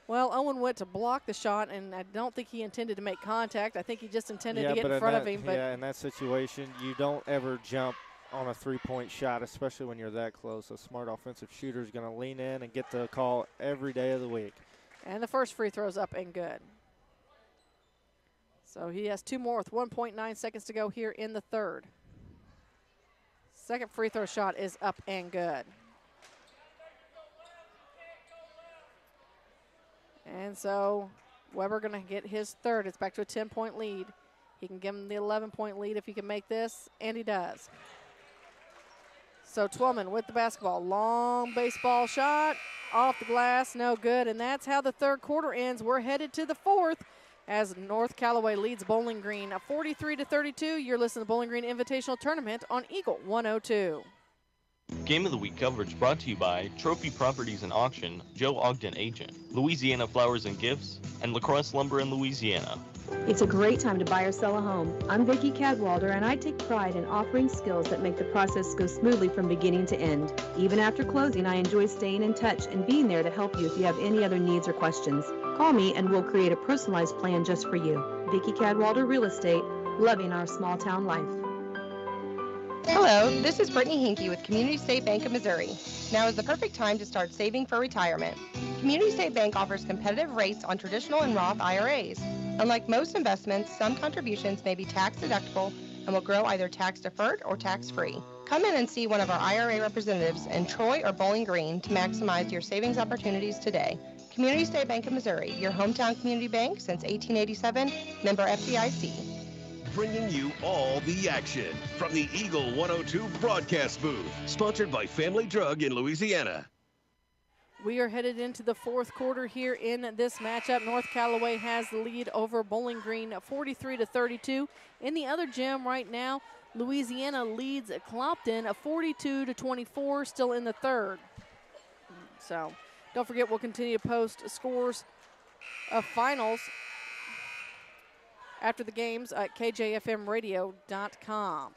Well, Owen went to block the shot, and I don't think he intended to make contact. I think he just intended to get in front of him. But in that situation, you don't ever jump on a three-point shot, especially when you're that close. A smart offensive shooter is going to lean in and get the call every day of the week. And the first free throw's up and good. So he has 2 more with 1.9 seconds to go here in the third. Second free throw shot is up and good. And so Weber going to get his third. It's back to a 10-point lead. He can give him the 11-point lead if he can make this, and he does. So Twellman with the basketball. Long baseball shot off the glass, no good. And that's how the third quarter ends. We're headed to the fourth as North Callaway leads Bowling Green 43-32. You're listening to Bowling Green Invitational Tournament on Eagle 102. Game of the Week coverage brought to you by Trophy Properties and Auction, Joe Ogden Agent, Louisiana Flowers and Gifts, and LaCrosse Lumber in Louisiana. It's a great time to buy or sell a home. I'm Vicki Cadwalder, and I take pride in offering skills that make the process go smoothly from beginning to end. Even after closing, I enjoy staying in touch and being there to help you if you have any other needs or questions. Call me and we'll create a personalized plan just for you. Vicki Cadwalder Real Estate, loving our small town life. Hello, this is Brittany Hinkey with Community State Bank of Missouri. Now is the perfect time to start saving for retirement. Community State Bank offers competitive rates on traditional and Roth IRAs. Unlike most investments, some contributions may be tax deductible and will grow either tax deferred or tax free. Come in and see one of our IRA representatives in Troy or Bowling Green to maximize your savings opportunities today. Community State Bank of Missouri, your hometown community bank since 1887, member FDIC. Bringing you all the action from the Eagle 102 broadcast booth, sponsored by Family Drug in Louisiana. We are headed into the fourth quarter here in this matchup. North Callaway has the lead over Bowling Green 43-32. In the other gym right now, Louisiana leads Clopton 42-24, still in the third. So don't forget, we'll continue to post scores of finals after the games at kjfmradio.com.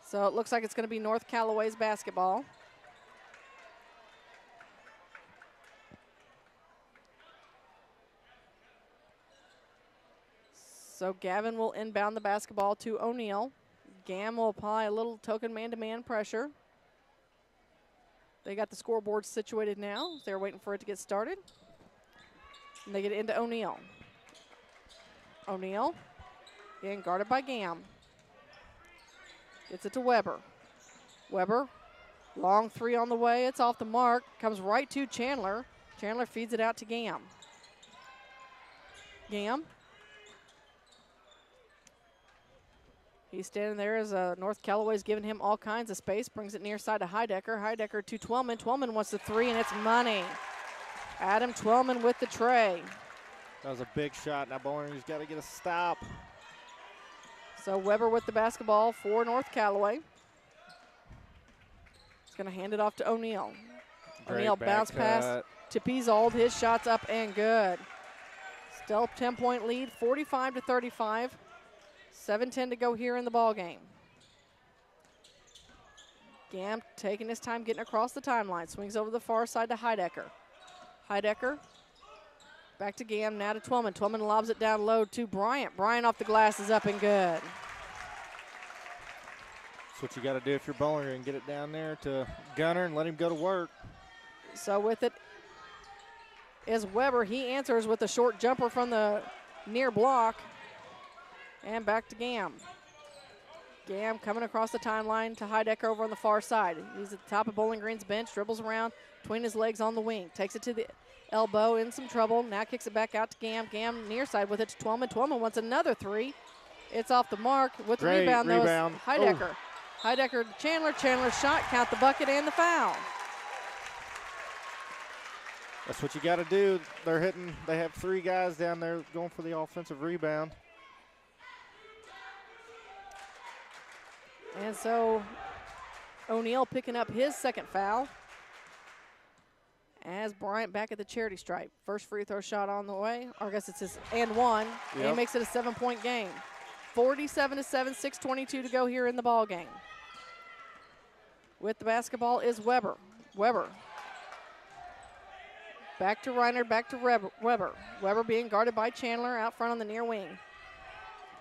So it looks like it's going to be North Callaway's basketball. So Gavin will inbound the basketball to O'Neill. Gam will apply a little token man-to-man pressure. They got the scoreboard situated now. They're waiting for it to get started. And they get it into O'Neill. O'Neill, getting guarded by Gam. Gets it to Weber. Weber, long three on the way. It's off the mark. Comes right to Chandler. Chandler feeds it out to Gam. Gam. He's standing there as North Callaway's giving him all kinds of space. Brings it near side to Heidecker. Heidecker to Twellman. Twellman wants the three, and it's money. Adam Twellman with the tray. That was a big shot. Now Bowling Green's got to get a stop. So Weber with the basketball for North Callaway. He's going to hand it off to O'Neill. O'Neill bounce pass to Piesold. His shot's up and good. Still 10-point lead, 45-35. 7:10 to go here in the ball game. Gam taking his time getting across the timeline. Swings over the far side to Heidecker. Heidecker back to Gam, now to Twellman. Twellman lobs it down low to Bryant. Bryant off the glass is up and good. That's what you got to do if you're Bowling Green. Get it down there to Gunner and let him go to work. So with it is Weber. He answers with a short jumper from the near block. And back to Gam. Gam coming across the timeline to Heidecker over on the far side. He's at the top of Bowling Green's bench, dribbles around between his legs on the wing. Takes it to the elbow, in some trouble. Now kicks it back out to Gam. Gam near side with it to Twellman. Twellman wants another three. It's off the mark with the rebound, though. Heidecker. Oh. Heidecker to Chandler. Chandler's shot, count the bucket and the foul. That's what you got to do. They're hitting. They have three guys down there going for the offensive rebound. And so O'Neill picking up his second foul. as Bryant back at the charity stripe. First free throw shot on the way, or I guess it's his and one, and he makes it a 7-point game. 47-7, 6:22 to go here in the ball game. With the basketball is Weber. Weber. Back to Reiner, back to Weber. Weber being guarded by Chandler out front on the near wing.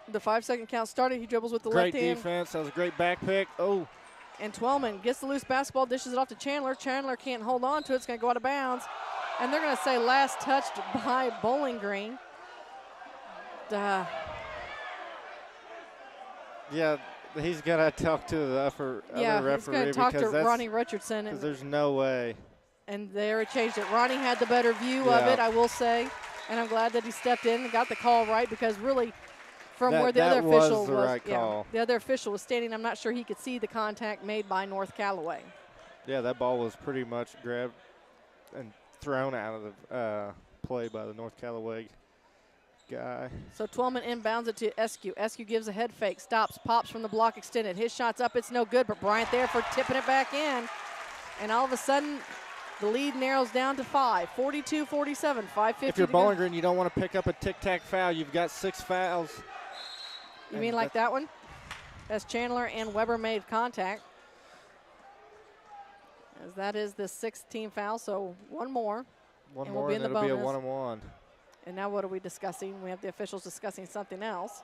The 5-second count started. He dribbles with the left hand. Great defense. That was a great back pick. Oh. And Twellman gets the loose basketball, dishes it off to Chandler. Chandler can't hold on to it. It's going to go out of bounds. And they're going to say last touched by Bowling Green. Yeah, he's going to talk to the other referee. He's going to talk to Ronnie Richardson. Because there's no way. And there it changed it. Ronnie had the better view of it, I will say. And I'm glad that he stepped in and got the call right, because really from where the other official was, the other official was standing, I'm not sure he could see the contact made by North Callaway. Yeah, that ball was pretty much grabbed and thrown out of the play by the North Callaway guy. So Twellman inbounds it to Eskew. Eskew gives a head fake, stops, pops from the block extended. His shot's up, it's no good, but Bryant there for tipping it back in. And all of a sudden, the lead narrows down to 5, 42-47, 5:50. If you're Bowling Green, you don't want to pick up a tic-tac foul. You've got 6 fouls. You mean like that one? As Chandler and Weber made contact. As that is the 6th team foul, so one more. One and more, we'll be in and the it'll bonus. be a 1-on-1. And now what are we discussing? We have the officials discussing something else.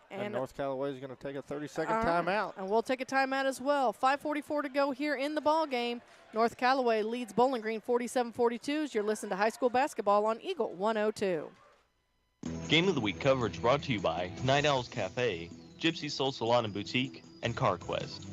And North Callaway is going to take a 30-second timeout. And we'll take a timeout as well. 5:44 to go here in the ball game. North Callaway leads Bowling Green 47-42 as you're listening to high school basketball on Eagle 102. Game of the Week coverage brought to you by Night Owls Cafe, Gypsy Soul Salon and Boutique, and CarQuest.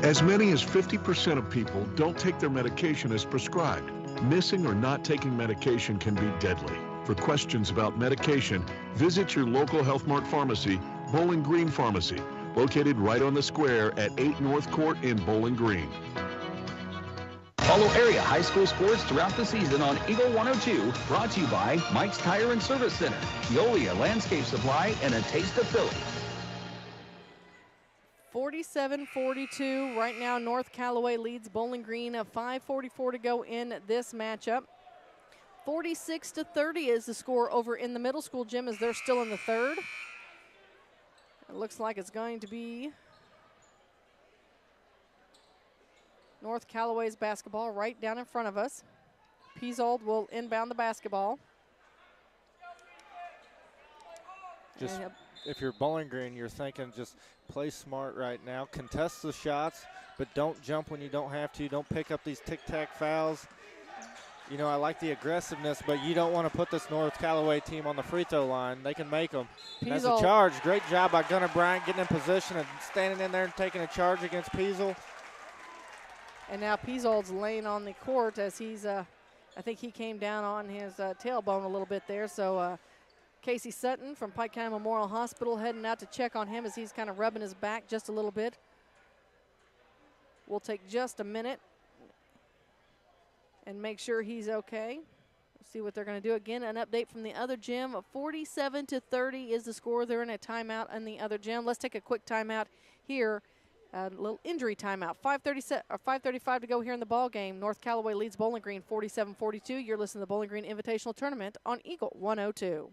As many as 50% of people don't take their medication as prescribed. Missing or not taking medication can be deadly. For questions about medication, visit your local Health Mart pharmacy, Bowling Green Pharmacy, located right on the square at 8 North Court in Bowling Green. Follow area high school sports throughout the season on Eagle 102, brought to you by Mike's Tire and Service Center, Veolia Landscape Supply, and a taste of Philly. 47-42. Right now, North Callaway leads Bowling Green. 5:44 to go in this matchup. 46-30 is the score over in the middle school gym as they're still in the third. It looks like it's going to be North Callaway's basketball right down in front of us. Piesold will inbound the basketball. Just if you're Bowling Green, you're thinking just play smart right now. Contest the shots, but don't jump when you don't have to. Don't pick up these tic-tac fouls. You know, I like the aggressiveness, but you don't want to put this North Callaway team on the free throw line. They can make them. That's a charge. Great job by Gunnar Bryant getting in position and standing in there and taking a charge against Piesel. And now Piesold's laying on the court as he's, I think he came down on his tailbone a little bit there. So Casey Sutton from Pike County Memorial Hospital heading out to check on him as he's kind of rubbing his back just a little bit. We'll take just a minute and make sure he's okay. We'll see what they're going to do. Again, an update from the other gym. 47-30 is the score. They're in a timeout in the other gym. Let's take a quick timeout here. A little injury timeout. 5:35 to go here in the ball game. North Callaway leads Bowling Green 47-42. You're listening to the Bowling Green Invitational Tournament on Eagle 102.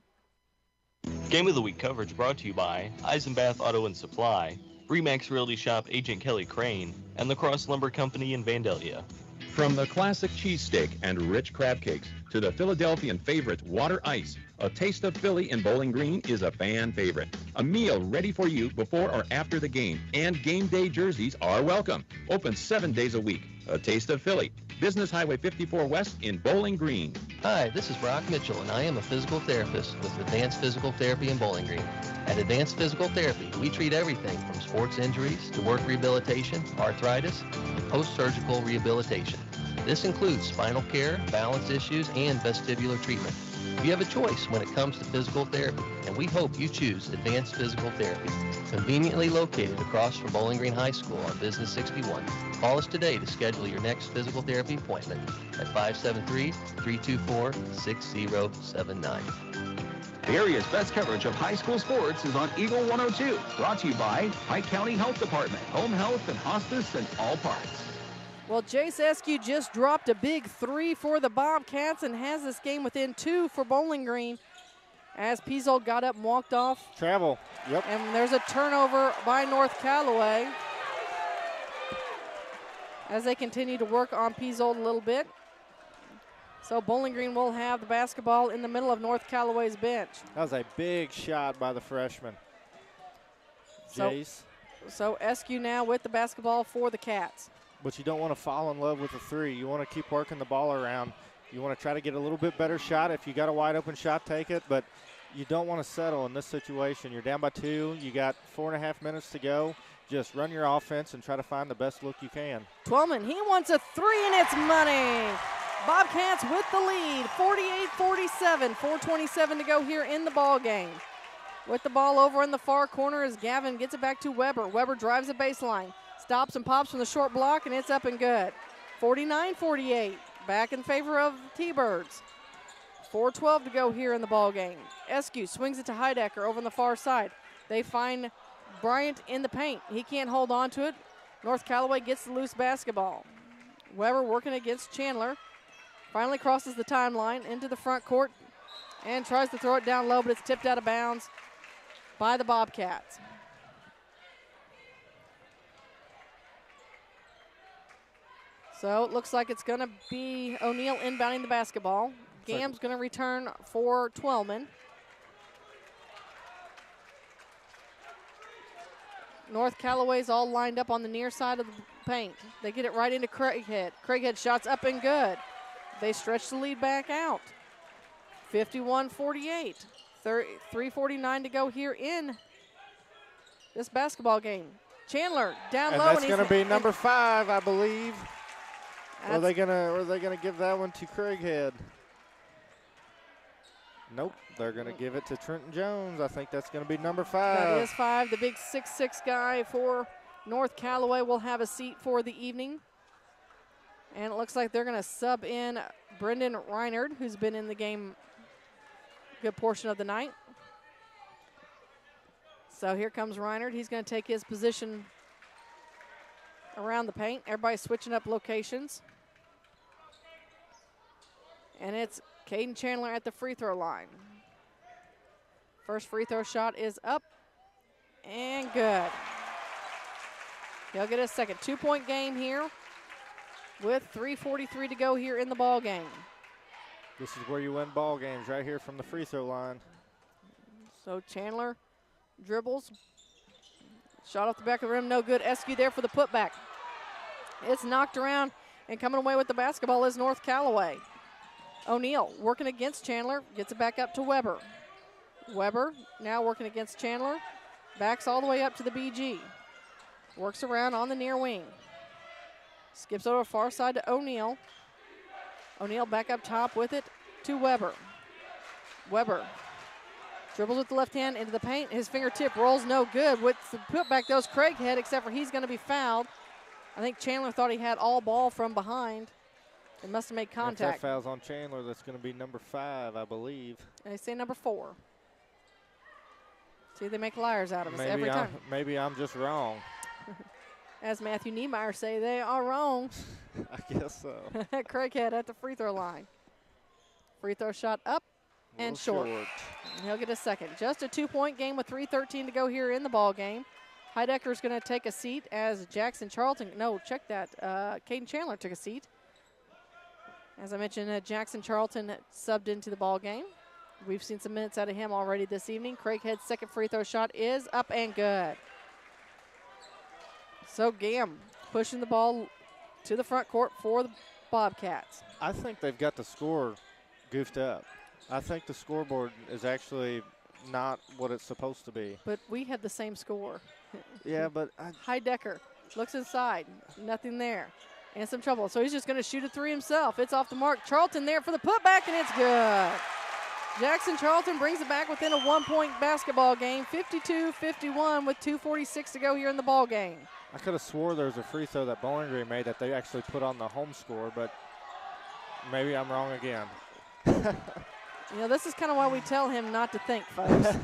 Game of the Week coverage brought to you by Eisenbath Auto and Supply, Remax Realty Shop Agent Kelly Crane, and the Cross Lumber Company in Vandalia. From the classic cheesesteak and rich crab cakes to the Philadelphian favorite water ice, a taste of Philly in Bowling Green is a fan favorite. A meal ready for you before or after the game, and game day jerseys are welcome. Open 7 days a week. A taste of Philly. Business Highway 54 West in Bowling Green. Hi, this is Brock Mitchell, and I am a physical therapist with Advanced Physical Therapy in Bowling Green. At Advanced Physical Therapy, we treat everything from sports injuries to work rehabilitation, arthritis, and post-surgical rehabilitation. This includes spinal care, balance issues, and vestibular treatment. You have a choice when it comes to physical therapy, and we hope you choose Advanced Physical Therapy. Conveniently located across from Bowling Green High School on Business 61. Call us today to schedule your next physical therapy appointment at 573-324-6079. The area's best coverage of high school sports is on Eagle 102. Brought to you by Pike County Health Department, home health and hospice and all parts. Well, Jace Eskew just dropped a big 3 for the Bobcats and has this game within 2 for Bowling Green as Pizzold got up and walked off. Travel, yep. And there's a turnover by North Callaway as they continue to work on Pizzold a little bit. So Bowling Green will have the basketball in the middle of North Callaway's bench. That was a big shot by the freshman, Jace. So Eskew now with the basketball for the Cats. But you don't want to fall in love with the 3. You want to keep working the ball around. You want to try to get a little bit better shot. If you got a wide open shot, take it. But you don't want to settle in this situation. You're down by 2. You got 4.5 minutes to go. Just run your offense and try to find the best look you can. Twellman, he wants a 3 and it's money. Bobcats with the lead, 48-47, 4:27 to go here in the ball game. With the ball over in the far corner as Gavin gets it back to Weber. Weber drives the baseline, stops and pops from the short block, and it's up and good. 49-48, back in favor of T-Birds. 4:12 to go here in the ball game. Eskew swings it to Heidecker over on the far side. They find Bryant in the paint. He can't hold on to it. North Callaway gets the loose basketball. Weber working against Chandler. Finally crosses the timeline into the front court and tries to throw it down low, but it's tipped out of bounds by the Bobcats. So it looks like it's going to be O'Neill inbounding the basketball. Gam's going to return for Twellman. North Callaway's all lined up on the near side of the paint. They get it right into Craighead. Craighead shots up and good. They stretch the lead back out. 51-48. 3:49 to go here in this basketball game. Chandler down low. And that's going to be number 5, I believe. Or are they gonna give that one to Craighead? Nope, they're going to give it to Trenton Jones. I think that's going to be number 5. That is 5. The big 6'6" guy for North Callaway will have a seat for the evening. And it looks like they're going to sub in Brendan Reinard, who's been in the game a good portion of the night. So here comes Reinard. He's going to take his position around the paint. Everybody's switching up locations. And it's Caden Chandler at the free throw line. First free throw shot is up and good. He'll get a second 2-point game here with 3:43 to go here in the ball game. This is where you win ball games, right here from the free throw line. So Chandler dribbles. Shot off the back of the rim, no good. Eskew there for the putback. It's knocked around, and coming away with the basketball is North Callaway. O'Neill working against Chandler, gets it back up to Weber. Weber now working against Chandler, backs all the way up to the BG. Works around on the near wing. Skips over far side to O'Neill. O'Neill back up top with it to Weber. Weber dribbles with the left hand into the paint. His fingertip rolls no good. With the putback goes Craighead, except for he's going to be fouled. I think Chandler thought he had all ball from behind. It must have made contact. If that foul's on Chandler, that's going to be number 5, I believe. They say number 4. See, they make liars out of us every time. Maybe I'm just wrong. As Matthew Niemeyer say, they are wrong. I guess so. Craighead at the free throw line. Free throw shot up and short. And he'll get a second. Just a 2-point game with 3:13 to go here in the ball game. Heidecker's going to take a seat as Jackson Charlton. No, check that. Caden Chandler took a seat. As I mentioned, Jackson Charlton subbed into the ball game. We've seen some minutes out of him already this evening. Craighead's second free throw shot is up and good. So Gam pushing the ball to the front court for the Bobcats. I think they've got the score goofed up. I think the scoreboard is actually not what it's supposed to be. But we had the same score. Yeah, but Heidecker looks inside. Nothing there. In some trouble. So he's just going to shoot a 3 himself. It's off the mark. Charlton there for the putback, and it's good. Jackson Charlton brings it back within a 1-point basketball game, 52-51 with 2:46 to go here in the ball game. I could have swore there was a free throw that Bowling Green made that they actually put on the home score, but maybe I'm wrong again. You know, this is kind of why we tell him not to think, folks.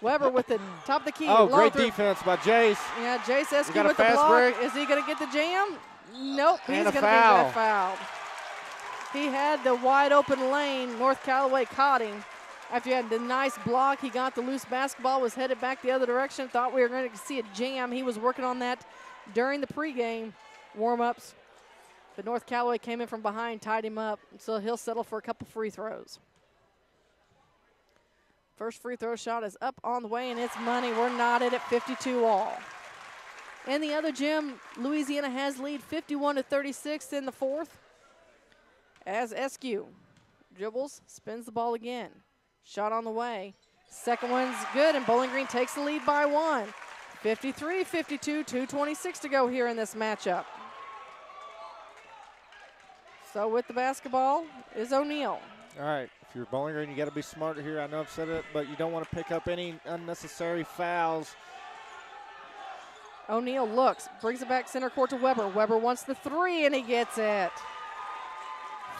Weber with the top of the key. Oh, great defense by Jace. Yeah, Jace Eskew got a with the fast block. break. Is he going to get the jam? Nope, he's And a going to foul. be fouled. He had the wide open lane. North Callaway caught him. After he had the nice block, he got the loose basketball, was headed back the other direction. Thought we were going to see a jam. He was working on that during the pregame warm-ups. But North Callaway came in from behind, tied him up, so he'll settle for a couple free throws. First free throw shot is up on the way, and it's money. We're knotted at 52 all. In the other gym, Louisiana has lead 51-36 in the fourth. As Eskew dribbles, spins the ball again. Shot on the way. Second one's good, and Bowling Green takes the lead by 1. 53-52, 2:26 to go here in this matchup. So with the basketball is O'Neal. All right, if you're Bowling Green, you got to be smarter here. I know I've said it, but you don't want to pick up any unnecessary fouls. O'Neal looks, brings it back center court to Weber. Weber wants the three, and he gets it.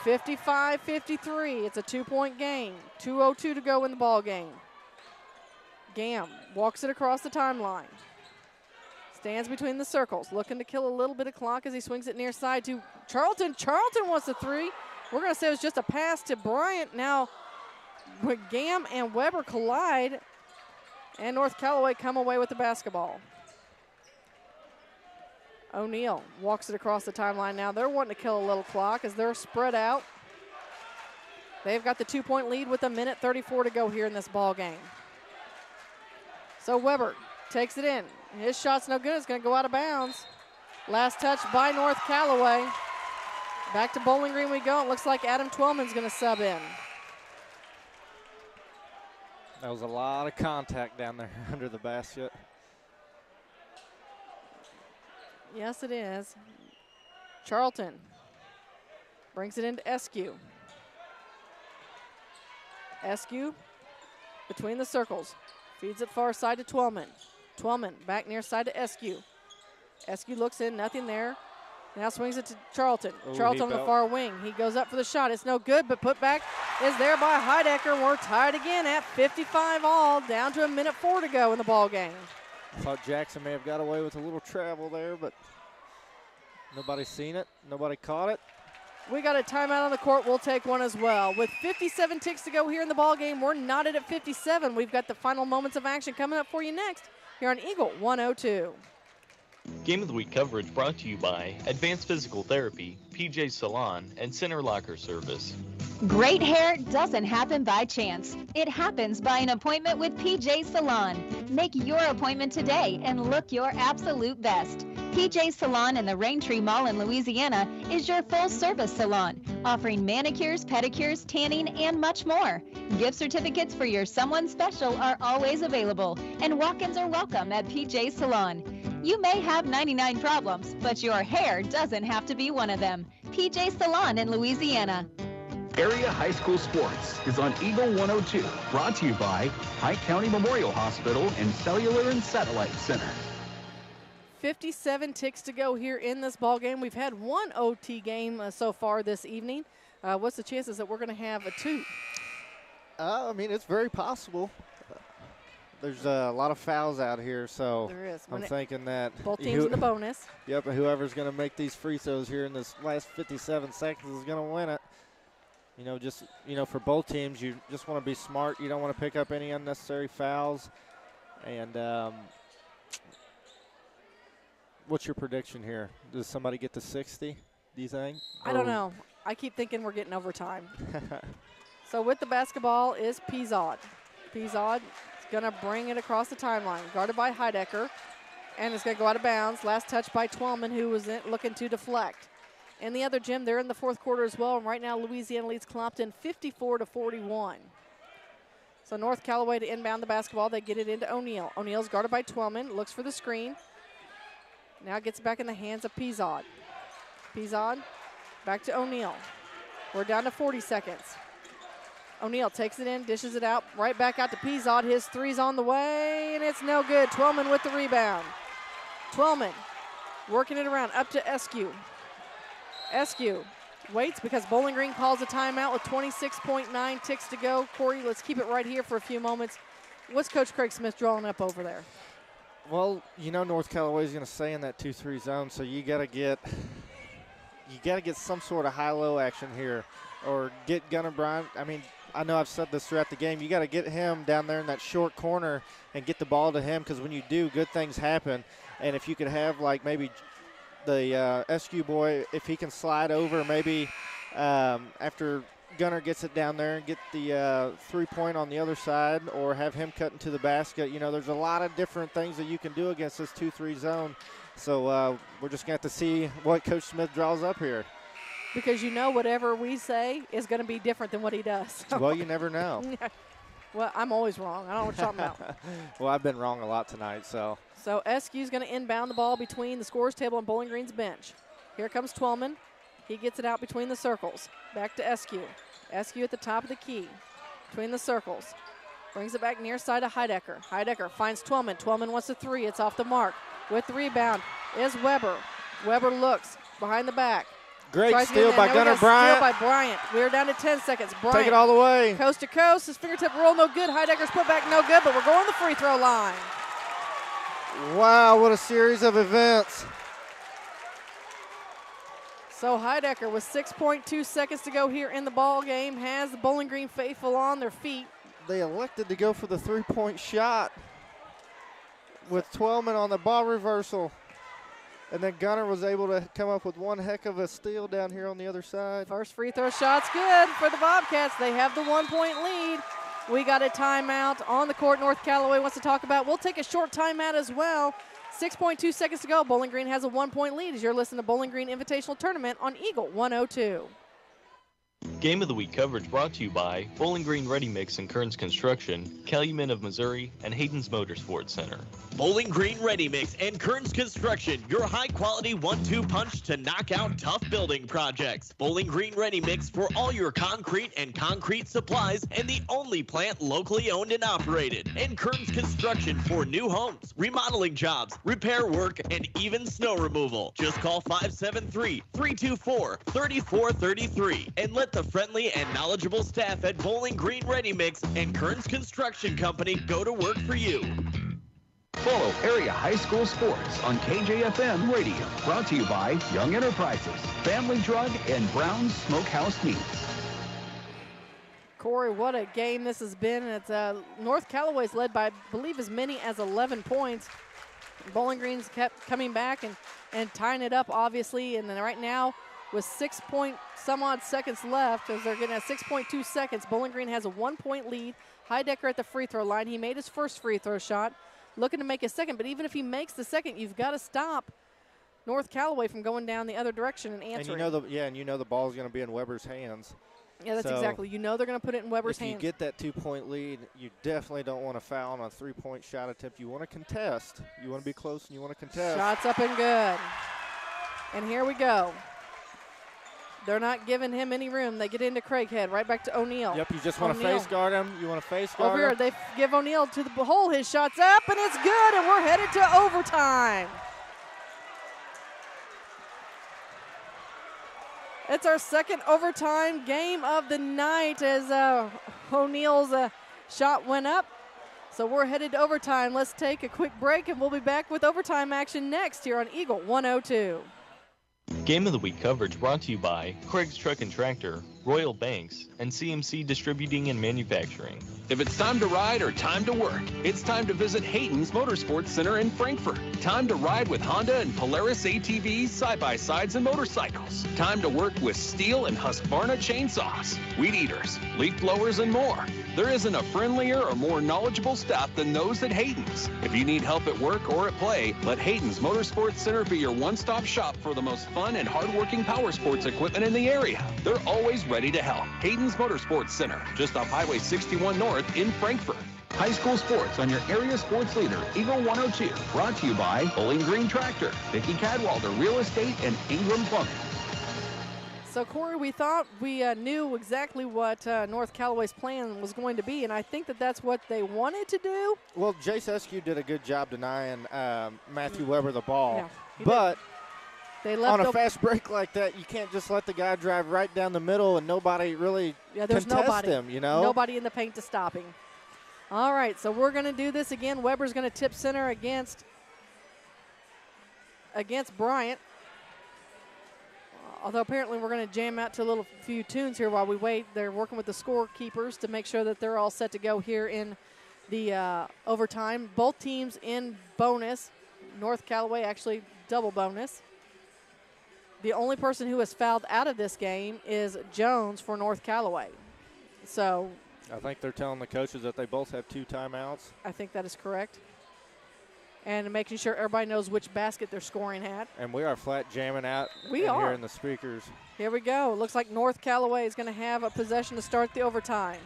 55-53. It's a 2-point game. 2:02 to go in the ball game. Gam walks it across the timeline. Stands between the circles, looking to kill a little bit of clock as he swings it near side to Charlton. Charlton wants the three. We're going to say it was just a pass to Bryant. Now, when Gam and Weber collide, and North Callaway come away with the basketball. O'Neal walks it across the timeline now. They're wanting to kill a little clock as they're spread out. They've got the 2-point lead with 1:34 to go here in this ball game. So Weber takes it in. His shot's no good. It's going to go out of bounds. Last touch by North Callaway. Back to Bowling Green we go. It looks like Adam Twellman's going to sub in. That was a lot of contact down there under the basket. Yes, it is. Charlton brings it into Eskew. Eskew between the circles. Feeds it far side to Twellman. Twellman back near side to Eskew. Eskew looks in, nothing there. Now swings it to Charlton. Charlton on the far wing. He goes up for the shot. It's no good, but put back is there by Heidecker. We're tied again at 55 all, down to 1:04 to go in the ball game. I thought Jackson may have got away with a little travel there, but nobody's seen it. Nobody caught it. We got a timeout on the court. We'll take one as well. With 57 ticks to go here in the ball game, we're knotted at 57. We've got the final moments of action coming up for you next here on Eagle 102. Game of the Week coverage brought to you by Advanced Physical Therapy, PJ Salon, and Center Locker Service. Great hair doesn't happen by chance. It happens by an appointment with PJ Salon. Make your appointment today and look your absolute best. PJ Salon in the Raintree Mall in Louisiana is your full-service salon, offering manicures, pedicures, tanning, and much more. Gift certificates for your someone special are always available, and walk-ins are welcome at PJ Salon. You may have 99 problems, but your hair doesn't have to be one of them. PJ Salon in Louisiana. Area High School Sports is on Eagle 102, brought to you by Pike County Memorial Hospital and Cellular and Satellite Center. 57 ticks to go here in this ball game. We've had one OT game so far this evening. What's the chances that we're going to have a 2? I mean, it's very possible. There's a lot of fouls out here, so there is. I'm thinking that both teams in the bonus. Yep, whoever's going to make these free throws here in this last 57 seconds is going to win it. You know, just, for both teams, you just want to be smart. You don't want to pick up any unnecessary fouls. And what's your prediction here? Does somebody get to 60, do you think? I don't know. I keep thinking we're getting overtime. So with the basketball is Peasod. Peasod is going to bring it across the timeline, guarded by Heidecker, and it's going to go out of bounds. Last touch by Twellman, who was looking to deflect. In the other gym, they're in the fourth quarter as well, and right now Louisiana leads Clopton 54-41. So North Callaway to inbound the basketball. They get it into O'Neal. O'Neal's guarded by Twellman, looks for the screen. Now gets it back in the hands of Peasod. Peasod back to O'Neal. We're down to 40 seconds. O'Neal takes it in, dishes it out, right back out to Peasod. His three's on the way, and it's no good. Twellman with the rebound. Twellman working it around up to Eskew. Eskew waits because Bowling Green calls a timeout with 26.9 ticks to go. Corey, let's keep it right here for a few moments. What's Coach Craig Smith drawing up over there? Well, you know North Callaway is going to stay in that 2-3 zone, so you got to get some sort of high-low action here, or get Gunnar Bryant. I mean, I know I've said this throughout the game. You got to get him down there in that short corner and get the ball to him, because when you do, good things happen. And if you could have like maybe the SQ boy, if he can slide over, maybe after Gunnar gets it down there and get the 3-point on the other side, or have him cut into the basket. You know, there's a lot of different things that you can do against this 2-3 zone. So we're just going to have to see what Coach Smith draws up here. Because you know whatever we say is going to be different than what he does. Well, you never know. Well, I'm always wrong. I don't know what you're talking about. Well, I've been wrong a lot tonight, so. So SQ's going to inbound the ball between the scores table and Bowling Green's bench. Here comes Twellman. He gets it out between the circles. Back to SQ. SQ at the top of the key. Between the circles. Brings it back near side to Heidecker. Heidecker finds Twellman. Twellman wants a three. It's off the mark. With the rebound is Weber. Weber looks behind the back. Great steal by Gunnar Bryant. Steal by Bryant. We are down to 10 seconds. Bryant. Take it all the way. Coast to coast. His fingertip roll no good. Heidecker's put back no good, but we're going to the free throw line. Wow, what a series of events. So Heidecker with 6.2 seconds to go here in the ball game has the Bowling Green faithful on their feet. They elected to go for the 3-point shot with Twellman on the ball reversal. And then Gunnar was able to come up with one heck of a steal down here on the other side. First free throw shot's good for the Bobcats. They have the 1-point lead. We got a timeout on the court. North Callaway wants to talk about. We'll take a short timeout as well. 6.2 seconds to go. Bowling Green has a 1-point lead as you're listening to Bowling Green Invitational Tournament on Eagle 102. Game of the Week coverage brought to you by Bowling Green Ready Mix and Kearns Construction, Calumet of Missouri, and Hayden's Motorsports Center. Bowling Green Ready Mix and Kearns Construction, your high-quality 1-2 punch to knock out tough building projects. Bowling Green Ready Mix for all your concrete and concrete supplies, and the only plant locally owned and operated. And Kearns Construction for new homes, remodeling jobs, repair work, and even snow removal. Just call 573-324-3433 and let the friendly and knowledgeable staff at Bowling Green Ready Mix and Kearns Construction Company go to work for you. Follow area high school sports on KJFM Radio. Brought to you by Young Enterprises, Family Drug, and Brown's Smokehouse Meats. Corey, what a game this has been. It's North Callaway's led by, I believe, as many as 11 points. Bowling Green's kept coming back and tying it up, obviously. And then right now, with 6-point-some-odd seconds left, as they're getting at 6.2 seconds, Bowling Green has a 1-point lead. Heidecker at the free throw line. He made his first free throw shot, looking to make a second. But even if he makes the second, you've got to stop North Callaway from going down the other direction and answering. And you know the ball is going to be in Weber's hands. Yeah, that's exactly. You know they're going to put it in Weber's hands. If you get that 2-point lead, you definitely don't want to foul on a 3-point shot attempt. You want to contest. You want to be close and you want to contest. Shots up and good. And here we go. They're not giving him any room. They get into Craighead, right back to O'Neal. Yep, you just want to face guard him. You want to face guard over here, they give O'Neal to the hole. His shot's up, and it's good, and we're headed to overtime. It's our second overtime game of the night as O'Neal's shot went up. So we're headed to overtime. Let's take a quick break, and we'll be back with overtime action next here on Eagle 102. Game of the Week coverage brought to you by Craig's Truck and Tractor, Royal Banks, and CMC Distributing and Manufacturing. If it's time to ride or time to work, it's time to visit Hayden's Motorsports Center in Frankfort. Time to ride with Honda and Polaris ATVs, side-by-sides, and motorcycles. Time to work with Steel and Husqvarna chainsaws, weed eaters, leaf blowers, and more. There isn't a friendlier or more knowledgeable staff than those at Hayden's. If you need help at work or at play, let Hayden's Motorsports Center be your one-stop shop for the most fun and hard-working power sports equipment in the area. They're always ready to help. Hayden's Motorsports Center, just off Highway 61 North in Frankfort. High school sports on your area sports leader, Eagle 102. Brought to you by Bowling Green Tractor, Vicki Cadwalder Real Estate, and Ingram Plumbing. So, Corey, we thought we knew exactly what North Callaway's plan was going to be, and I think that that's what they wanted to do. Well, Jace Eskew did a good job denying Matthew Weber the ball. Yeah, but They left on a fast break like that, you can't just let the guy drive right down the middle and nobody really contest him, you know? Nobody in the paint to stop him. All right, so we're going to do this again. Weber's going to tip center against Bryant. Although apparently we're going to jam out to a few tunes here while we wait. They're working with the scorekeepers to make sure that they're all set to go here in the overtime. Both teams in bonus. North Callaway actually double bonus. The only person who has fouled out of this game is Jones for North Callaway. So I think they're telling the coaches that they both have 2 timeouts. I think that is correct. And making sure everybody knows which basket they're scoring at. And we are flat jamming out here in the speakers. Here we go. Looks like North Callaway is going to have a possession to start the overtime.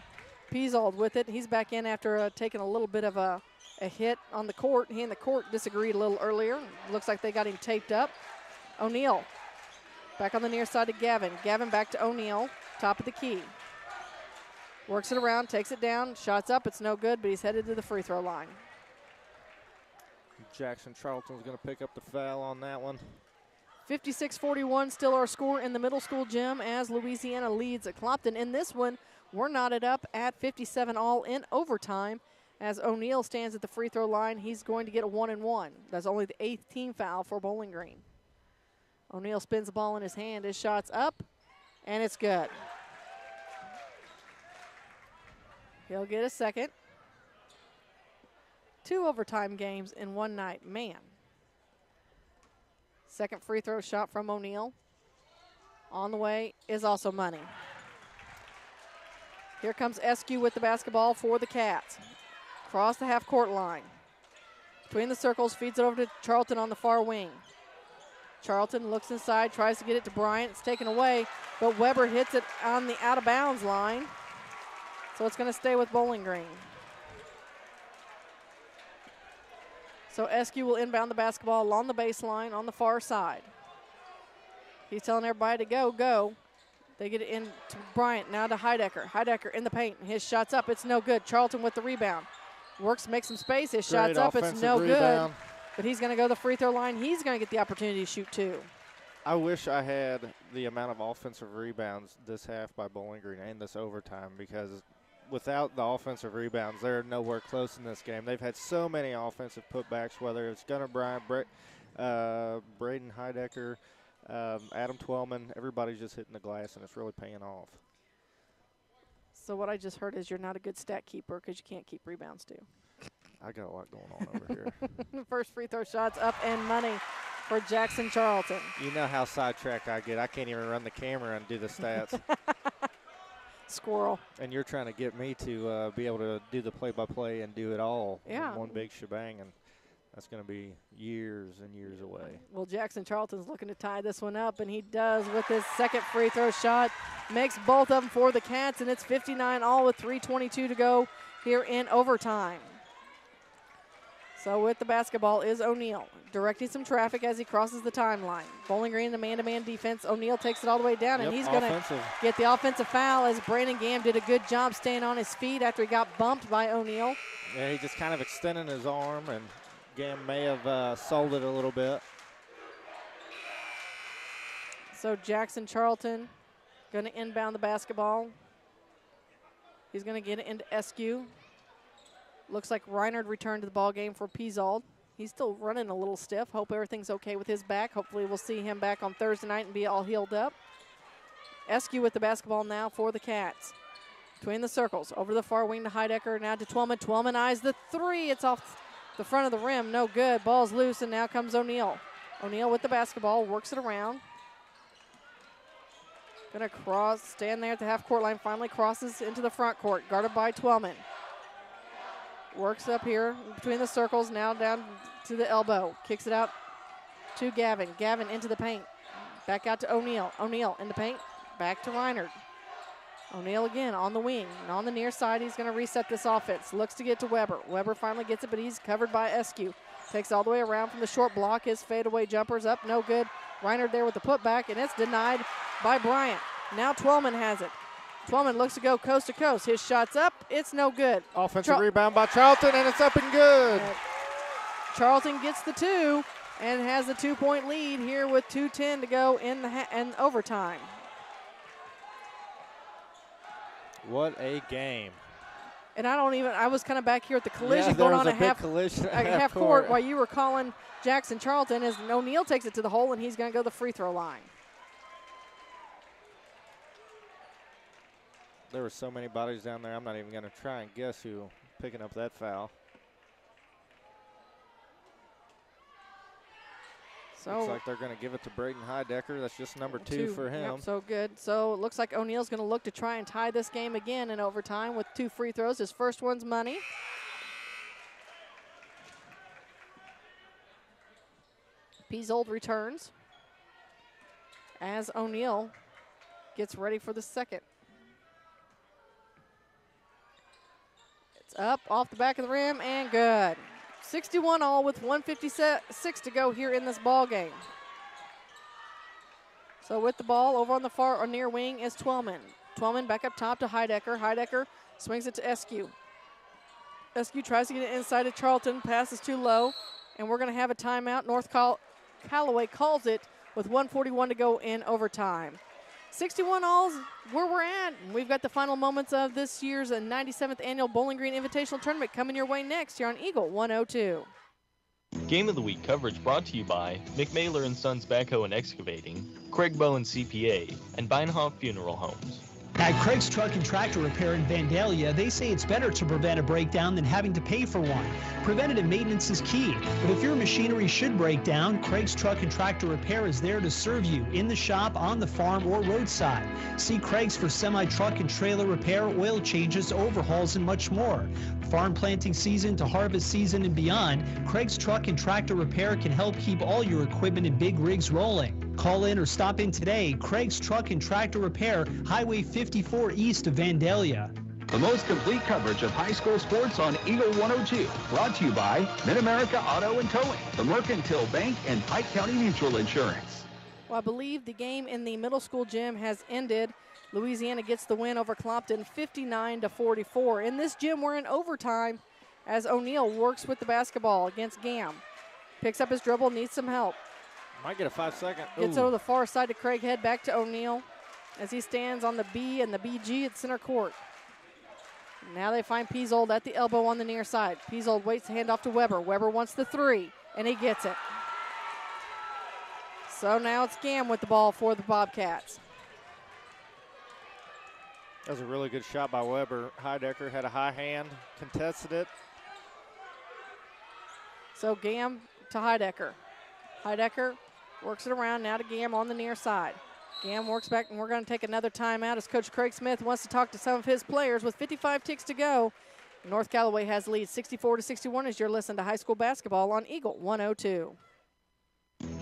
Piesold with it. He's back in after taking a little bit of a hit on the court. He and the court disagreed a little earlier. Looks like they got him taped up. O'Neal back on the near side to Gavin. Gavin back to O'Neal, top of the key. Works it around, takes it down, shots up. It's no good, but he's headed to the free throw line. Jackson Charlton's going to pick up the foul on that one. 56-41 still our score in the middle school gym as Louisiana leads at Clopton. In this one, we're knotted up at 57 all in overtime as O'Neal stands at the free throw line. He's going to get a 1-and-1. That's only the 8th team foul for Bowling Green. O'Neal spins the ball in his hand. His shot's up, and it's good. He'll get a second. 2 overtime games in one night. Man. Second free throw shot from O'Neal. On the way is also money. Here comes Eskew with the basketball for the Cats. Across the half-court line. Between the circles, feeds it over to Charlton on the far wing. Charlton looks inside, tries to get it to Bryant. It's taken away, but Weber hits it on the out-of-bounds line. So it's going to stay with Bowling Green. So Eskew will inbound the basketball along the baseline on the far side. He's telling everybody to go, go. They get it in to Bryant, now to Heidecker. Heidecker in the paint. His shot's up. It's no good. Charlton with the rebound. Works, makes some space. His shot's up. It's no good. But he's going to go to the free throw line. He's going to get the opportunity to shoot 2. I wish I had the amount of offensive rebounds this half by Bowling Green and this overtime, because without the offensive rebounds, they're nowhere close in this game. They've had so many offensive putbacks, whether it's Gunnar Bryant, Braden Heidecker, Adam Twellman. Everybody's just hitting the glass, and it's really paying off. So what I just heard is you're not a good stat keeper because you can't keep rebounds, too. I got a lot going on over here. First free throw shot's up and money for Jackson Charlton. You know how sidetracked I get. I can't even run the camera and do the stats. Squirrel. And you're trying to get me to be able to do the play-by-play and do it all in one big shebang, and that's going to be years and years away. Well, Jackson Charlton's looking to tie this one up, and he does with his second free throw shot. Makes both of them for the Cats, and it's 59 all with 3:22 to go here in overtime. So with the basketball is O'Neal, directing some traffic as he crosses the timeline. Bowling Green, the man-to-man defense. O'Neal takes it all the way down, and he's going to get the offensive foul as Brandon Gamm did a good job staying on his feet after he got bumped by O'Neal. Yeah, he just kind of extended his arm, and Gamm may have sold it a little bit. So Jackson Charlton going to inbound the basketball. He's going to get it into Eskew. Looks like Reinard returned to the ball game for Piesold. He's still running a little stiff. Hope everything's okay with his back. Hopefully we'll see him back on Thursday night and be all healed up. Eskew with the basketball now for the Cats. Between the circles, over the far wing to Heidecker, now to Twellman. Twellman eyes the 3. It's off the front of the rim. No good. Ball's loose, and now comes O'Neal. O'Neal with the basketball, works it around. Gonna cross, stand there at the half-court line, finally crosses into the front court, guarded by Twellman. Works up here between the circles, now down to the elbow. Kicks it out to Gavin. Gavin into the paint. Back out to O'Neal. O'Neal in the paint. Back to Reinard. O'Neal again on the wing. And on the near side, he's going to reset this offense. Looks to get to Weber. Weber finally gets it, but he's covered by Eskew. Takes all the way around from the short block. His fadeaway jumper's up. No good. Reinard there with the putback, and it's denied by Bryant. Now Twellman has it. Twellman looks to go coast to coast. His shot's up. It's no good. Offensive rebound by Charlton, and it's up and good. Charlton gets the 2, and has a 2-point lead here with 2:10 to go in in overtime. What a game. And I was kind of back here at the collision Yeah, going on there was at a big half, collision at at half half court. court while you were calling Jackson Charlton as O'Neal takes it to the hole, and he's going to go to the free throw line. There were so many bodies down there, I'm not even going to try and guess who picking up that foul. So looks like they're going to give it to Braden Heidecker. That's just number 2 for him. Yep, so good. So it looks like O'Neal's going to look to try and tie this game again in overtime with 2 free throws. His first one's money. Peasold returns as O'Neal gets ready for the second. It's up off the back of the rim and good. 61 all with 1:56 to go here in this ball game. So with the ball over on the far or near wing is Twellman. Twellman back up top to Heidecker. Heidecker swings it to Eskew. Eskew tries to get it inside of Charlton. Pass is too low, and we're going to have a timeout. Callaway calls it with 1:41 to go in overtime. 61 all's where we're at. We've got the final moments of this year's 97th Annual Bowling Green Invitational Tournament coming your way next here on Eagle 102. Game of the Week coverage brought to you by McMailer and Sons Backhoe and Excavating, Craig Bowen CPA, and Beinhoff Funeral Homes. At Craig's Truck and Tractor Repair in Vandalia, they say it's better to prevent a breakdown than having to pay for one. Preventative maintenance is key, but if your machinery should break down, Craig's Truck and Tractor Repair is there to serve you in the shop, on the farm, or roadside. See Craig's for semi-truck and trailer repair, oil changes, overhauls, and much more. Farm planting season to harvest season and beyond, Craig's Truck and Tractor Repair can help keep all your equipment and big rigs rolling. Call in or stop in today. Craig's Truck and Tractor Repair, Highway 54 east of Vandalia. The most complete coverage of high school sports on Eagle 102. Brought to you by Mid-America Auto and Towing, the Mercantile Bank, and Pike County Mutual Insurance. Well, I believe the game in the middle school gym has ended. Louisiana gets the win over Clopton 59-44. In this gym, we're in overtime as O'Neal works with the basketball against Gam. Picks up his dribble, needs some help. Might get a 5-second. Gets over the far side to Craig Head, back to O'Neal as he stands on the B and the BG at center court. Now they find Peasold at the elbow on the near side. Peasold waits to hand off to Weber. Weber wants the 3, and he gets it. So now it's Gam with the ball for the Bobcats. That was a really good shot by Weber. Heidecker had a high hand, contested it. So Gam to Heidecker. Heidecker works it around now to Gam on the near side. Gam works back, and we're going to take another timeout as Coach Craig Smith wants to talk to some of his players with 55 ticks to go. North Callaway has the lead 64-61 as you're listening to high school basketball on Eagle 102.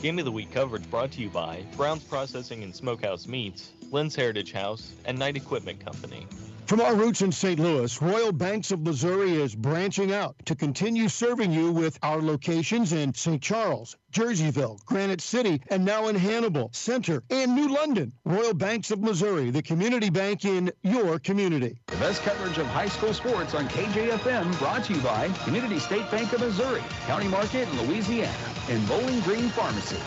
Game of the Week coverage brought to you by Brown's Processing and Smokehouse Meats, Lynn's Heritage House, and Knight Equipment Company. From our roots in St. Louis, Royal Banks of Missouri is branching out to continue serving you with our locations in St. Charles, Jerseyville, Granite City, and now in Hannibal, Center, and New London. Royal Banks of Missouri, the community bank in your community. The best coverage of high school sports on KJFM, brought to you by Community State Bank of Missouri, County Market in Louisiana, and Bowling Green Pharmacy.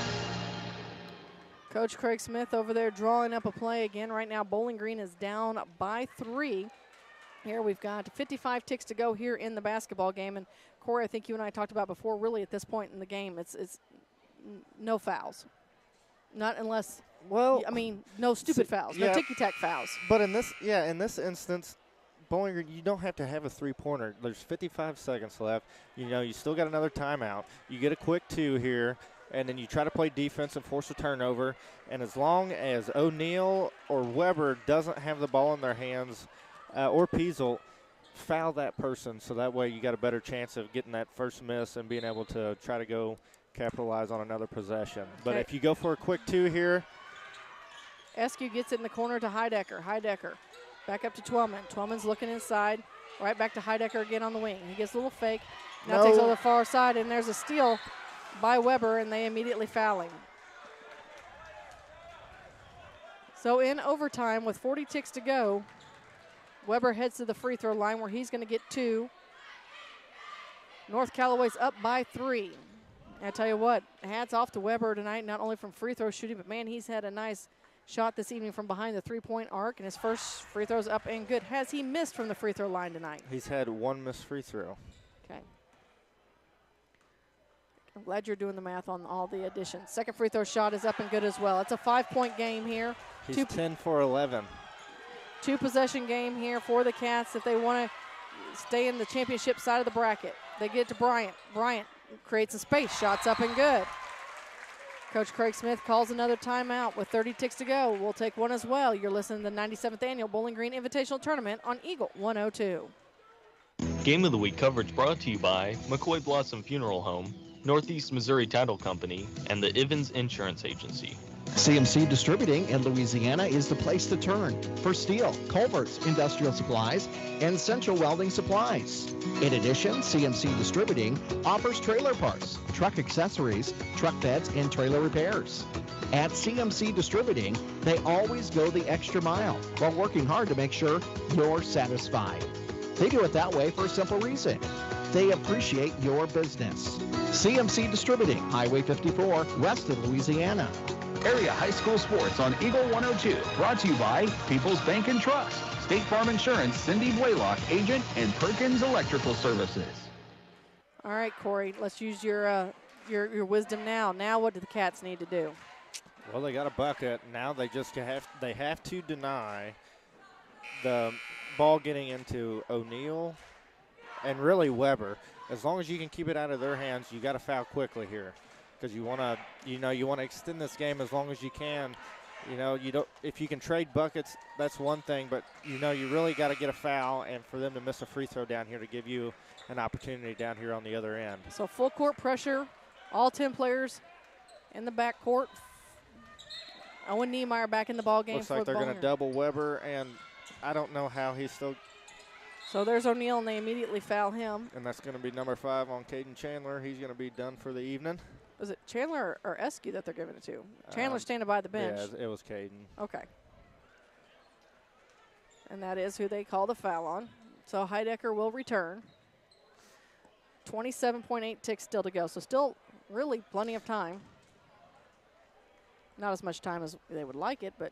Coach Craig Smith over there drawing up a play again. Right now, Bowling Green is down by 3. Here we've got 55 ticks to go here in the basketball game. And Corey, I think you and I talked about before, really at this point in the game, it's no fouls. Not unless, well, I mean, no stupid fouls, no ticky-tack fouls. But in this instance, Bowling Green, you don't have to have a three-pointer. There's 55 seconds left. You know, you still got another timeout. You get a quick 2 here, and then you try to play defense and force a turnover. And as long as O'Neal or Weber doesn't have the ball in their hands, or Peasel, foul that person, so that way you got a better chance of getting that first miss and being able to try to go capitalize on another possession. But if you go for a quick 2 here. Eskew gets it in the corner to Heidecker. Heidecker back up to Twellman. Twellman's looking inside. Right back to Heidecker again on the wing. He gets a little fake. Now takes over the far side, and there's a steal by Weber, and they immediately foul him. So in overtime with 40 ticks to go, Weber heads to the free throw line where he's going to get 2. North Callaway's up by 3. I tell you what, hats off to Weber tonight, not only from free throw shooting, but, man, he's had a nice shot this evening from behind the three-point arc, and his first free throw's up and good. Has he missed from the free throw line tonight? He's had one missed free throw. Okay. I'm glad you're doing the math on all the additions. Second free throw shot is up and good as well. It's a 5-point game here. He's 10 for 11. 2-possession game here for the Cats if they want to stay in the championship side of the bracket. They get to Bryant. Bryant creates a space. Shots up and good. Coach Craig Smith calls another timeout with 30 ticks to go. We'll take one as well. You're listening to the 97th Annual Bowling Green Invitational Tournament on Eagle 102. Game of the Week coverage brought to you by McCoy Blossom Funeral Home, Northeast Missouri Title Company, and the Ivins Insurance Agency. CMC Distributing in Louisiana is the place to turn for steel, culverts, industrial supplies, and central welding supplies. In addition, CMC Distributing offers trailer parts, truck accessories, truck beds, and trailer repairs. At CMC Distributing, they always go the extra mile while working hard to make sure you're satisfied. They do it that way for a simple reason. They appreciate your business. CMC Distributing, Highway 54, west of Louisiana. Area high school sports on Eagle 102. Brought to you by People's Bank and Trust, State Farm Insurance, Cindy Blaylock, agent, and Perkins Electrical Services. All right, Corey, let's use your wisdom now. Now what do the Cats need to do? Well, they got a bucket. Now they just have to deny the ball getting into O'Neal and really Weber. As long as you can keep it out of their hands, you got to foul quickly here. Because you want to extend this game as long as you can. If you can trade buckets, that's one thing, but you really got to get a foul and for them to miss a free throw down here to give you an opportunity down here on the other end. So full court pressure, all 10 players in the backcourt. Owen Niemeyer back in the ball game. Looks like they're going to double Weber, and I don't know how he's still. So there's O'Neal, and they immediately foul him. And that's going to be number 5 on Caden Chandler. He's going to be done for the evening. Was it Chandler or Eskew that they're giving it to? Chandler standing by the bench. Yeah, it was Caden. Okay. And that is who they call the foul on. So Heidecker will return. 27.8 ticks still to go. So still really plenty of time. Not as much time as they would like it, but.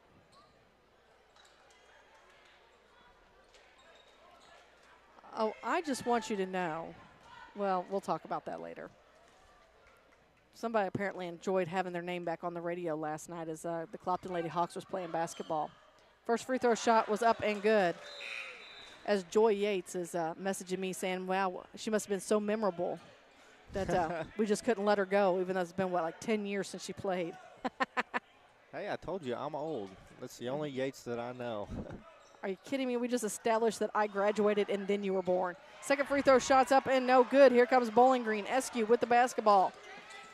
Oh, I just want you to know. Well, we'll talk about that later. Somebody apparently enjoyed having their name back on the radio last night as the Clopton Lady Hawks was playing basketball. First free throw shot was up and good. As Joy Yates is messaging me saying, wow, she must have been so memorable that we just couldn't let her go, even though it's been, like 10 years since she played. Hey, I told you, I'm old. That's the only Yates that I know. Are you kidding me? We just established that I graduated and then you were born. Second free throw shot's up and no good. Here comes Bowling Green. Eskew with the basketball.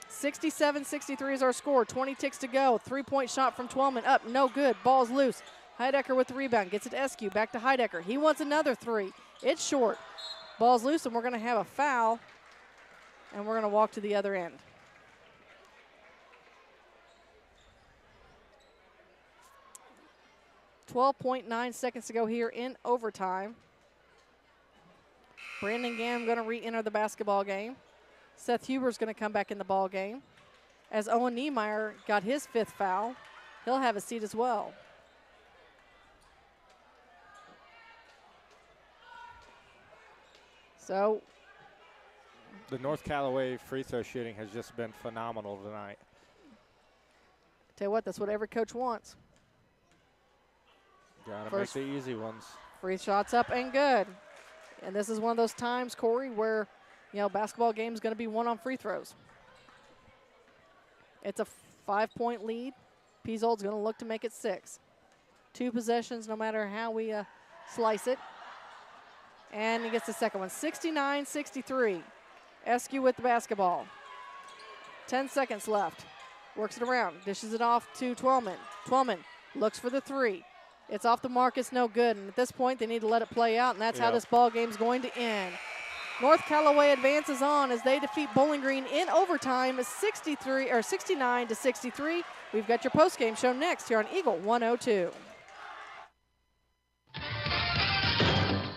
67-63 is our score. 20 ticks to go. 3-point shot from Twellman. Up, no good. Ball's loose. Heidecker with the rebound. Gets it to Eskew. Back to Heidecker. He wants another 3. It's short. Ball's loose, and we're going to have a foul, and we're going to walk to the other end. .9 seconds to go here in overtime. Brandon Gamm going to re-enter the basketball game. Seth Huber's going to come back in the ball game. As Owen Niemeyer got his 5th foul, he'll have a seat as well. So the North Callaway free throw shooting has just been phenomenal tonight. Tell you what, that's what every coach wants. Gotta make the easy ones. Free shots up and good. And this is one of those times, Corey, where basketball game is going to be won on free throws. It's a 5-point lead. Piezold's going to look to make it 6. 2 possessions, no matter how we slice it. And he gets the second one. 69-63. Eskew with the basketball. 10 seconds left. Works it around. Dishes it off to Twellman. Twellman looks for the 3. It's off the mark. It's no good. And at this point, they need to let it play out, and that's how this ball game's going to end. North Callaway advances on as they defeat Bowling Green in overtime, 69-63. We've got your postgame show next here on Eagle 102.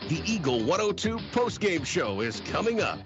The Eagle 102 postgame show is coming up.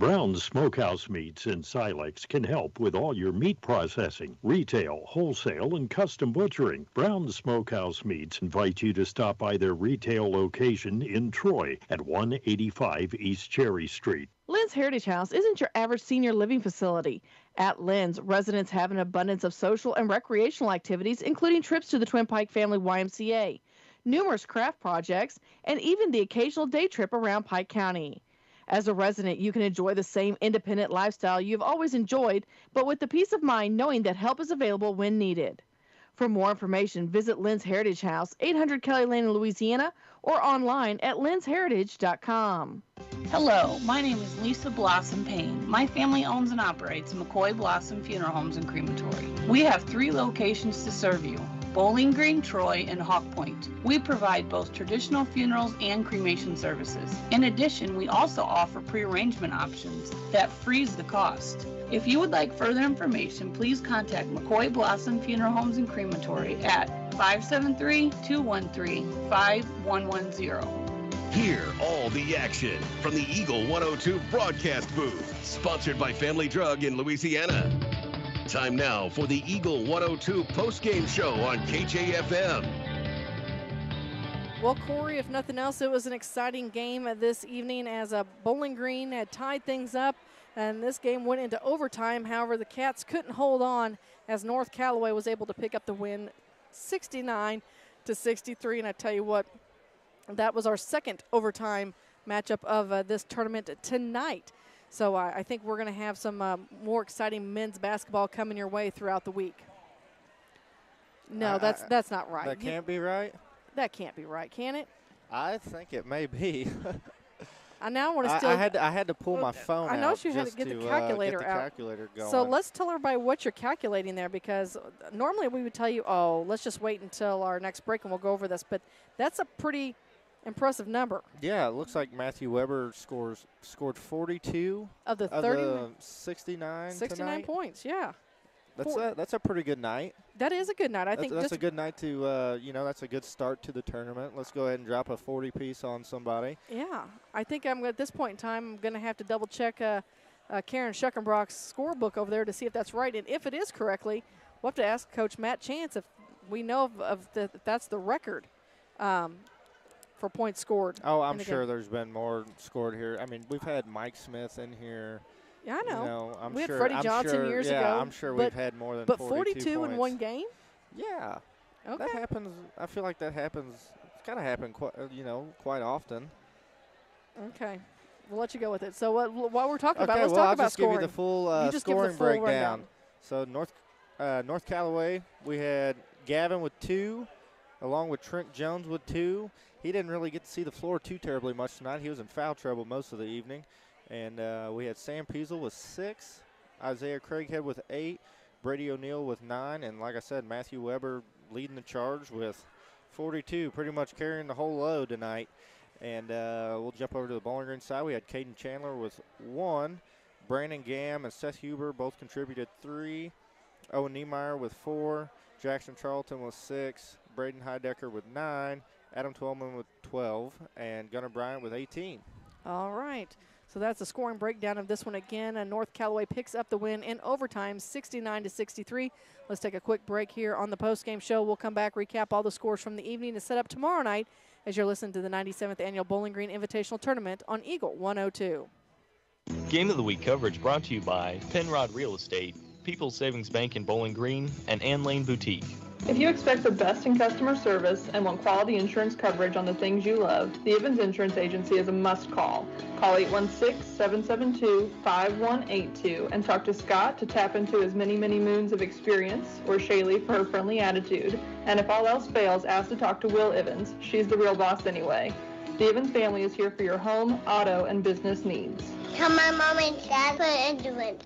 Brown's Smokehouse Meats in Silex can help with all your meat processing, retail, wholesale, and custom butchering. Brown's Smokehouse Meats invite you to stop by their retail location in Troy at 185 East Cherry Street. Lynn's Heritage House isn't your average senior living facility. At Lynn's, residents have an abundance of social and recreational activities, including trips to the Twin Pike Family YMCA, numerous craft projects, and even the occasional day trip around Pike County. As a resident, you can enjoy the same independent lifestyle you've always enjoyed, but with the peace of mind knowing that help is available when needed. For more information, visit Lynn's Heritage House, 800 Kelly Lane in Louisiana, or online at lynsheritage.com. Hello, my name is Lisa Blossom Payne. My family owns and operates McCoy Blossom Funeral Homes and Crematory. We have 3 locations to serve you: Bowling Green, Troy, and Hawk Point. We provide both traditional funerals and cremation services. In addition, we also offer pre-arrangement options that freeze the cost. If you would like further information, please contact McCoy Blossom Funeral Homes and Crematory at 573-213-5110. Hear all the action from the Eagle 102 broadcast booth, sponsored by Family Drug in Louisiana. Time now for the Eagle 102 postgame show on KJFM. Well, Corey, if nothing else, it was an exciting game this evening as Bowling Green had tied things up, and this game went into overtime. However, the Cats couldn't hold on as North Callaway was able to pick up the win 69-63. And I tell you what, that was our second overtime matchup of this tournament tonight. So I think we're going to have some more exciting men's basketball coming your way throughout the week. No, that's not right. That can't be right? That can't be right, can it? I think it may be. I now want to still. I had to pull my phone out. I know you had to get the calculator out. Calculator going. So let's tell everybody what you're calculating there, because normally we would tell you, oh, let's just wait until our next break and we'll go over this. But that's a pretty impressive number. Yeah, it looks like Matthew Weber scored 42 of the 30, 69 tonight. Points. Yeah, that's a pretty good night. That is a good night. I think that's a good night to that's a good start to the tournament. Let's go ahead and drop a 40 piece on somebody. Yeah, I think at this point in time I'm going to have to double check Karen Schuckenbrock's scorebook over there to see if that's right, and if it is correctly, we'll have to ask Coach Matt Chance if we know if that's the record. For points scored. Oh, I'm sure there's been more scored here. I mean, we've had Mike Smith in here. Yeah, I know. We had Freddie Johnson years ago. Yeah, I'm sure we've had more than 42 42 points. in one game? Yeah. Okay. That happens. I feel like that happens. It's kind of happened quite often. Okay. We'll let you go with it. So while we're talking about it, let's talk about I'll just scoring. give you the full scoring breakdown. So North Callaway, we had Gavin with 2, along with Trent Jones with 2. He didn't really get to see the floor too terribly much tonight. He was in foul trouble most of the evening. And we had Sam Peasel with 6, Isaiah Craighead with 8, Brady O'Neill with 9, and like I said, Matthew Weber leading the charge with 42, pretty much carrying the whole load tonight. And we'll jump over to the Bowling Green side. We had Caden Chandler with 1, Brandon Gamm and Seth Huber both contributed 3, Owen Niemeyer with 4, Jackson Charlton with 6, Braden Heidecker with 9, Adam Twellman with 12, and Gunnar Bryant with 18. All right. So that's the scoring breakdown of this one again. And North Callaway picks up the win in overtime, 69-63. Let's take a quick break here on the postgame show. We'll come back, recap all the scores from the evening, and set up tomorrow night as you're listening to the 97th Annual Bowling Green Invitational Tournament on Eagle 102. Game of the Week coverage brought to you by Penrod Real Estate, People's Savings Bank in Bowling Green, and Ann Lane Boutique. If you expect the best in customer service and want quality insurance coverage on the things you love, the Evans Insurance Agency is a must-call. Call 816-772-5182 and talk to Scott to tap into his many, many moons of experience, or Shaylee for her friendly attitude. And if all else fails, ask to talk to Will Evans. She's the real boss anyway. The Evans family is here for your home, auto, and business needs. Tell my mom and dad what I'm doing.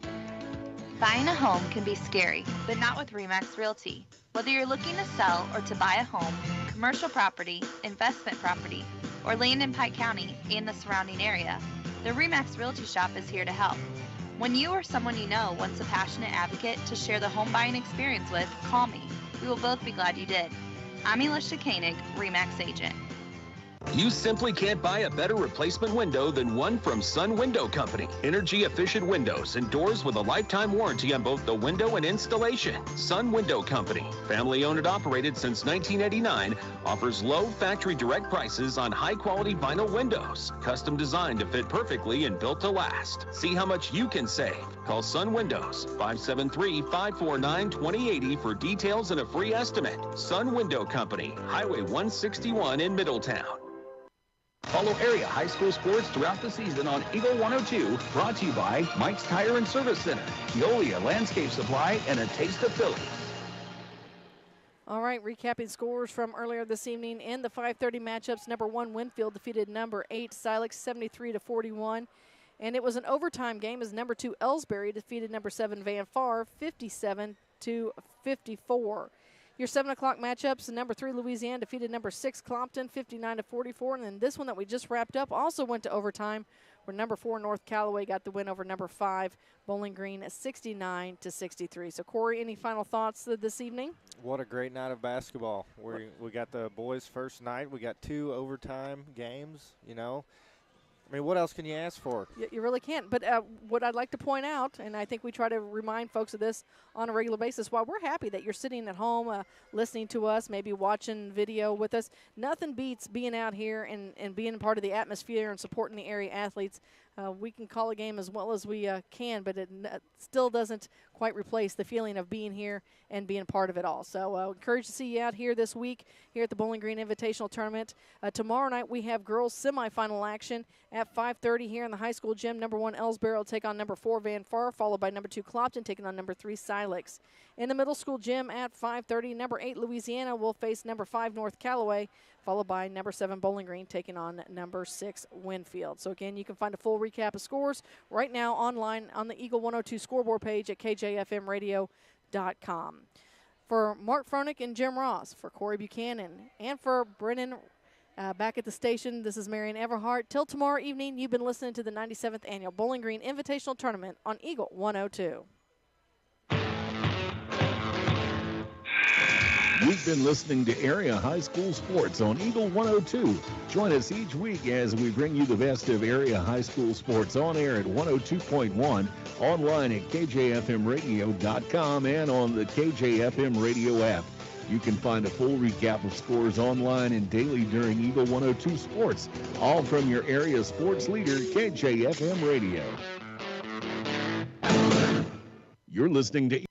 Buying a home can be scary, but not with RE/MAX Realty. Whether you're looking to sell or to buy a home, commercial property, investment property, or land in Pike County and the surrounding area, the RE/MAX Realty Shop is here to help. When you or someone you know wants a passionate advocate to share the home buying experience with, call me. We will both be glad you did. I'm Elisha Koenig, RE/MAX agent. You simply can't buy a better replacement window than one from Sun Window Company. Energy-efficient windows and doors with a lifetime warranty on both the window and installation. Sun Window Company, family-owned and operated since 1989, offers low factory direct prices on high-quality vinyl windows, custom designed to fit perfectly and built to last. See how much you can save. Call Sun Windows, 573-549-2080 for details and a free estimate. Sun Window Company, Highway 161 in Middletown. Follow area high school sports throughout the season on Eagle 102, brought to you by Mike's Tire and Service Center, Keolia Landscape Supply, and a taste of Philly. All right, recapping scores from earlier this evening in the 5:30 matchups. Number 1 Winfield defeated number 8 Silex 73-41. And it was an overtime game as number 2 Ellsbury defeated number 7 Van Far 57-54. Your 7 o'clock matchups, number 3 Louisiana defeated number 6 Clopton 59-44. And then this one that we just wrapped up also went to overtime, where number 4 North Callaway got the win over number 5 Bowling Green 69-63. So Corey, any final thoughts this evening? What a great night of basketball. We got the boys' first night. We got 2 overtime games, you know. I mean, what else can you ask for? You really can't. But what I'd like to point out, and I think we try to remind folks of this on a regular basis, while we're happy that you're sitting at home listening to us, maybe watching video with us, nothing beats being out here and being part of the atmosphere and supporting the area athletes. We can call a game as well as we can, but it still doesn't quite replace the feeling of being here and being part of it all. So encouraged to see you out here this week here at the Bowling Green Invitational Tournament. Tomorrow night we have girls semifinal action at 5:30 here in the high school gym. Number 1 Ellsbury will take on number 4 Van Far, followed by number 2 Clopton taking on number 3 Silex. In the middle school gym at 5:30, number 8 Louisiana will face number 5 North Callaway, followed by number 7 Bowling Green taking on number 6 Winfield. So again, you can find a full recap of scores right now online on the Eagle 102 scoreboard page at kjfmradio.com. For Mark Froelich and Jim Ross, for Corey Buchanan, and for Brennan back at the station, this is Marion Everhart. Till tomorrow evening, you've been listening to the 97th Annual Bowling Green Invitational Tournament on Eagle 102. You've been listening to Area High School Sports on Eagle 102. Join us each week as we bring you the best of area high school sports on air at 102.1, online at kjfmradio.com, and on the KJFM radio app. You can find a full recap of scores online and daily during Eagle 102 Sports, all from your area sports leader, KJFM Radio. You're listening to